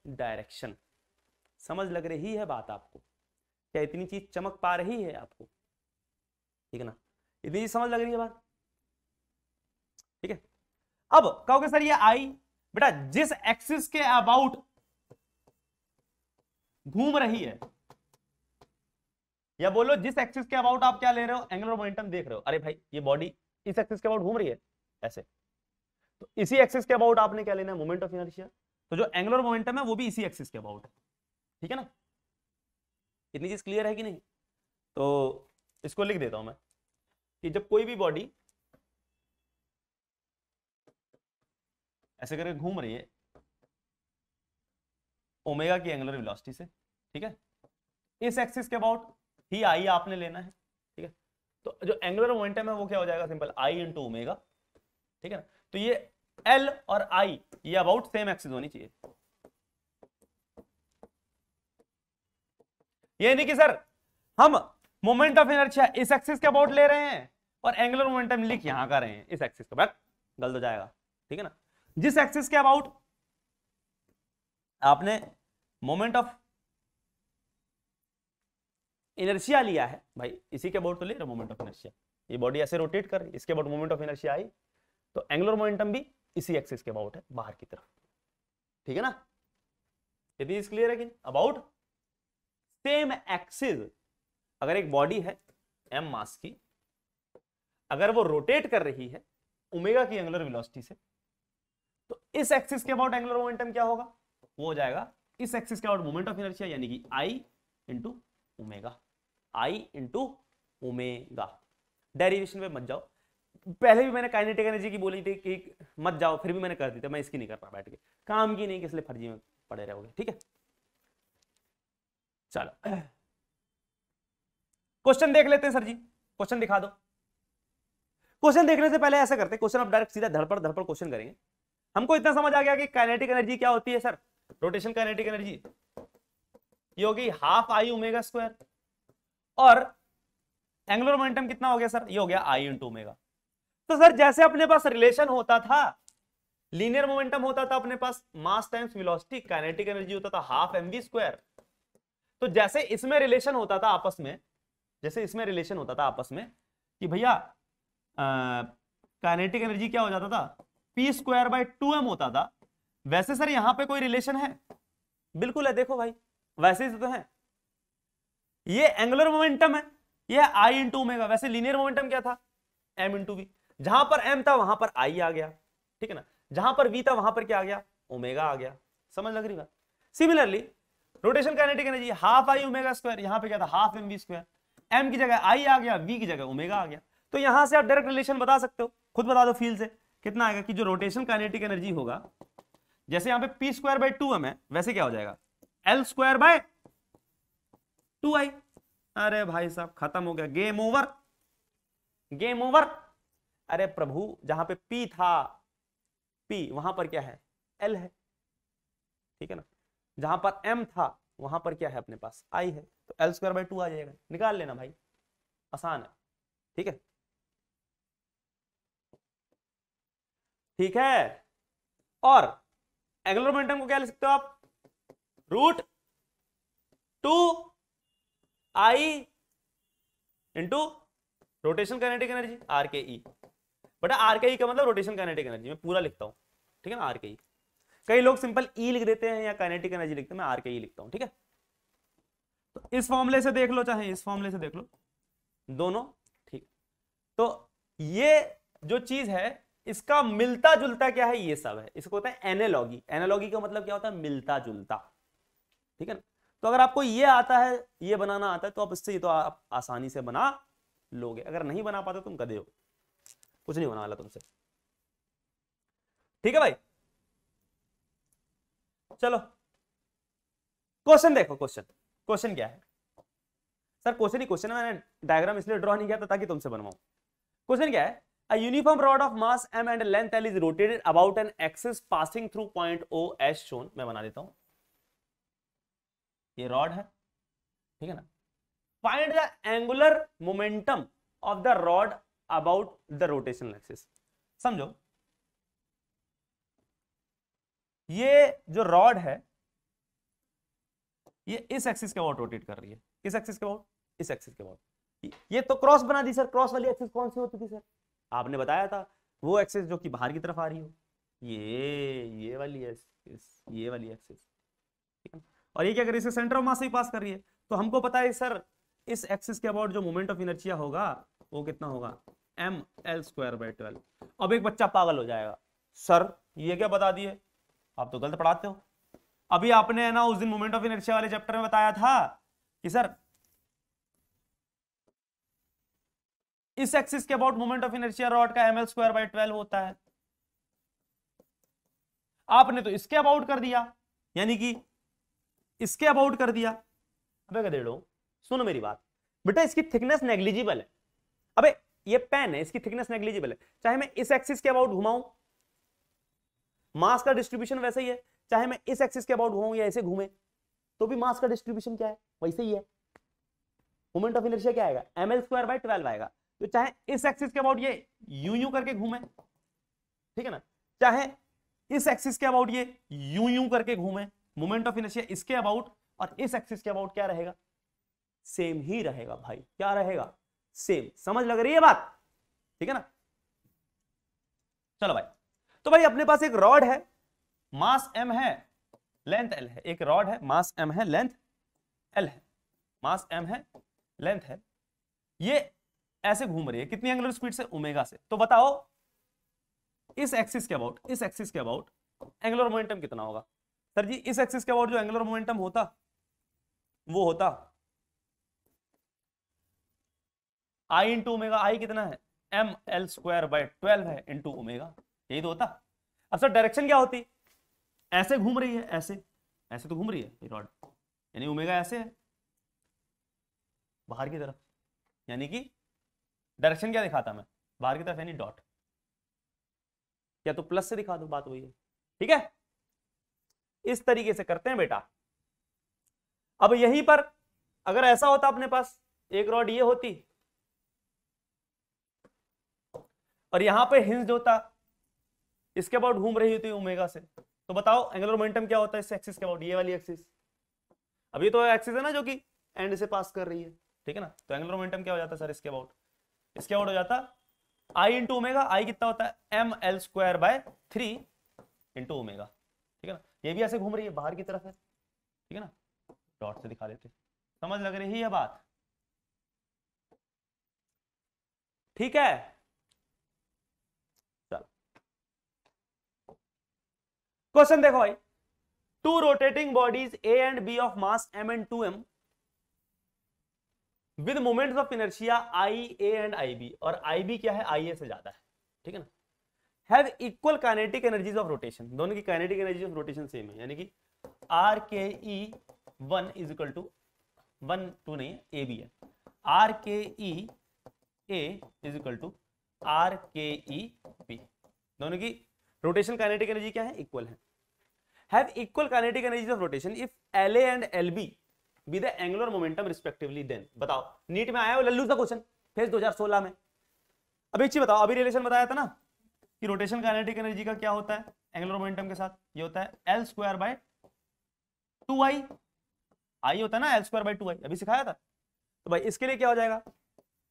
डायरेक्शन। समझ लग रही है बात आपको, क्या इतनी चीज चमक पा रही है आपको, ठीक है ना, इतनी चीज समझ लग रही है बात। ठीक है, अब कहोगे सर ये आई बेटा जिस एक्सिस के अबाउट घूम रही है, या बोलो जिस एक्सिस के अबाउट आप क्या ले रहे हो, एंगुलर मोमेंटम देख रहे हो। अरे भाई ये बॉडी इस एक्सिस के अबाउट घूम रही है ऐसे, तो इसी एक्सिस के अबाउट आपने क्या लेना है, मोमेंट ऑफ इनर्शिया। तो जो एंगुलर मोमेंटम है वो भी इसी एक्सिस के अबाउट है। ठीक है ना, इतनी चीज क्लियर है कि नहीं। तो इसको लिख देता हूं मैं कि जब कोई भी बॉडी ऐसे करके घूम रही है ओमेगा की एंगुलर वेलोसिटी से, ठीक है। इस एक्सिस के अबाउट ही आई आपने लेना है, ठीक है। तो जो एंगुलर मोमेंटम है वो क्या हो जाएगा, सिंपल आई इंटू ओमेगा, ठीक है ना। तो ये एल और आई ये अबाउट सेम एक्सिस होनी चाहिए। ये नहीं कि सर हम मोमेंट ऑफ इनर्शिया इस एक्सिस के अबाउट ले रहे हैं और एंगुलर मोमेंटम लिख यहां का रहे हैं इस एक्सिस के, बैक गलत हो जाएगा, ठीक है ना। जिस एक्सिस के अबाउट आपने मोमेंट ऑफ इनर्शिया लिया है भाई, इसी के अबाउट तो ले रहे मोमेंट ऑफ इनर्शिया। ये बॉडी ऐसे रोटेट कर रही है, इसके about moment of inertia I, तो एंगुलर मोमेंटम भी इसी एक्सिस के अबाउट है बाहर की तरफ, ठीक है ना। ये चीज क्लियर है कि अबाउट सेम एक्सिस, अगर एक बॉडी है m मास की, अगर वो रोटेट कर रही है ओमेगा की एंगुलर वेलोसिटी से, तो इस एक्सिस के अबाउट एंगुलर मोमेंटम क्या होगा, वो हो जाएगा इस एक्सिस के अबाउट मोमेंट ऑफ इनर्शिया यानी कि आई into omega, I into omega. Derivation पे मत जाओ, पहले भी मैंने काइनेटिक एनर्जी की बोली थी कि मत जाओ, फिर भी मैंने कर दी थी, मैं इसकी नहीं कर रहा बैठ के, काम की नहीं कि इसलिए फर्जी में पड़े रहोगे, ठीक है। चलो क्वेश्चन देख लेते हैं सर जी, क्वेश्चन दिखा दो। क्वेश्चन देखने से पहले ऐसा करते हैं, क्वेश्चन अब डायरेक्ट सीधा धड़पड़ धड़पड़ क्वेश्चन करेंगे। हमको इतना समझ आ गया कि काइनेटिक एनर्जी क्या होती है सर, रोटेशन काइनेटिक एनर्जी ये होगी हाफ आई ओमेगा स्क्वायर, और एंगुलर मोमेंटम कितना हो गया सर, ये हो गया आई इंटू ओमेगा। तो सर जैसे अपने पास रिलेशन होता था, लीनियर मोमेंटम होता था अपने पास mass times velocity, kinetic energy होता था हाफ एमवी स्क्वायर। तो जैसे इसमें रिलेशन होता था आपस में, जैसे इसमें रिलेशन होता था आपस में कि भैया काइनेटिक एनर्जी क्या हो जाता था, पी स्क्वायर बाय 2m होता था, वैसे सर यहां पे कोई रिलेशन है, बिल्कुल है, देखो भाई वैसे ही तो है। ये एंगुलर मोमेंटम है, ये आई इंटू ओमेगा, वैसे लीनियर मोमेंटम क्या था, m इंटू वी, जहां पर m था वहां पर i आ गया, ठीक है ना, जहां पर v था वहां पर क्या आ गया, ओमेगा आ गया। समझ लग रही बात। Similarly rotation kinetic energy half I omega square, यहां पे क्या था half m v square, m की जगह i आ गया, v की जगह ओमेगा आ गया। तो यहां से आप डायरेक्ट रिलेशन बता सकते हो, खुद बता दो फील से कितना आएगा कि जो रोटेशन काइनेटिक एनर्जी होगा, जैसे यहां पे पी स्क्वायर बाय 2m है, वैसे क्या हो जाएगा एल स्क्वायर बाय 2i। अरे भाई साहब खत्म हो गया, गेम ओवर, गेम ओवर। अरे प्रभु जहां पे P था, P वहां पर क्या है L है, ठीक है ना, जहां पर M था वहां पर क्या है अपने पास I है, तो L स्क्वायर बाय 2 आ जाएगा, निकाल लेना भाई, आसान है, ठीक है, ठीक है। और एंगुलर मोमेंटम को क्या ले सकते हो आप, root 2i into rotation kinetic energy R K E, बटा आर के ई का मतलब रोटेशन काइनेटिक एनर्जी, मैं पूरा लिखता हूं, ठीक है ना, आर के ई। कई लोग सिंपल ई लिख देते हैं या काइनेटिक एनर्जी लिखते हैं, मैं आर के ई लिखता हूं, ठीक है। तो इस फॉर्मूले से देख लो चाहे इस फॉर्मूले से देख लो, दोनों ठीक। तो ये जो चीज है इसका मिलता जुलता क्या है, ये सब है, इसको होता है एनालॉगी। एनालॉगी का मतलब क्या होता है, मिलता जुलता, ठीक है ना। तो अगर आपको ये आता है, ये बनाना आता है, तो आप इससे ये तो आप आसानी से बना लोगे, अगर नहीं बना पाते तुम गधे हो, कुछ नहीं बना वाला तुमसे, ठीक है भाई। चलो क्वेश्चन देखो, क्वेश्चन क्वेश्चन क्या है सर, क्वेश्चन ही क्वेश्चन है, मैंने डायग्राम इसलिए ड्रॉ नहीं किया था ताकि तुमसे बनवाऊं। क्वेश्चन क्या है, a uniform rod of mass m and length l is rotated about an axis passing through point O as shown। मैं बना देता हूं, ये रॉड है, ठीक है ना। Find the angular momentum of the rod about the rotational axis. समझो ये जो रॉड है ये इस एक्सिस के अबाउट रोटेट कर रही है, किस एक्सिस के अबाउट, इस एक्सिस के अबाउट। ये तो क्रॉस बना दी सर, क्रॉस वाली एक्सिस कौन सी होती थी सर, आपने बताया था वो एक्सिस जो कि बाहर की तरफ आ रही हो, ये वाली एक्सिस, ये वाली एक्सिस, ठीक है। और ये क्या कर रही है, सेंटर ऑफ मास से पास कर रही है, तो हमको पता है सर इस एक्सिस के अबाउट जो मोमेंट ऑफ इनर्शिया होगा वो कितना होगा, m l स्क्वायर बाय 12। अब एक बच्चा पागल हो जाएगा, सर ये क्या बता दिए, आप तो गलत पढ़ाते हो। अभी आपने है ना उस दिन मोमेंट ऑफ इनर्शिया वाले चैप्टर में बताया था कि सर इस एक्सिस के about moment of inertia rod का ml स्क्वायर बाय 12 होता है, आपने तो इसके अबाउट कर दिया, यानी कि इसके अबाउट कर दिया। अबे गधेड़ो सुनो मेरी बात बेटा, इसकी थिकनेस नेग्लिजिबल है। अबे ये पेन है, इसकी थिकनेस नेग्लिजिबल है, चाहे मैं इस एक्सिस के अबाउट घुमाऊं, मास का डिस्ट्रीब्यूशन वैसे ही है, चाहे मैं इस एक्सिस के अबाउट घुमाऊं या ऐसे घूमे तो भी मास का डिस्ट्रीब्यूशन क्या है, वैसे ही है। मोमेंट ऑफ इनर्शिया क्या आएगा, ml²/12 आएगा। तो चाहे इस एक्सिस के अबाउट ये यूं करके घूमे, ठीक है ना, चाहे इस एक्सिस के अबाउट ये यूं करके घूमे, मोमेंट ऑफ इनर्शिया इसके अबाउट और इस एक्सिस के अबाउट क्या रहेगा, सेम ही रहेगा भाई। क्या रहेगा, सेम। समझ लग रही है बात, ठीक है ना। चलो भाई, तो भाई अपने पास एक रॉड है, मास m है, लेंथ l है। एक रॉड है, मास m है, लेंथ l है। मास m है, लेंथ है, ये ऐसे घूम रही है कितनी एंगुलर स्पीड से, ओमेगा से। तो बताओ इस एक्सिस के अबाउट, इस एक्सिस के अबाउट एंगुलर मोमेंटम कितना होगा। सर जी इस एक्सिस के अबाउट जो एंगुलर मोमेंटम होता वो होता I इंटू ओमेगा। आई कितना है, ml²/12 है इंटू ओमेगा, यही तो होता। अब सर डायरेक्शन क्या होती, ऐसे घूम रही है, ऐसे ऐसे तो घूम रही है ये रॉड, यानी ओमेगा ऐसे है बाहर की तरफ, यानी कि डायरेक्शन क्या दिखाता मैं, बाहर की तरफ, यानी डॉट, या तो प्लस से दिखा दो, बात वही है। ठीक है, इस तरीके से करते हैं बेटा। अब यहीं पर अगर ऐसा होता अपने पास एक रॉड ये होती और यहां पे हिंज्ड होता, इसके अबाउट घूम रही होती ओमेगा से, तो बताओ एंगुलर मोमेंटम क्या होता है इस एक्सिस के अबाउट, ये वाली एक्सिस। अब ये तो एक्सिस है ना जो कि एंड से पास कर रही है, ठीक है ना, तो एंगुलर मोमेंटम क्या हो जाता है सर इसके अबाउट, इसके अबाउट हो जाता I इंटू ओमेगा। आई कितना होता है ml²/3 इंटू ओमेगा, ठीक है ना। ये भी ऐसे घूम रही है, बाहर की तरफ है, ठीक है ना, डॉट से दिखा देते। समझ लग रही है बात, ठीक है। चलो क्वेश्चन देखो भाई, two rotating bodies A and B of mass m and 2m with moments of inertia IA and IB, और IB क्या है, IA से ज्यादा है, ठीक है ना, have equal kinetic energies of rotation, दोनों की kinetic energy of rotation same है, यानी कि RKE1 इज इक्वल टू 1 2 नहीं है AB है, RKEA is equal to RKEB, दोनों की रोटेशन काइनेटिक एनर्जी क्या है, इक्वल है। Have equal kinetic energies of rotation if LA and LB with the angular momentum respectively, then बताओ। नीट में आया हो लल्लू सा क्वेश्चन, फेज 2016 में। अब एक चीज बताओ, अभी रिलेशन बताया था ना कि रोटेशन काइनेटिक एनर्जी का क्या होता है एंगुलर मोमेंटम के साथ, ये होता है L²/2I, आई होता है ना L²/2I, अभी सिखाया था। तो भाई इसके लिए क्या हो जाएगा,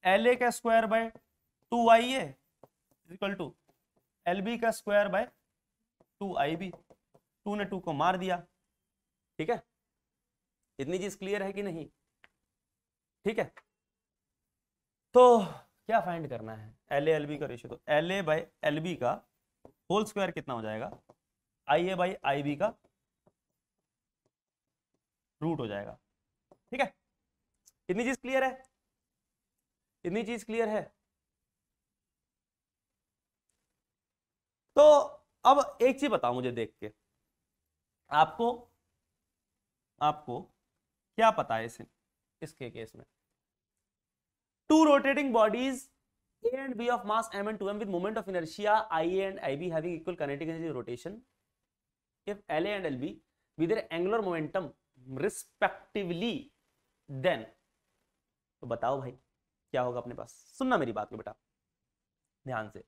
LA का स्क्वायर/2I है इक्वल टू LB का स्क्वायर/2IB, 2 ने 2 को मार दिया, ठीक है। इतनी चीज क्लियर है कि नहीं, ठीक है। तो क्या फाइंड करना है, LA/LB का रेशियो, तो LA/LB का होल स्क्वायर कितना हो जाएगा, IA/IB का रूट हो जाएगा, ठीक है। इतनी चीज क्लियर है, इतनी चीज क्लियर है। तो अब एक चीज बताओ मुझे देख के, आपको क्या पता है इसके केस में, two rotating bodies A and B of mass m and 2m with moment of inertia IA and IB having equal kinetic energy of rotation, if LA and LB with their angular momentum respectively, then तो बताओ भाई क्या होगा अपने पास। सुनना मेरी बात को बेटा ध्यान से,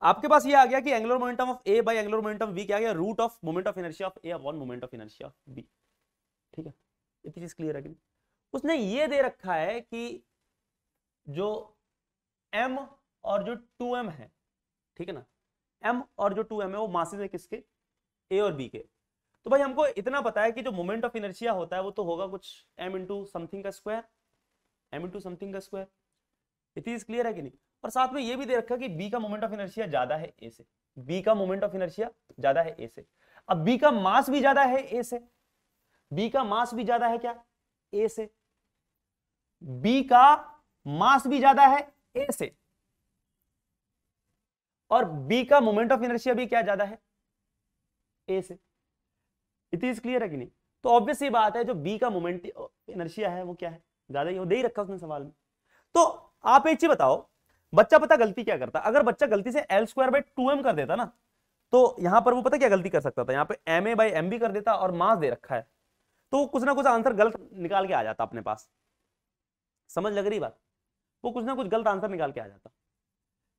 आपके पास ये आ गया कि angular momentum of A by angular momentum B क्या आ गया, root of moment of inertia of A upon moment of inertia of B, ठीक है। इतनी चीज क्लियर है कि उसने ये दे रखा है कि जो m और जो 2m है, ठीक है ना, m और जो 2m है वो मासेस है किसके, A और B के। तो भाई हमको इतना पता है कि जो मोमेंट ऑफ इनर्शिया होता है वो तो होगा कुछ m इंटू समथिंग का स्क्वायर, m इंटू समथिंग का स्क्वायर। इतनी चीज क्लियर है कि नहीं। और साथ में ये भी दे रखा है कि B का मोमेंट ऑफ इनर्शिया ज्यादा है A से, B का मोमेंट ऑफ इनर्शिया ज्यादा है A से। अब B का मास भी ज्यादा है A से, B का मास भी ज्यादा है क्या, A से, B का मास भी ज्यादा है A से, और B का मोमेंट ऑफ इनर्शिया भी क्या ज्यादा है ए से। इतनी क्लियर है कि नहीं? तो ऑब्वियस ही बात है जो बी का मोमेंट इनर्शिया है वो क्या है, ज्यादा ही, वो दे ही रखा उसने सवाल में। तो आप एक चीज बताओ, बच्चा पता गलती क्या करता? अगर बच्चा गलती से L²/2m कर देता ना, तो यहां पर वो पता क्या गलती कर सकता था, यहां पे ma/mb कर देता और मास दे रखा है, तो कुछ ना कुछ आंसर गलत निकाल के आ जाता अपने पास। समझ लग रही बात? वो कुछ ना कुछ गलत आंसर निकाल के आ जाता।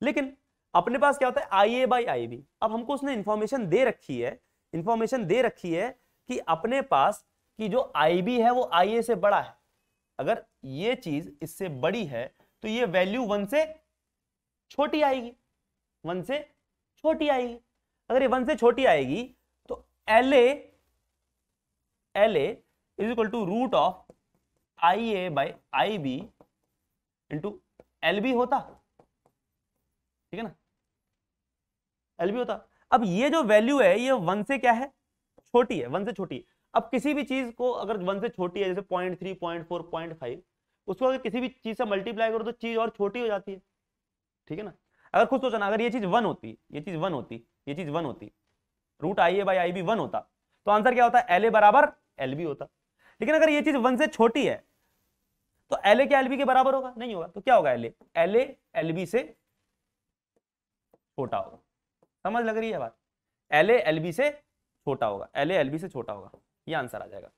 लेकिन अपने पास क्या होता है, IA/IB। अब हमको उसने इंफॉर्मेशन दे रखी है, इंफॉर्मेशन दे रखी है कि अपने पास की जो IB है वो IA से बड़ा है। अगर ये चीज इससे बड़ी है तो ये वैल्यू 1 से छोटी आएगी, 1 से छोटी आएगी। अगर ये 1 से छोटी आएगी तो LA is equal to root of IA/IB into LB होता, ठीक है ना, LB होता। अब ये जो वैल्यू है ये 1 से क्या है, छोटी है, 1 से छोटी है। अब किसी भी चीज को अगर 1 से छोटी है, जैसे 0.3, 0.4, 0.5, उसको अगर किसी भी चीज से मल्टीप्लाई करो तो चीज और छोटी हो जाती है, ठीक है ना। अगर खुद सोचना, अगर ये चीज 1 होती, ये चीज 1 होती, ये चीज 1 होती, रूट IA/IB 1 होता, तो आंसर क्या होता है, LA बराबर LB होता। लेकिन अगर ये चीज 1 से छोटी है तो LA क्या LB के बराबर होगा? नहीं होगा। तो क्या होगा, LA LB से छोटा होगा। समझ लग रही है बात? LA LB से छोटा होगा, LA LB से छोटा होगा, ये आंसर आ जाएगा।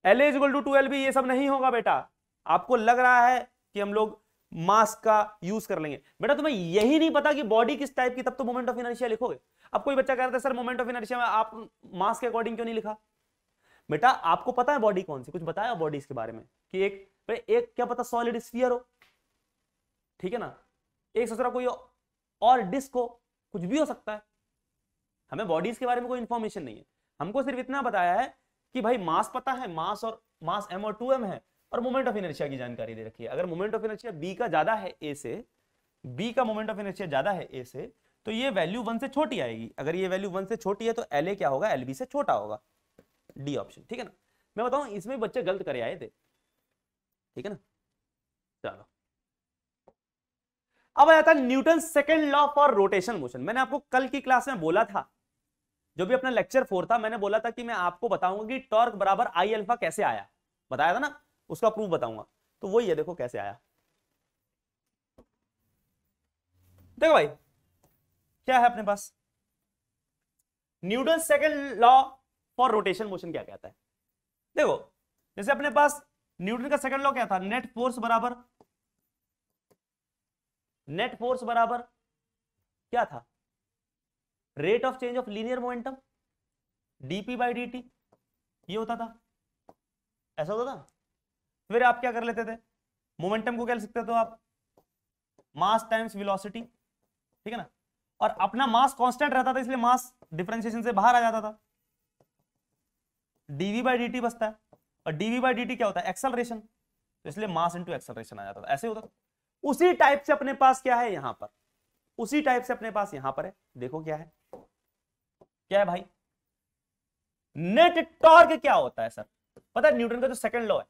LA is equal to 2LB, ये सब नहीं होगा बेटा। आपको लग रहा है कि हम लोग मास का यूज कर लेंगे, बेटा तुम्हें यही नहीं पता कि बॉडी किस टाइप की, तब तो मोमेंट ऑफ इनर्शिया लिखोगे। अब कोई बच्चा कह रहा है सर मोमेंट ऑफ इनर्शिया में आप मास के अकॉर्डिंग क्यों नहीं लिखा? बेटा आपको पता है बॉडी कौन सी, कुछ बताया बॉडीज के बारे में कि एक क्या पता सॉलिड स्फीयर हो, ठीक है ना, एक दूसरा कोई और डिस्क हो, कुछ भी हो सकता है। हमें बॉडीज के बारे में कोई इंफॉर्मेशन नहीं है, हमको सिर्फ इतना बताया है कि भाई मास पता है, मास m और 2m है, और मोमेंट ऑफ इनर्शिया की जानकारी दे रखी है। अगर मोमेंट ऑफ इनर्शिया b का ज्यादा है a से, b का मोमेंट ऑफ इनर्शिया ज्यादा है a से, तो ये वैल्यू 1 से छोटी आएगी। अगर ये वैल्यू 1 से छोटी है तो LA क्या होगा, LB से छोटा होगा। डी ऑप्शन, ठीक है ना। मैं बताऊं इसमें बच्चे गलत करे आए थे, ठीक है ना। चलो अब आया था Newton second law for rotation motion. मैंने आपको कल की क्लास में बोला था, जो भी अपना लेक्चर 4 था, मैंने बोला था कि मैं आपको बताऊंगा कि टॉर्क बराबर I अल्फा कैसे आया, बताया था ना, उसका प्रूफ बताऊंगा। तो वही है, देखो कैसे आया। देखो भाई क्या है अपने पास, Newton second law for rotation motion क्या कहता है। देखो जैसे अपने पास न्यूटन का सेकंड लॉ क्या था, नेट फोर्स बराबर क्या था, rate of change of linear momentum dp/dt, ये होता था, ऐसा होता था। फिर आप क्या कर लेते थे, मोमेंटम को क्या लिख सकते थे आप, मास टाइम्स वेलोसिटी, ठीक है ना, और अपना मास कांस्टेंट रहता था इसलिए मास डिफरेंशिएशन से बाहर आ जाता था, dv/dt बचता है, और dv/dt क्या होता है, एक्सेलरेशन, तो इसलिए मास इनटू एक्सेलरेशन आ जाता था, ऐसे होता था। उसी टाइप से अपने पास क्या है यहां पर, उसी टाइप से अपने पास यहां पर है, देखो क्या है, क्या है भाई, नेट टॉर्क क्या होता है सर, पता है न्यूटन का जो सेकंड लॉ है,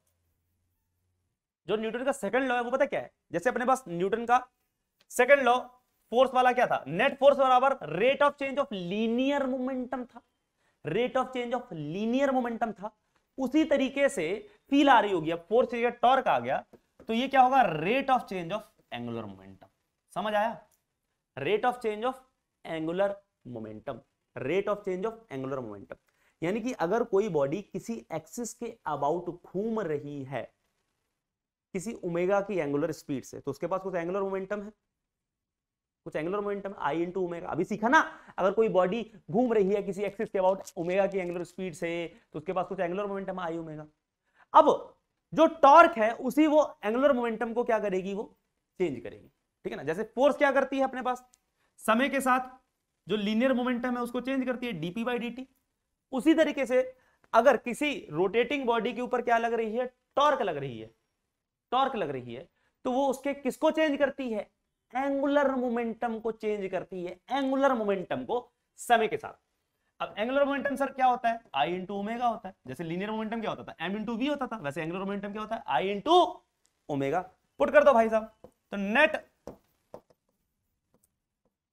जो न्यूटन का सेकंड लॉ है वो पता क्या है, जैसे अपने पास न्यूटन का सेकंड लॉ फोर्स वाला क्या था, नेट फोर्स बराबर rate of change of linear momentum था, rate of change of linear momentum था। उसी तरीके से फील आ रही होगी, अब फोर्स की जगह टॉर्क आ गया तो ये क्या होगा, rate of change of angular momentum. समझ आया, rate of change of angular momentum, rate of change of angular momentum. यानी कि अगर कोई बॉडी किसी एक्सिस के अबाउट घूम रही है किसी ओमेगा की एंगुलर स्पीड से, तो उसके पास कुछ एंगुलर मोमेंटम है, कुछ एंगुलर मोमेंटम है, आई इंटू ओमेगा। अभी सीखा ना, अगर कोई बॉडी घूम रही है किसी एक्सिस के अबाउट ओमेगा की एंगुलर स्पीड से, तो उसके पास कुछ एंगुलर मोमेंटम है, आई ओमेगा। अब जो टॉर्क है उसी वो एंगुलर मोमेंटम को क्या करेगी, वो चेंज करेगी, ठीक है ना। जैसे फोर्स क्या करती है अपने पास, समय के साथ जो लीनियर मोमेंटम है उसको चेंज करती है, dp/dt। उसी तरीके से अगर किसी रोटेटिंग बॉडी के ऊपर क्या लग रही है, टॉर्क लग रही है, टॉर्क लग रही है, तो वो उसके किसको चेंज करती है, एंगुलर मोमेंटम को चेंज करती है, एंगुलर मोमेंटम को समय के साथ। अब एंगुलर मोमेंटम सर क्या होता है, I इंटू ओमेगा होता है। जैसे लीनियर मोमेंटम क्या होता था, m इंटू v होता था, वैसे एंगुलर मोमेंटम क्या होता है, I इंटू ओमेगा। पुट कर दो भाई साहब, तो नेट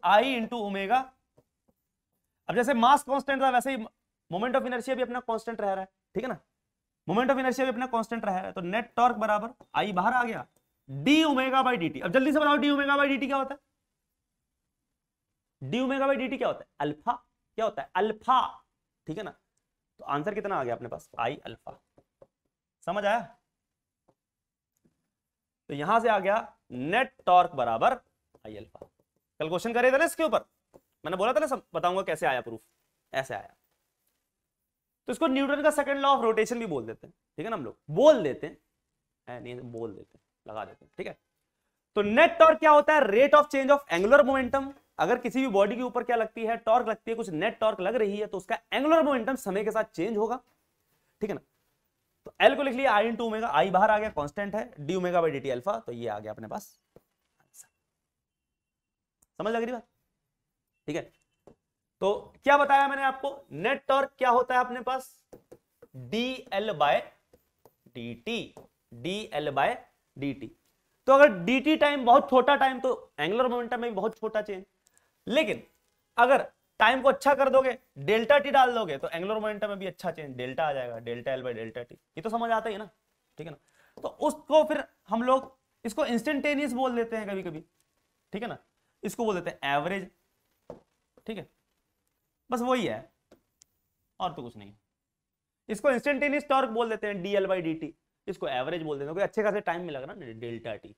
I इंटू ओमेगा। अब जैसे मास कांस्टेंट था वैसे ही मोमेंट ऑफ इनर्शिया भी अपना कांस्टेंट रह रहा है, ठीक है ना, मोमेंट ऑफ इनर्शिया भी अपना कांस्टेंट रहा है, तो नेट टॉर्क बराबर आई बाहर आ गया डी ओमेगा बाई dt। अब जल्दी से बताओ डी ओमेगा बाई dt क्या होता है? डी ओमेगा बाई dt क्या होता है? अल्फा। क्या होता है? अल्फा, ठीक है ना। तो आंसर कितना आ गया अपने पास? आई अल्फा। समझ आया? तो यहां से आ गया नेट टॉर्क बराबर आई अल्फा। कल क्वेश्चन करे थे ना इसके ऊपर, मैंने बोला था ना, सब बताऊंगा कैसे आया प्रूफ, ऐसे आया। तो इसको न्यूटन का सेकंड लॉ ऑफ रोटेशन भी बोल देते हैं, ठीक है ना, हम लोग बोल देते हैं, नहीं बोल देते हैं, लगा देते हैं, ठीक है। तो नेट टॉर्क क्या होता है? Rate of change of angular momentum. अगर किसी भी बॉडी के ऊपर क्या लगती है? टॉर्क लगती है, कुछ नेट टॉर्क लग रही है, तो उसका एंगुलर मोमेंटम समय के साथ चेंज होगा, ठीक है ना। तो एल को लिख लिया आई इंटू ओमेगा, आई बाहर आ गया, कांस्टेंट है, D omega by dt alpha, तो ये आ गया अपने पास। समझ लग रही बात? ठीक है। तो क्या बताया मैंने आपको? नेट टॉर्क क्या होता है अपने पास? dl by dt, dl by dt। तो अगर dt टाइम बहुत छोटा टाइम तो एंगुलर मोमेंटम में भी बहुत छोटा चेंज, लेकिन अगर टाइम को अच्छा कर दोगे, डेल्टा टी डाल दोगे, तो एंगुलर मोमेंटम में भी अच्छा चेंज, डेल्टा आ जाएगा, delta L by delta T. ये तो समझ आता ही है ना, ठीक है ना। तो उसको फिर हम लोग इसको इंस्टेंटेनियस बोल देते हैं कभी कभी, ठीक है ना, इसको बोल देते हैं एवरेज, ठीक है, बस वही है और तो कुछ नहीं। इसको इंस्टेंटेनियस टॉर्क बोल देते हैं डीएल बाई डी टी, इसको एवरेज बोल देते हैं, अच्छे खासे टाइम में लग रहा ना, डेल्टा टी,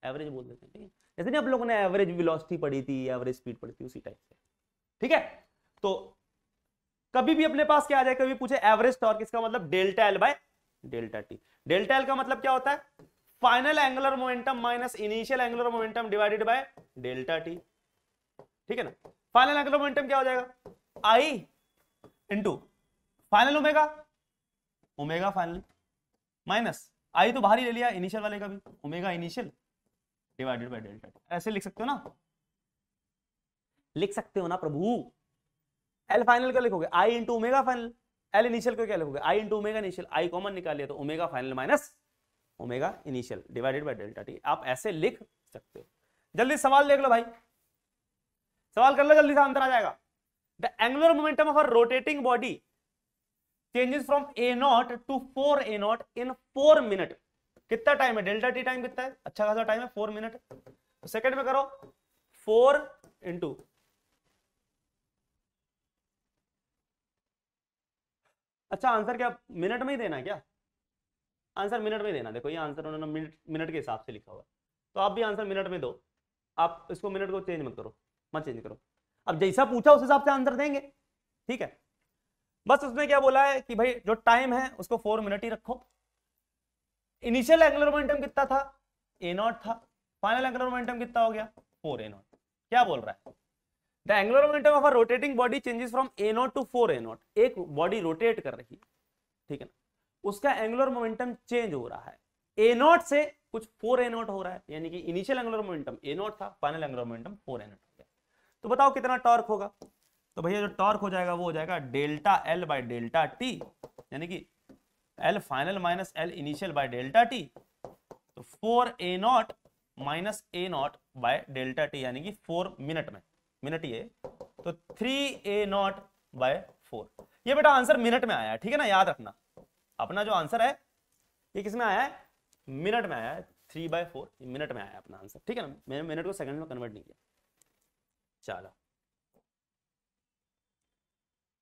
एवरेज बोल देते हैं, ठीक है। जैसे नहीं आप लोगों ने एवरेज वेलोसिटी पढ़ी थी, एवरेज स्पीड पढ़ी थी, उसी टाइप से, ठीक है। तो कभी भी अपने पास क्या आ जाए, कभी पूछे एवरेज टॉर्क, इसका मतलब delta L by delta T. Delta L का मतलब क्या होता है? Final angular momentum minus initial angular momentum divided by delta T, ठीक है ना। फाइनल एंगुलर मोमेंटम क्या हो जाएगा? I into final omega, omega final minus I तो बाहर ही ले लिया इनिशियल वाले का भी, omega initial divided by delta T. ऐसे लिख सकते हो ना, लिख सकते हो ना प्रभु। एल फाइनल का लिखोगे I into omega final, L initial को क्या लिखोगे? I into omega initial, I common निकाल लिया तो omega final minus omega initial divided by delta T. आप ऐसे लिख सकते हो। जल्दी सवाल देख लो भाई, सवाल कर लो जल्दी से, आंसर आ जाएगा। The angular momentum of a rotating body changes from A nought to 4 A nought in 4 minute. कितना टाइम है? डेल्टा टी टाइम कितना है? अच्छा खासा टाइम है, 4 मिनट। तो सेकंड में करो, 4 इंटू, अच्छा आंसर क्या मिनट में ही देना है क्या? आंसर मिनट में देना। देखो ये आंसर उन्होंने मिनट के हिसाब से लिखा हुआ है, तो आप भी आंसर मिनट में दो। आप इसको मिनट को चेंज मत करो, मत चेंज करो। अब जैसा पूछा उस हिसाब से आंसर देंगे, ठीक है। बस उसने क्या बोला है कि भाई जो टाइम है उसको 4 मिनट ही रखो। इनिशियल एंगुलर मोमेंटम कितना था? ए नॉट था। फाइनल एंगुलर मोमेंटम कितना हो गया? 4 ए नॉट। क्या बोल रहा है? The angular momentum of a rotating body changes from A nought to 4 A nought. एक बॉडी रोटेट कर रही है, ठीक है ना, उसका एंगुलर मोमेंटम चेंज हो रहा है, ए नॉट से कुछ 4 ए नॉट हो रहा है, यानी कि initial angular momentum A naught था, final angular momentum 4 A naught हो गया। तो बताओ कितना टॉर्क होगा? तो भैया जो टॉर्क हो जाएगा वो हो जाएगा delta L by delta T, यानी कि L final minus L initial by delta T. तो 4 A naught minus A naught by delta T, यानी कि 4 मिनट में, मिनट ये, तो 3 ए नॉट बाय 4। ये बेटा आंसर मिनट में आया है, ठीक है ना, याद रखना। अपना जो आंसर है ये किस में आया है? मिनट में आया है, 3/4 मिनट में आया है अपना आंसर, ठीक है ना। मैंने मिनट को सेकंड में कन्वर्ट नहीं किया। चलो,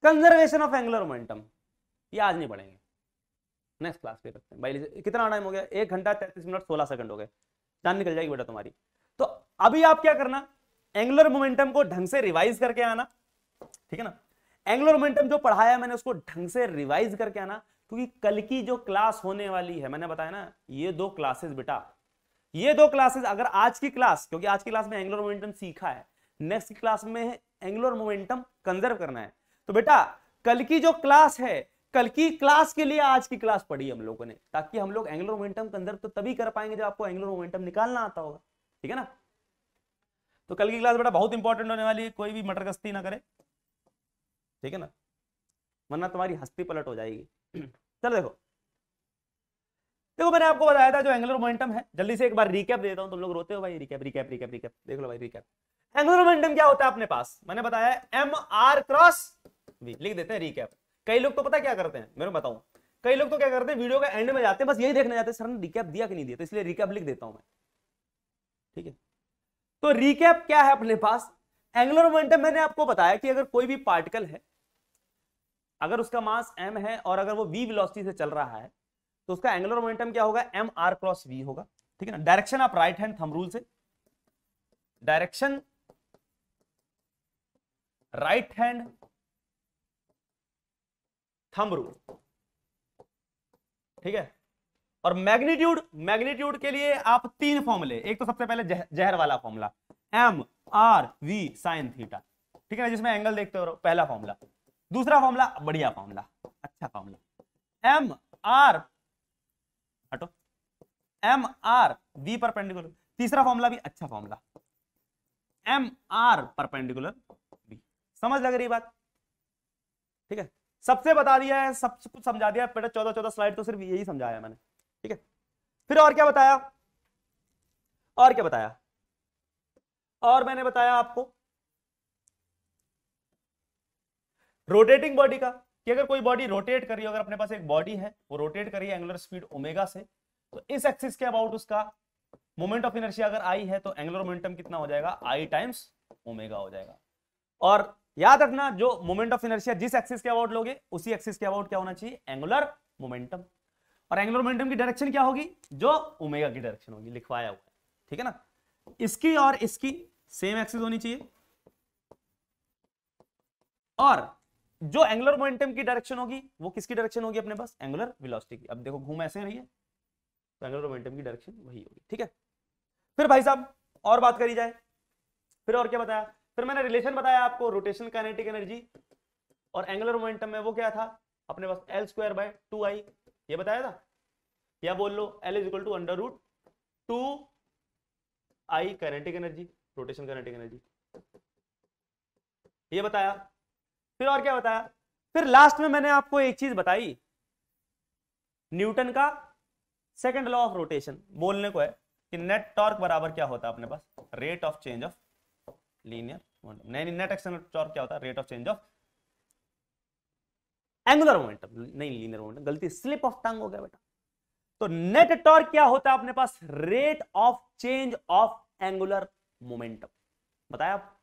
कंजर्वेशन ऑफ एंगुलर मोमेंटम ये आज नहीं पढ़ेंगे, नेक्स्ट क्लास पे रखते हैं भाई। कितना टाइम हो गया? 1 घंटा 33 मिनट 16 सेकंड हो गए, जान निकल जाएगी बेटा तुम्हारी। तो अभी आप क्या करना, एंगुलर मोमेंटम को ढंग से रिवाइज करके आना, ठीक है ना। एंगुलर मोमेंटम जो पढ़ाया मैंने उसको ढंग से रिवाइज करके आना, क्योंकि कल की जो क्लास होने वाली है, मैंने बताया ना, ये 2 क्लासेस बेटा, ये 2 क्लासेस, अगर आज की क्लास, क्योंकि आज की क्लास में एंगुलर मोमेंटम सीखा है, नेक्स्ट क्लास में एंगुलर मोमेंटम कंजर्व करना है। तो बेटा कल की जो क्लास है, कल की क्लास के लिए आज की क्लास पढ़ी हम लोगों ने, ताकि हम लोग एंगुलर मोमेंटम कंजर्व तो तभी कर पाएंगे जब आपको एंगुलर मोमेंटम निकालना आता होगा, ठीक है ना। तो कल की क्लास बेटा बहुत इंपॉर्टेंट होने वाली है, कोई भी मटरगस्ती ना करे, ठीक है ना, वरना तुम्हारी हस्ती पलट हो जाएगी। चलो देखो मैंने आपको बताया था जो एंगुलर मोमेंटम है, जल्दी से एक बार रिकैप देता हूं, तुम लोग रोते हो भाई, रिकैप रिकैप रिकैप रिकैप, देख लो भाई रिकैप। एंगुलर मोमेंटम क्या होता है अपने पास, मैंने बताया एम आर क्रॉस वी। लिख देते हैं रिकैप। कई लोग तो पता क्या करते हैं, मेरे को बताऊं, कई लोग तो क्या करते हैं, वीडियो के एंड में जाते हैं, बस यही देखने जाते हैं सर ने रिकैप दिया कि नहीं दिया, तो इसलिए रिकैप लिख देता हूं मैं। ठीक है, तो रिकैप क्या है अपने पास, एंगुलर मोमेंटम मैंने आपको बताया कि अगर कोई भी पार्टिकल है, अगर उसका मास m है और अगर वो v वेलोसिटी से चल रहा है, तो उसका एंगुलर मोमेंटम क्या होगा, एम आर क्रॉस वी होगा। ठीक है ना, डायरेक्शन आप राइट हैंड थंब रूल से, direction right hand thumb rule. ठीक है, और मैग्नीट्यूड, मैग्नीट्यूड के लिए आप तीन फॉर्मूले, एक तो सबसे पहले जहर वाला formula M R we sine theta, ठीक है ना, जिसमें एंगल देखते हो, पहला फॉर्मूला। दूसरा फॉर्मूला बढ़िया फॉर्मूला, अच्छा फॉर्मूला, एम आर हटो, एम आर वी परपेंडिकुलर। तीसरा फॉर्मूला भी अच्छा formula, M R perpendicular v. समझ लग रही बात? ठीक है, सबसे बता दिया है, सब कुछ समझा दिया, बेटा 14 स्लाइड तो सिर्फ यही समझाया मैंने। ठीक है, फिर और क्या बताया, और क्या बताया, और मैंने बताया आपको रोटेटिंग बॉडी का, कि अगर कोई बॉडी रोटेट कर रही है, अगर अपने पास एक बॉडी है वो रोटेट कर रही है एंगुलर स्पीड ओमेगा से, तो इस एक्सिस के अबाउट उसका मोमेंट ऑफ इनर्शिया अगर आई है, तो एंगुलर मोमेंटम कितना हो जाएगा, आई टाइम्स ओमेगा हो जाएगा। और याद रखना, जो मोमेंट ऑफ इनर्शिया जिस एक्सिस के अबाउट लोगे, उसी एक्सिस के अबाउट क्या होना चाहिए, एंगुलर मोमेंटम। और एंगुलर मोमेंटम की डायरेक्शन क्या होगी, जो ओमेगा की डायरेक्शन होगी, लिखवाया हुआ है। ठीक है ना, इसकी और इसकी सेम एक्सिस होनी चाहिए, और जो एंगुलर मोमेंटम की डायरेक्शन होगी वो किसकी डायरेक्शन होगी अपने पास, एंगुलर वेलोसिटी की। अब देखो घूम ऐसे रही है, तो एंगुलर मोमेंटम की डायरेक्शन वही होगी। ठीक है, फिर भाई साहब और बात करी जाए, फिर और क्या बताया, फिर मैंने रिलेशन बताया आपको रोटेशनल काइनेटिक एनर्जी और एंगुलर मोमेंटम में, वो क्या था अपने पास, एल स्क्वायर बाय 2i, ये बताया था, या बोल लो L is equal to under root 2i kinetic energy, rotational kinetic energy, ये बताया। फिर और क्या बताया, फिर लास्ट में मैंने आपको एक चीज बताई, न्यूटन का सेकंड लॉ ऑफ रोटेशन, बोलने को है कि नेट टॉर्क बराबर क्या होता है अपने पास, rate of change of linear momentum, नहीं नेट एक्सटर्नल टॉर्क क्या होता है, rate of change of angular momentum, नहीं लीनियर मोमेंटम, गलती स्लिप ऑफ टंग हो गया बेटा। तो नेट टॉर्क क्या होता है अपने पास, rate of change of angular momentum, बताया आप।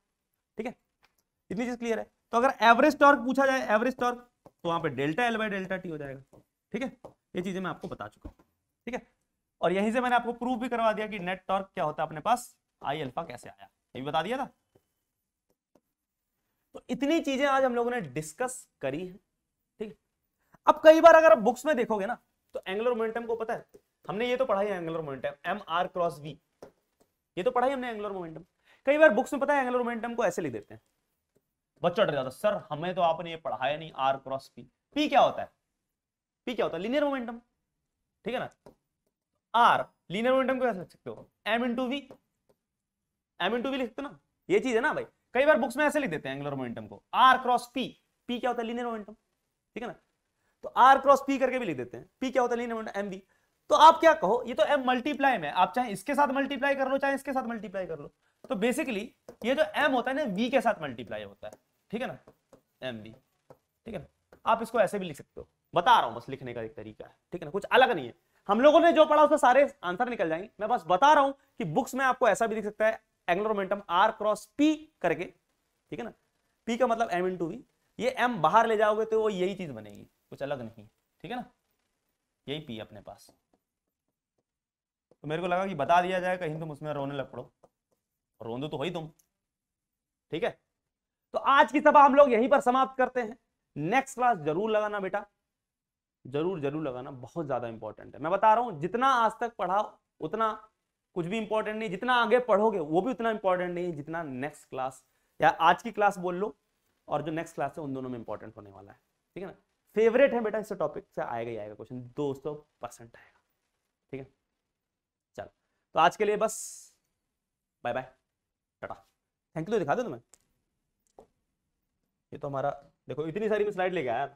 ठीक है, इतनी चीज क्लियर है। तो अगर एवरेज टॉर्क पूछा जाए, एवरेज टॉर्क, तो वहां पे delta L by delta T हो जाएगा। ठीक है, ये चीजें मैं आपको बता चुका हूं। ठीक है, और यहीं से मैंने आपको प्रूफ भी करवा दिया कि नेट टॉर्क क्या होता है अपने पास, आई अल्फा कैसे आया, ये भी बता दिया था। तो इतनी चीजें आज हम लोगों ने डिस्कस करी है। ठीक है, अब कई बार अगर आप बुक्स में देखोगे ना, तो एंगुलर मोमेंटम को पता है, हमने ये तो पढ़ा है angular momentum m are cross v, ये तो पढ़ा ही हमने एंगुलर मोमेंटम। कई बार बुक्स में पता है एंगुलर मोमेंटम को ऐसे लिख देते हैं, बच्चा डर जाता, सर हमें तो आपने ये पढ़ाया नहीं, आर क्रॉस पी। पी क्या होता है, पी क्या होता है, लीनियर मोमेंटम। ठीक है ना, आर लीनियर मोमेंटम को कैसे लिख सकते हो, m into v, m into v लिख सकते हो ना, ये चीज है ना भाई। कई बार बुक्स में ऐसे लिख देते हैं एंगुलर मोमेंटम को, आर क्रॉस पी, पी क्या होता है, लीनियर मोमेंटम। ठीक है ना, तो आर क्रॉस पी करके भी लिख देते हैं, पी क्या होता है, लीनियर मोमेंटम, एम वी। तो आप क्या कहो, ये तो एम मल्टीप्लाई में, आप चाहे इसके साथ मल्टीप्लाई कर लो, चाहे इसके साथ मल्टीप्लाई कर लो, तो बेसिकली ये जो एम होता है ना, वी के साथ मल्टीप्लाई होता है। ठीक है ना, एम वी। ठीक है ना, आप इसको ऐसे भी लिख सकते हो, बता रहा हूं बस, लिखने का एक तरीका है। ठीक है ना, कुछ अलग नहीं है, हम लोगों ने जो पढ़ा उसका सारे आंसर निकल जाएंगे, मैं बस बता रहा हूं कि बुक्स में आपको ऐसा भी दिख सकता है, angular momentum r cross p करके। ठीक है ना, पी का मतलब एम इंटू वी, ये एम बाहर ले जाओगे तो वो यही चीज बनेगी, कुछ अलग नहीं। ठीक है ना, यही पी अपने पास। तो मेरे को लगा कि बता दिया जाए, कहीं तुम उसमें रोने लग पड़ो, रोंदो तो हो ही तुम। ठीक है, तो आज की सभा हम लोग यहीं पर समाप्त करते हैं। नेक्स्ट क्लास जरूर लगाना बेटा, जरूर जरूर लगाना, बहुत ज्यादा इंपॉर्टेंट है। मैं बता रहा हूं, जितना आज तक पढ़ा उतना कुछ भी इंपॉर्टेंट नहीं, जितना आगे पढ़ोगे वो भी उतना इंपॉर्टेंट नहीं है जितना नेक्स्ट क्लास, या आज की क्लास बोल लो और जो नेक्स्ट क्लास है, उन दोनों में इंपॉर्टेंट होने वाला है। ठीक है ना, फेवरेट है बेटा, इस टॉपिक से आएगा ही आएगा क्वेश्चन, 200% आएगा। ठीक है, चलो तो आज के लिए बस, bye bye, tata, thank you. तो दिखा दो तुम्हें, ये तो हमारा देखो इतनी सारी मैं स्लाइड लेके आया।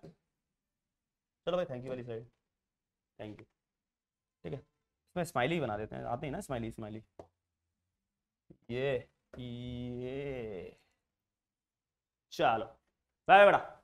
चलो भाई, थैंक यू वाली स्लाइड, थैंक यू। ठीक है, इसमें स्माइली बना देते हैं, आते हैं ना स्माइली, स्माइली ये ये चलो बाय बेटा।